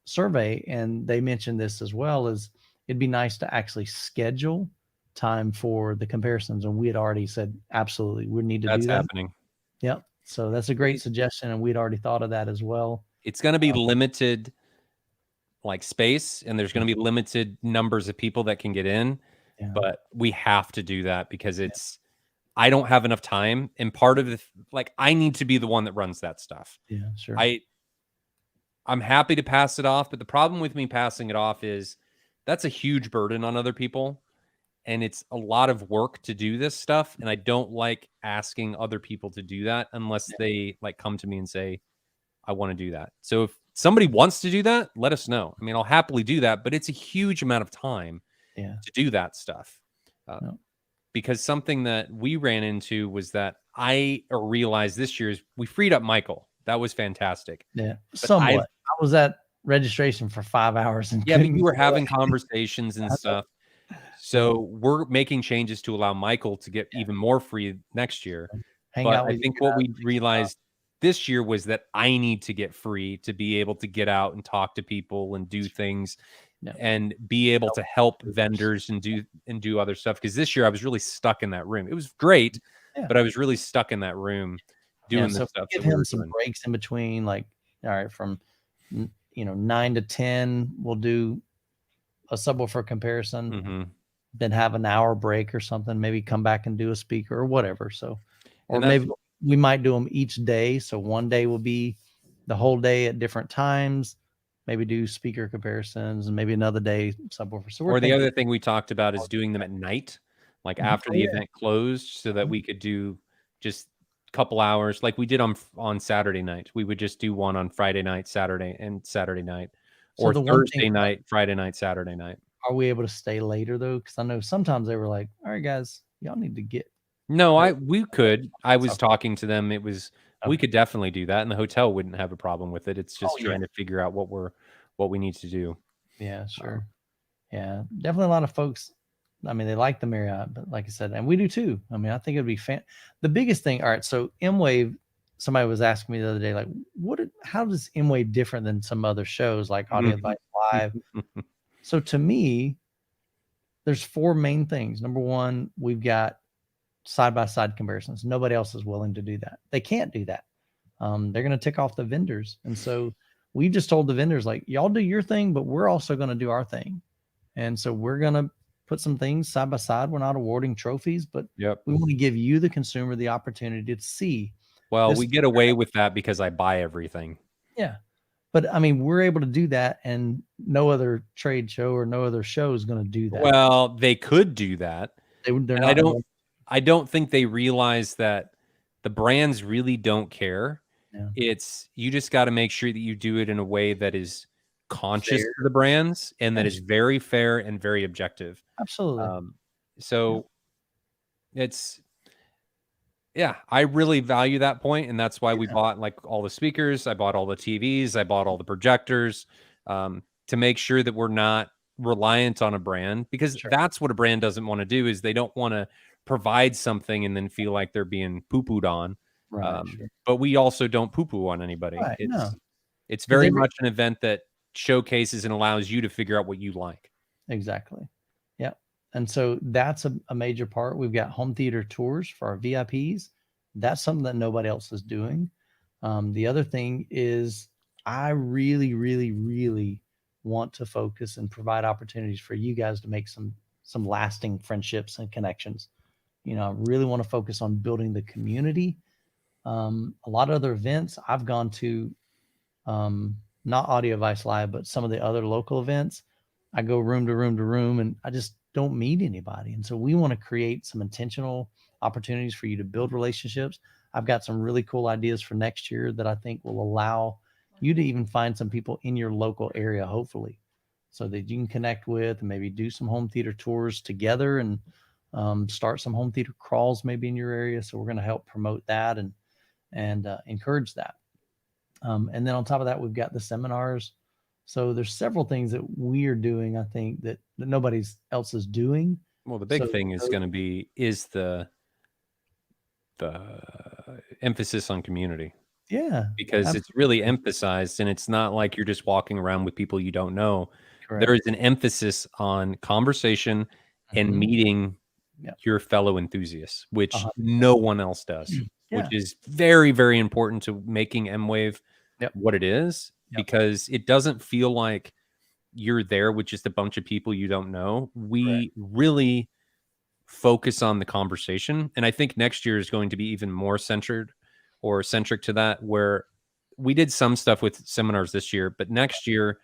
survey, and they mentioned this as well, is it'd be nice to actually schedule time for the comparisons. And we had already said, absolutely, we need to do that. That's happening. Yep. So that's a great suggestion, and we'd already thought of that as well. It's going to be limited, like space, and there's going to be limited numbers of people that can get in, but we have to do that because I don't have enough time, and part of I need to be the one that runs that stuff. Yeah, sure. I'm happy to pass it off, but the problem with me passing it off is that's a huge burden on other people. And it's a lot of work to do this stuff. And I don't like asking other people to do that unless they come to me and say, I want to do that. So if somebody wants to do that, let us know. I mean, I'll happily do that, but it's a huge amount of time to do that stuff. Because something that we ran into was that I realized this year is we freed up Michael. That was fantastic. Yeah, somewhat. I was at registration for 5 hours. And but you were having conversations and stuff. So we're making changes to allow Michael to get even more free next year. But I think what we realized this year was that I need to get free to be able to get out and talk to people and do things and be able to help vendors and do other stuff. Because this year I was really stuck in that room. It was great, but I was really stuck in that room doing this stuff. Give him some breaks in between, all right, from 9 to 10, we'll do a subwoofer comparison. Then have an hour break or something, maybe come back and do a speaker or whatever. So, or maybe we might do them each day. So one day will be the whole day at different times, maybe do speaker comparisons, and maybe another day subwoofer. So or the other thing we talked about is doing them at night, after the event closed, so that we could do just a couple hours like we did on Saturday night. We would just do one on Friday night, Saturday night, or Thursday night, Friday night, Saturday night. Are we able to stay later though? Because I know sometimes they were like, all right, guys, y'all need to get. No, we could. I was talking to them. We could definitely do that. And the hotel wouldn't have a problem with it. It's just trying to figure out what we need to do. Yeah, sure. Yeah, definitely a lot of folks. I mean, they like the Marriott, but like I said, and we do too. I mean, I think it'd be the biggest thing. All right. So M-Wave, somebody was asking me the other day, how does M-Wave different than some other shows like Audio Advice Live? So to me, there's 4 main things. Number one, we've got side-by-side comparisons. Nobody else is willing to do that. They can't do that. They're going to tick off the vendors. And so we just told the vendors, y'all do your thing, but we're also going to do our thing. And so we're going to put some things side by side. We're not awarding trophies, but we want to give you, the consumer, the opportunity to see. Well, we get away with that because I buy everything. Yeah. But I mean, we're able to do that, and no other trade show or no other show is going to do that. Well, they could do that. I don't think they realize that the brands really don't care. Yeah. You just got to make sure that you do it in a way that is conscious to the brands and that Yes. is very fair and very objective. Absolutely. So it's, yeah, I really value that point, and that's why we bought like all the speakers. I bought all the TVs. I bought all the projectors, to make sure that we're not reliant on a brand, because that's what a brand doesn't want to do, is they don't want to provide something and then feel like they're being poo-pooed on. Right. But we also don't poo-poo on anybody. Right. No. It's very much an event that showcases and allows you to figure out what you like. Exactly. Yeah. And so that's a major part. We've got home theater tours for our VIPs. That's something that nobody else is doing. The other thing is I really, really, really want to focus and provide opportunities for you guys to make some lasting friendships and connections. You know, I really want to focus on building the community. A lot of other events I've gone to, not Audio Vice Live, but some of the other local events, I go room to room to room and I just don't meet anybody. And so we want to create some intentional opportunities for you to build relationships. I've got some really cool ideas for next year that I think will allow you to even find some people in your local area, hopefully, so that you can connect with and maybe do some home theater tours together and start some home theater crawls maybe in your area. So we're going to help promote that and encourage that. And then on top of that, we've got the seminars. So there's several things that we are doing, I think, that nobody else is doing. Well, the big thing is going to be the emphasis on community. Yeah. Because it's really emphasized, and it's not like you're just walking around with people you don't know. Correct. There is an emphasis on conversation and meeting your fellow enthusiasts, which no one else does, which is very, very important to making M-Wave what it is, because it doesn't feel like you're there with just a bunch of people you don't know. We really focus on the conversation, and I think next year is going to be even more centric to that, where we did some stuff with seminars this year, but next year,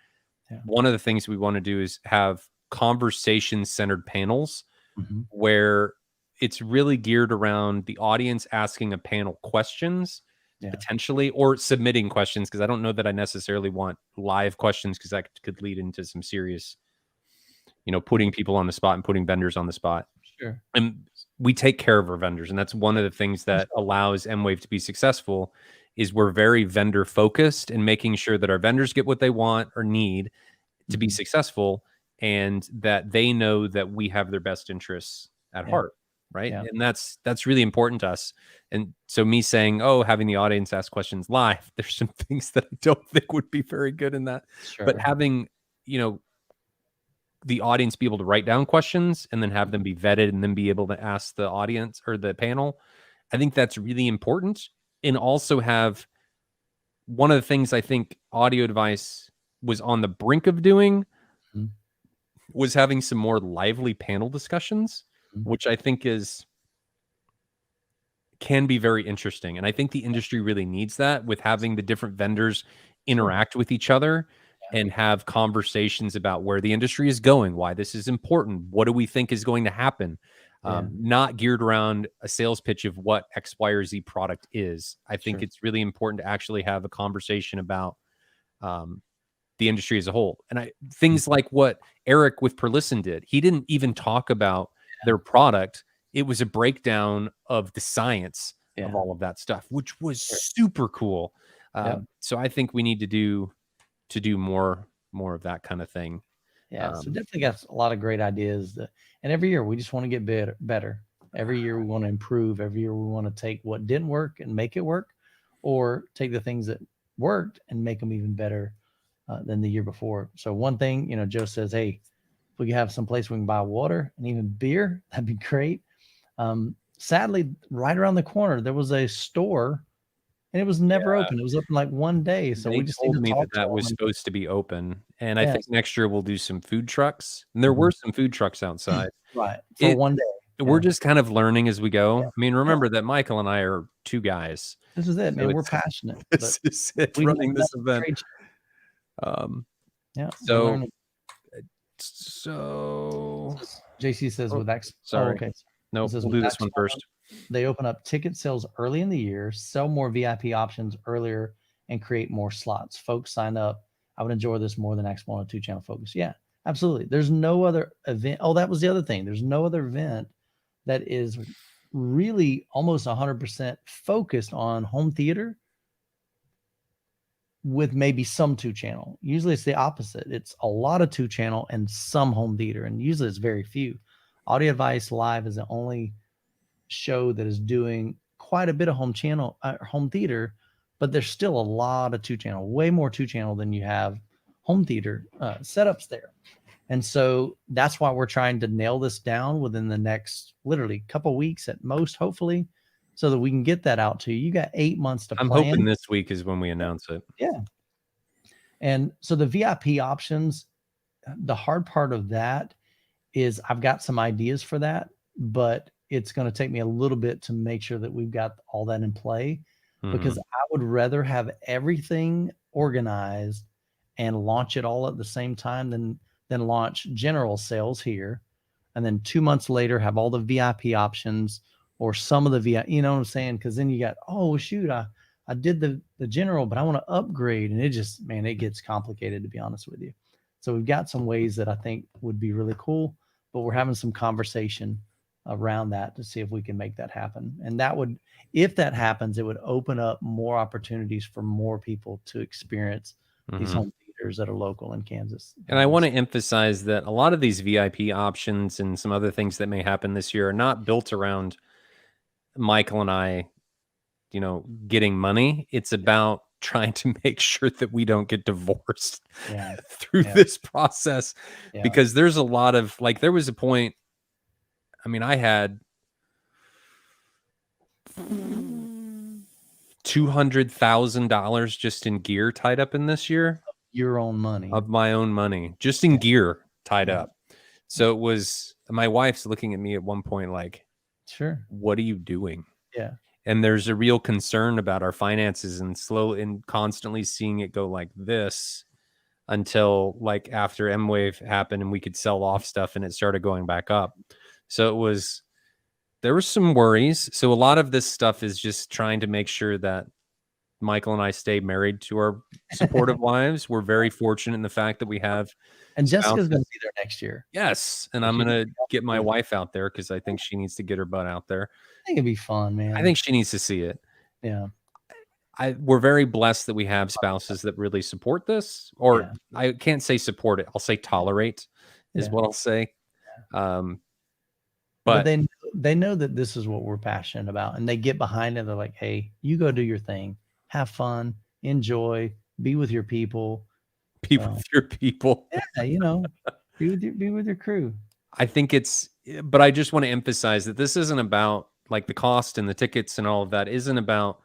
one of the things we want to do is have conversation-centered panels where it's really geared around the audience asking a panel questions, potentially, or submitting questions, because I don't know that I necessarily want live questions, because that could lead into some serious, putting people on the spot and putting vendors on the spot. Sure. And we take care of our vendors, and that's one of the things that allows M-Wave to be successful, is we're very vendor focused and making sure that our vendors get what they want or need to be successful, and that they know that we have their best interests at heart. Right. Yeah. And that's really important to us. And so me saying, having the audience ask questions live, there's some things that I don't think would be very good in that. Sure. But having, the audience be able to write down questions and then have them be vetted and then be able to ask the audience or the panel, I think that's really important. And also have one of the things I think Audio Device was on the brink of doing was having some more lively panel discussions, which I think can be very interesting. And I think the industry really needs that, with having the different vendors interact with each other and have conversations about where the industry is going, why this is important, what do we think is going to happen, not geared around a sales pitch of what X, Y, or Z product is. I think it's really important to actually have a conversation about the industry as a whole. And things like what Eric with Perlisten did, he didn't even talk about their product. It was a breakdown of the science of all of that stuff, which was super cool. So I think we need to do more of that kind of thing. So definitely got a lot of great ideas. And every year we just want to get better. Every year we want to improve. Every year we want to take what didn't work and make it work, or take the things that worked and make them even better than the year before. So one thing, Joe says, hey, if we could have some place we can buy water and even beer, that'd be great. Sadly, right around the corner, there was a store and it was never open. It was open like one day. So we just told me that was supposed to be open. And I think next year we'll do some food trucks. And there were some food trucks outside. Right. For one day. We're just kind of learning as we go. I mean, remember that Michael and I are two guys. This is it, man. We're passionate. This is it, running this event. So JC says with X. Sorry. Okay. No, we'll do this one first. They open up ticket sales early in the year, sell more VIP options earlier, and create more slots. Folks sign up. I would enjoy this more than Expo on a 2-channel focus. Yeah, absolutely. There's no other event. Oh, that was the other thing. There's no other event that is really almost 100% focused on home theater with maybe some 2-channel. Usually it's the opposite. It's a lot of 2-channel and some home theater, and usually it's very few. Audio Advice Live is the only show that is doing quite a bit of home theater, but there's still a lot of 2-channel, way more 2-channel than you have home theater setups there. And so that's why we're trying to nail this down within the next literally couple weeks at most, hopefully, so that we can get that out to you. You got 8 months to plan. I'm hoping this week is when we announce it. Yeah. And so the VIP options, the hard part of that is I've got some ideas for that, but it's going to take me a little bit to make sure that we've got all that in play, because I would rather have everything organized and launch it all at the same time than launch general sales here, and then 2 months later have all the VIP options or some of the VIP, you know what I'm saying? Because then you got, oh shoot, I did the general, but I want to upgrade, and it just, man, it gets complicated, to be honest with you. So we've got some ways that I think would be really cool, but we're having some conversation around that to see if we can make that happen. And that would, if that happens, it would open up more opportunities for more people to experience these home theaters that are local in Kansas. And I want to emphasize that a lot of these VIP options and some other things that may happen this year are not built around Michael and I, getting money. It's about trying to make sure that we don't get divorced through this process, because there's a lot of, like, there was a point, I mean, I had $200,000 just in gear tied up in this year. Your own money. Of my own money, just in gear tied up. So it was, my wife's looking at me at one point like, sure, what are you doing? Yeah. And there's a real concern about our finances, and constantly seeing it go like this until like after M-Wave happened and we could sell off stuff and it started going back up. So there were some worries. So a lot of this stuff is just trying to make sure that Michael and I stay married to our supportive wives. We're very fortunate in the fact that we have. And Jessica's going to be there next year. Yes. And I'm going to get my wife out there because I think she needs to get her butt out there. I think it'd be fun, man. I think she needs to see it. Yeah. We're very blessed that we have spouses that really support this, or I can't say support it. I'll say tolerate is what I'll say. But they know that this is what we're passionate about, and they get behind it. They're like, hey, you go do your thing, have fun, enjoy, be with your people. Be with your people. Yeah, be with your crew. I think but I just want to emphasize that this isn't about like the cost and the tickets and all of that isn't about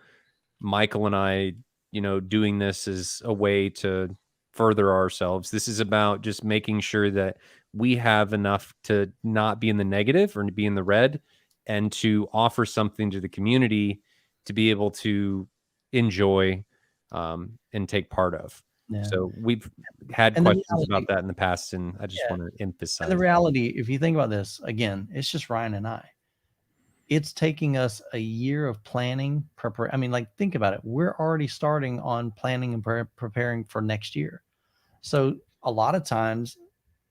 Michael and I, doing this as a way to further ourselves. This is about just making sure that we have enough to not be in the negative or to be in the red, and to offer something to the community to be able to enjoy and take part of. Yeah. So we've had questions about that in the past, and I just want to emphasize. And the reality, if you think about this, again, it's just Ryan and I. It's taking us a year of planning, I mean, like, think about it. We're already starting on planning and preparing for next year. So a lot of times,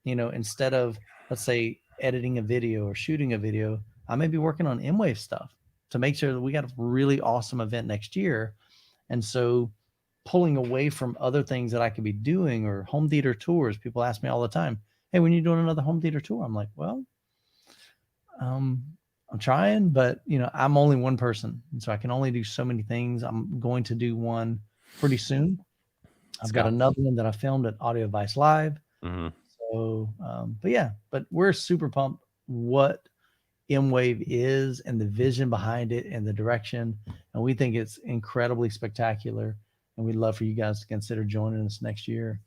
instead of, let's say, editing a video or shooting a video, I may be working on M-Wave stuff to make sure that we got a really awesome event next year. And so pulling away from other things that I could be doing, or home theater tours. People ask me all the time, hey, when are you doing another home theater tour? I'm like, well, I'm trying, but I'm only one person, and so I can only do so many things. I'm going to do one pretty soon. I've got another one that I filmed at Audio Advice Live. So, but we're super pumped what M-Wave is and the vision behind it and the direction. And we think it's incredibly spectacular. And we'd love for you guys to consider joining us next year.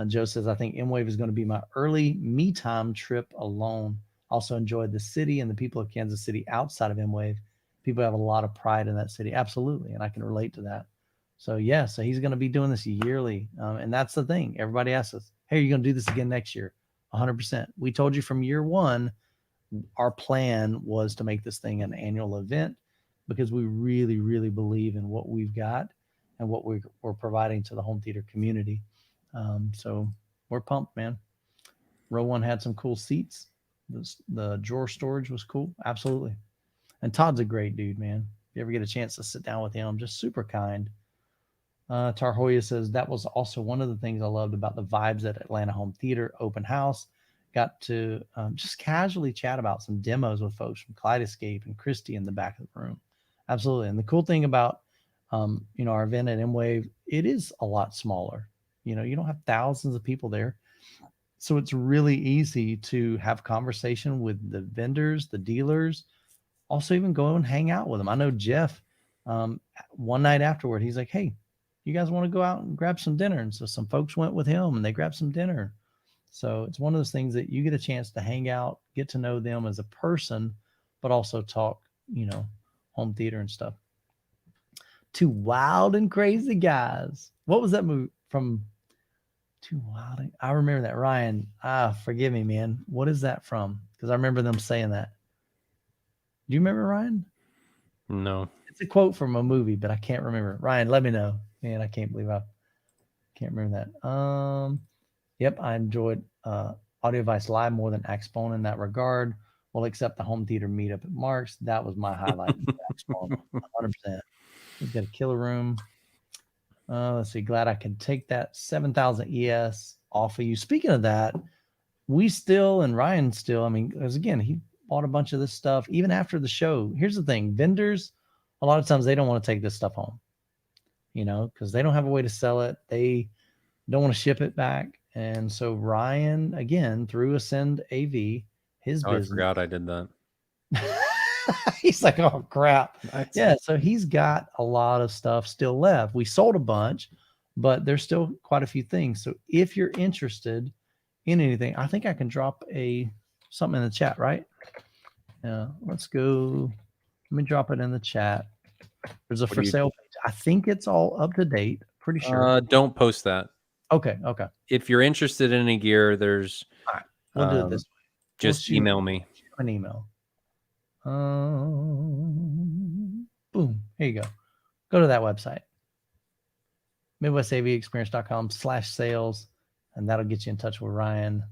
Joe says, I think M-Wave is going to be my early me time trip alone. Also enjoyed the city and the people of Kansas City outside of M-Wave. People have a lot of pride in that city. Absolutely. And I can relate to that. So so he's going to be doing this yearly. And that's the thing. Everybody asks us, hey, are you going to do this again next year? 100%. We told you from year one, our plan was to make this thing an annual event, because we really, really believe in what we've got and what we're providing to the home theater community. So we're pumped, man. Row 1 had some cool seats. The drawer storage was cool. Absolutely. And Todd's a great dude, man. If you ever get a chance to sit down with him, just super kind. Tarhoya says that was also one of the things I loved about the vibes at Atlanta Home Theater open house. Got to just casually chat about some demos with folks from Kaleidoscape and Christy in the back of the room. Absolutely. And the cool thing about our event at M-Wave, it is a lot smaller. You don't have thousands of people there. So it's really easy to have conversation with the vendors, the dealers, also even go and hang out with them. I know Jeff, one night afterward, he's like, hey, you guys want to go out and grab some dinner? And so some folks went with him and they grabbed some dinner. So it's one of those things that you get a chance to hang out, get to know them as a person, but also talk, home theater and stuff. Two Wild and Crazy Guys. What was that movie from? Two Wild. I remember that. Ryan, forgive me, man. What is that from? Because I remember them saying that. Do you remember, Ryan? No. It's a quote from a movie, but I can't remember. Ryan, let me know. Man, I can't believe I can't remember that. Yep, I enjoyed Audiovice Live more than Axbone in that regard. Well, except the home theater meetup at Mark's. That was my highlight. Axbone, 100%. He's got a killer room. Let's see. Glad I can take that 7000 ES off of you. Speaking of that, we still, and Ryan still, because again, he bought a bunch of this stuff even after the show. Here's the thing. Vendors, a lot of times they don't want to take this stuff home, because they don't have a way to sell it. They don't want to ship it back. And so Ryan, again, through Ascend AV, his business. I forgot I did that. He's like, oh, crap. Yeah, so he's got a lot of stuff still left. We sold a bunch, but there's still quite a few things. So if you're interested in anything, I think I can drop something in the chat, right? Yeah, let's go. Let me drop it in the chat. There's a for sale page. I think it's all up to date. Pretty sure. Don't post that. Okay. If you're interested in any gear, there's. All right. We'll do it this way. Just email me. An email. Boom. Here you go. Go to that website. MidwestAVExperience.com/sales, and that'll get you in touch with Ryan.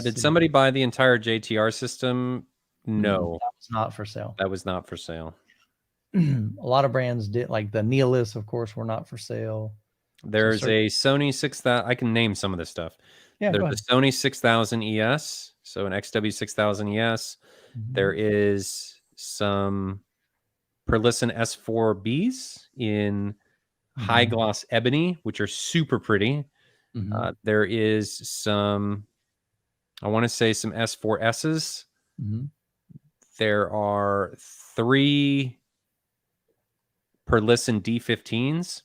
Did somebody buy the entire JTR system? No. That was not for sale. That was not for sale. A lot of brands did, like the Neolis, of course, were not for sale. There's a Sony 6000. I can name some of this stuff. Yeah, there's a Sony 6000 ES, so an XW 6000 ES. Mm-hmm. There is some Perlison S4Bs in high gloss ebony, which are super pretty. Mm-hmm. There is some, I want to say some S4Ss. Mm-hmm. There are 3 Perlison D15s.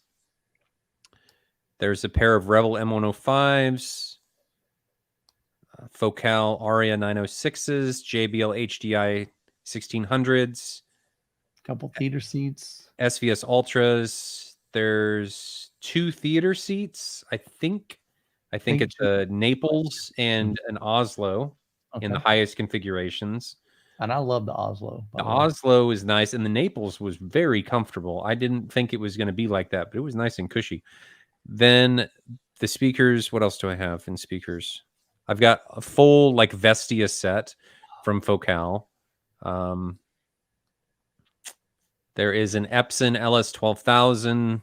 There's a pair of Revel M105s, Focal Aria 906s, JBL HDI 1600s. Couple theater seats. SVS Ultras. There's 2 theater seats. I think it's a Naples and an Oslo in the highest configurations. And I love the Oslo. The Oslo is nice, and the Naples was very comfortable. I didn't think it was going to be like that, but it was nice and cushy. Then the speakers, what else do I have in speakers? I've got a full Vestia set from Focal. There is an Epson LS12000.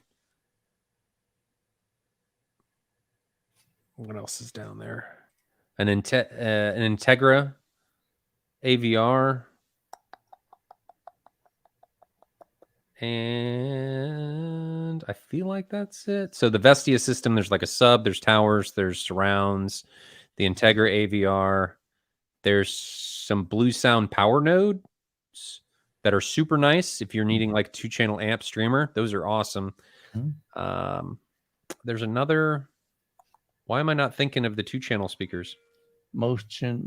What else is down there? An Integra AVR. And I feel like that's it. So the Vestia system, there's a sub, there's towers, there's surrounds, the Integra AVR. There's some Blue Sound power nodes that are super nice if you're needing 2-channel amp streamer. Those are awesome. Mm-hmm. There's another. Why am I not thinking of the 2-channel speakers? Motion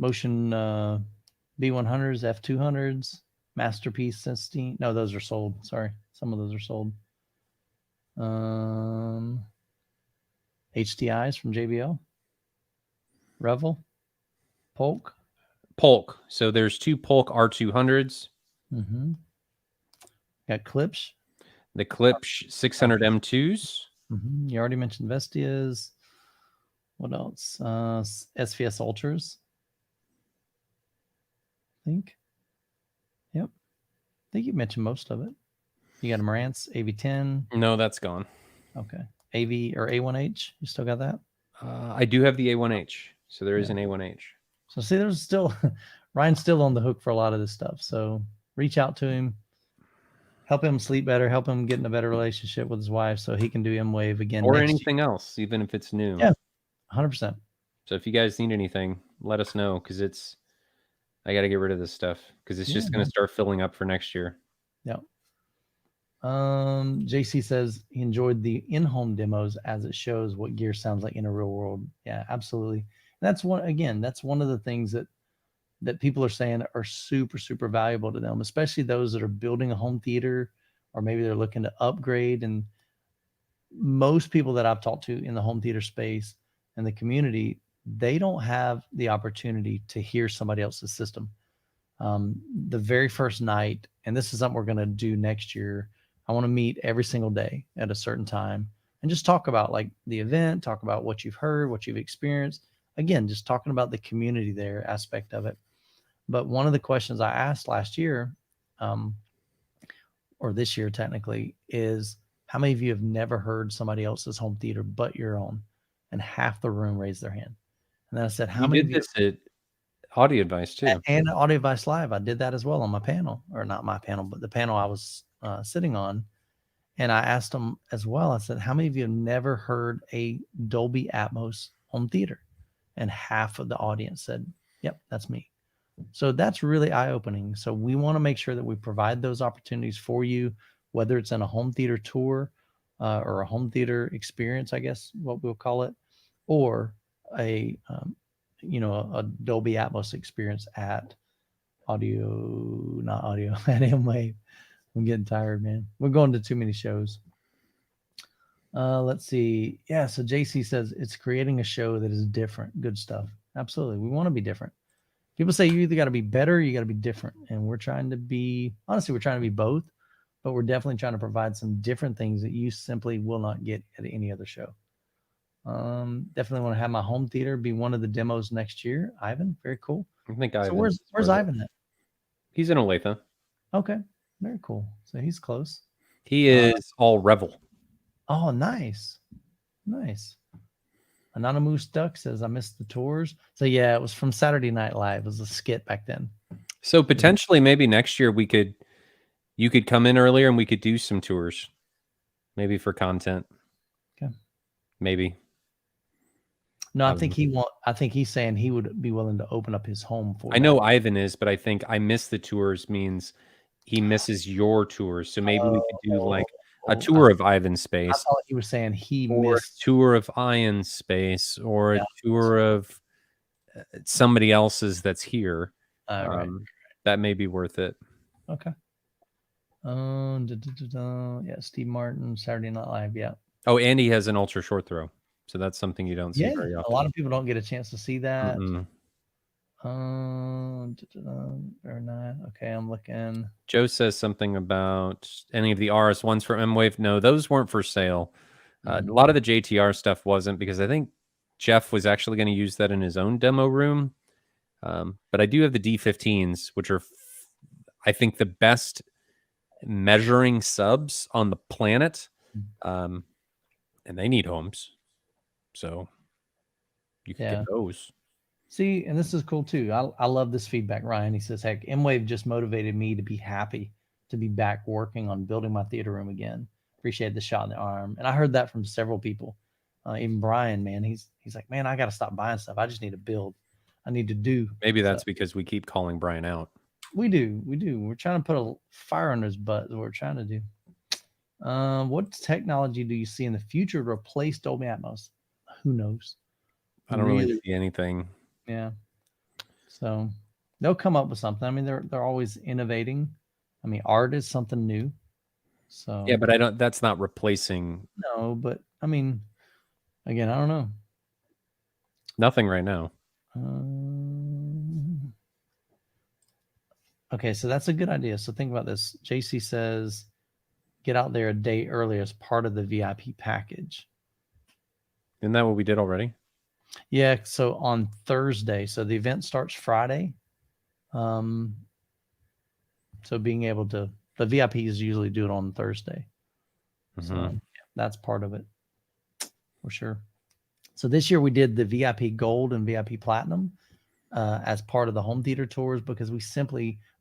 B100s, F200s. Masterpiece 16. No, those are sold. Sorry. Some of those are sold. HDIs from JBL. Revel. Polk. So there's 2 Polk R200s. Mm-hmm. Got clips. The Klipsch 600 M2s. You already mentioned Vestias. What else? SVS Ultras. I think. Yep. I think you mentioned most of it. You got a Marantz AV10. No, that's gone. Okay. AV or A1H. You still got that? I do have the A1H. So there is an A1H. So see, there's still Ryan's still on the hook for a lot of this stuff. So reach out to him, help him sleep better, help him get in a better relationship with his wife so he can do M-Wave again or next anything year. else, even if it's new. Yeah, 100%. So if you guys need anything, let us know, because I got to get rid of this stuff because it's just going to start filling up for next year. Yeah. JC says he enjoyed the in-home demos as it shows what gear sounds like in a real world. Yeah, absolutely. And that's one of the things that people are saying are super, super valuable to them, especially those that are building a home theater, or maybe they're looking to upgrade. And most people that I've talked to in the home theater space and the community, they don't have the opportunity to hear somebody else's system. The very first night, and this is something we're going to do next year, I want to meet every single day at a certain time and just talk about like the event, talk about what you've heard, what you've experienced. Again, just talking about the community there aspect of it. But one of the questions I asked last year, or this year technically, is how many of you have never heard somebody else's home theater but your own? And half the room raised their hand. And then I said, how many of you did this at Audio Advice too? And Audio Advice Live, I did that as well on my panel, or not my panel, but the panel I was sitting on. And I asked them as well. I said, how many of you have never heard a Dolby Atmos home theater? And half of the audience said, yep, that's me. So that's really eye-opening. So we want to make sure that we provide those opportunities for you, whether it's in a home theater tour or a home theater experience, I guess what we'll call it, or a Dolby Atmos experience at at M-Wave. I'm getting tired, man. We're going to too many shows. Let's see. Yeah, so JC says it's creating a show that is different. Good stuff. Absolutely. We want to be different. People say you either got to be better or you got to be different. And we're trying to be both, but we're definitely trying to provide some different things that you simply will not get at any other show. Definitely want to have my home theater be one of the demos next year. Ivan, very cool. I think so where's Ivan at? He's in Olathe. Okay, very cool. So he's close. He is all Revel. Oh, nice. Anonymous Duck says, I missed the tours. So yeah, it was from Saturday Night Live. It was a skit back then. So potentially maybe next year you could come in earlier and we could do some tours. Maybe for content. Okay. Maybe. No, I think he's saying he would be willing to open up his home for I know Ivan is, but I think I miss the tours means he misses your tours. So maybe we could do like a tour of Ivan's space. I thought he was saying he missed a tour of Ian's space, or a tour of somebody else's that's here. Right. That may be worth it. Okay. Yeah, Steve Martin, Saturday Night Live. Yeah. Oh, and he has an ultra short throw. So that's something you don't see very often. A lot of people don't get a chance to see that. Very nice. Okay, I'm looking. Joe says something about any of the RS1s for M-Wave. No, those weren't for sale. A lot of the JTR stuff wasn't, because I think Jeff was actually going to use that in his own demo room. But I do have the D15s, which are, I think, the best measuring subs on the planet. And they need homes. So you can get those. See, and this is cool too. I love this feedback, Ryan. He says, heck, M-Wave just motivated me to be happy to be back working on building my theater room again. Appreciate the shot in the arm. And I heard that from several people. Even Brian, man, he's like, man, I got to stop buying stuff. I just need to build. I need to do. Maybe that's because we keep calling Brian out. We do. We're trying to put a fire under his butt. Is what we're trying to do. What technology do you see in the future to replace Dolby Atmos? Who knows? I don't really see anything. Yeah. So they'll come up with something. I mean, they're always innovating. I mean, art is something new. So yeah, but that's not replacing. No, but I mean, again, I don't know. Nothing right now. Okay, so that's a good idea. So think about this. JC says, get out there a day early as part of the VIP package. Isn't that what we did already? Yeah. So on Thursday, so the event starts Friday. So being able to, the VIPs usually do it on Thursday. So yeah, that's part of it for sure. So this year we did the VIP Gold and VIP Platinum as part of the home theater tours because we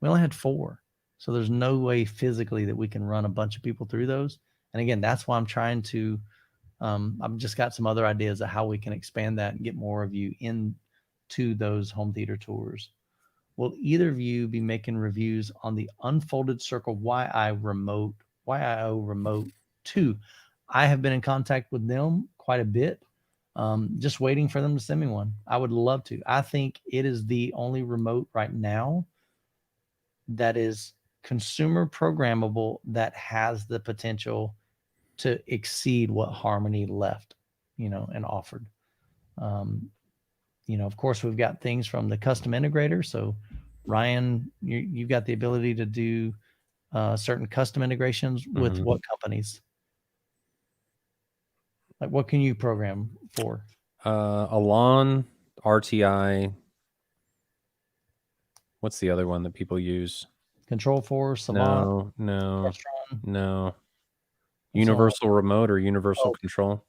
only had 4. So there's no way physically that we can run a bunch of people through those. And again, that's why I'm trying to, I've just got some other ideas of how we can expand that and get more of you into those home theater tours. Will either of you be making reviews on the Unfolded Circle YIO Remote 2? I have been in contact with them quite a bit. Just waiting for them to send me one. I would love to. I think it is the only remote right now that is consumer programmable that has the potential to exceed what Harmony left, and offered. Of course, we've got things from the custom integrator. So, Ryan, you've got the ability to do certain custom integrations with what companies? Like, what can you program for? Alon, RTI. What's the other one that people use? Control Force, Savant. No. Universal Remote or Universal Control,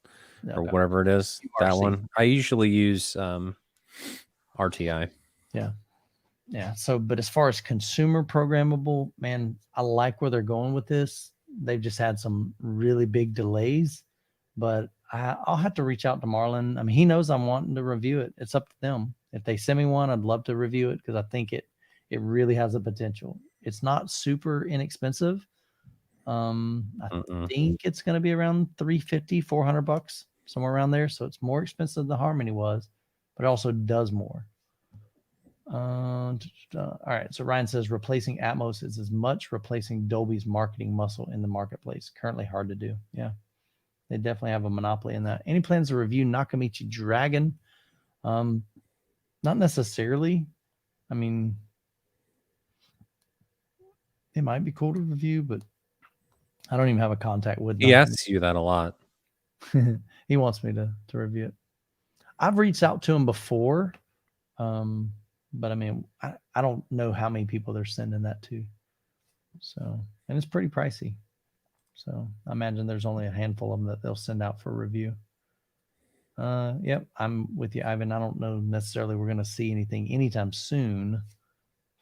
or whatever it is. URC. That one. I usually use RTI. Yeah. So, but as far as consumer programmable, man, I like where they're going with this. They've just had some really big delays, but I'll have to reach out to Marlon. I mean, he knows I'm wanting to review it. It's up to them. If they send me one, I'd love to review it because I think it really has a potential. It's not super inexpensive. I think it's going to be around $350, $400, somewhere around there. So it's more expensive than Harmony was, but it also does more. All right. So Ryan says replacing Atmos is as much replacing Dolby's marketing muscle in the marketplace. Currently hard to do. Yeah. They definitely have a monopoly in that. Any plans to review Nakamichi Dragon? Not necessarily. I mean, it might be cool to review, but I don't even have a contact with He asks you that a lot. He wants me to review it. I've reached out to him before. But I mean, I don't know how many people they're sending that to. So, and it's pretty pricey. So I imagine there's only a handful of them that they'll send out for review. Yep, I'm with you, Ivan. I don't know necessarily we're going to see anything anytime soon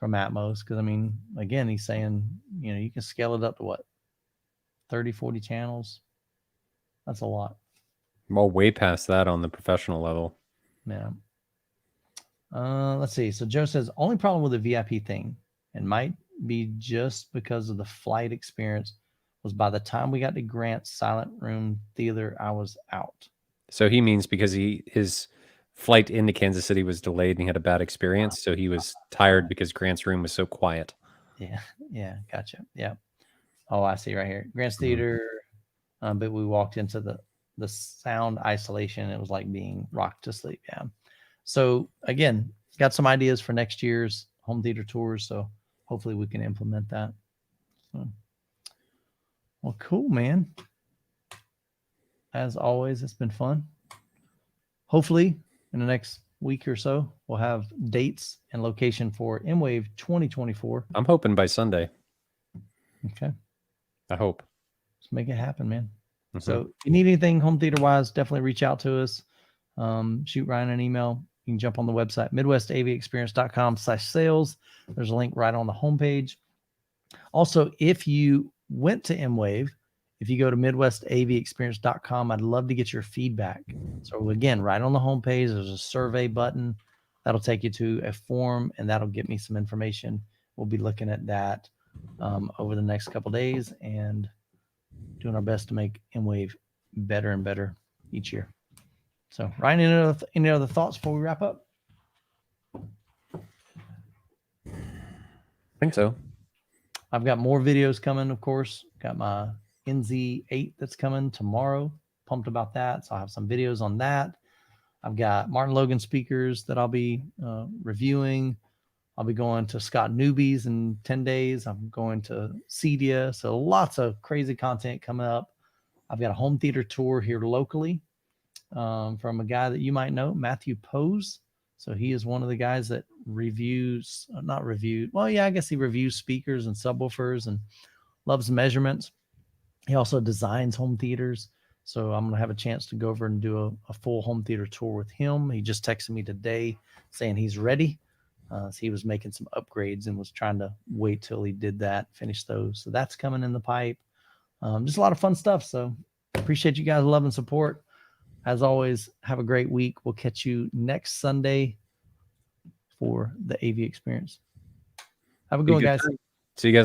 from Atmos. Because, I mean, again, he's saying, you can scale it up to what? 30, 40 channels? That's a lot. Well, way past that on the professional level. Yeah. Let's see. So Joe says, only problem with the VIP thing, and might be just because of the flight experience, was by the time we got to Grant's Silent Room Theater, I was out. So he means because his flight into Kansas City was delayed and he had a bad experience. So he was tired because Grant's room was so quiet. Yeah. Gotcha. Yeah. Oh, I see right here. Grant's Theater. But we walked into the sound isolation. It was like being rocked to sleep. Yeah. So again, got some ideas for next year's home theater tours. So hopefully we can implement that. So, well, cool, man. As always, it's been fun. Hopefully in the next week or so, we'll have dates and location for M-Wave 2024. I'm hoping by Sunday. Okay. I hope. Let's make it happen, man. So if you need anything home theater wise, definitely reach out to us. Shoot Ryan an email. You can jump on the website, midwestaviexperience.com/sales. There's a link right on the homepage. Also, if you went to M-Wave, if you go to midwestaviexperience.com, I'd love to get your feedback. So again, right on the homepage, there's a survey button that'll take you to a form, and that'll get me some information. We'll be looking at that over the next couple of days and doing our best to make M-Wave better and better each year. So, Ryan, any other thoughts before we wrap up? I think so. I've got more videos coming, of course. Got my NZ8 that's coming tomorrow. Pumped about that. So I'll have some videos on that. I've got Martin Logan speakers that I'll be reviewing. I'll be going to Scott Newby's in 10 days. I'm going to Cedia. So lots of crazy content coming up. I've got a home theater tour here locally from a guy that you might know, Matthew Pose. So he is one of the guys that reviews, not reviewed. Well, yeah, I guess he reviews speakers and subwoofers and loves measurements. He also designs home theaters. So I'm going to have a chance to go over and do a full home theater tour with him. He just texted me today saying he's ready. So he was making some upgrades and was trying to wait till he did that, finish those. So that's coming in the pipe. Just a lot of fun stuff. So appreciate you guys' love and support. As always, have a great week. We'll catch you next Sunday for the AV experience. Have a good one, guys. See you guys.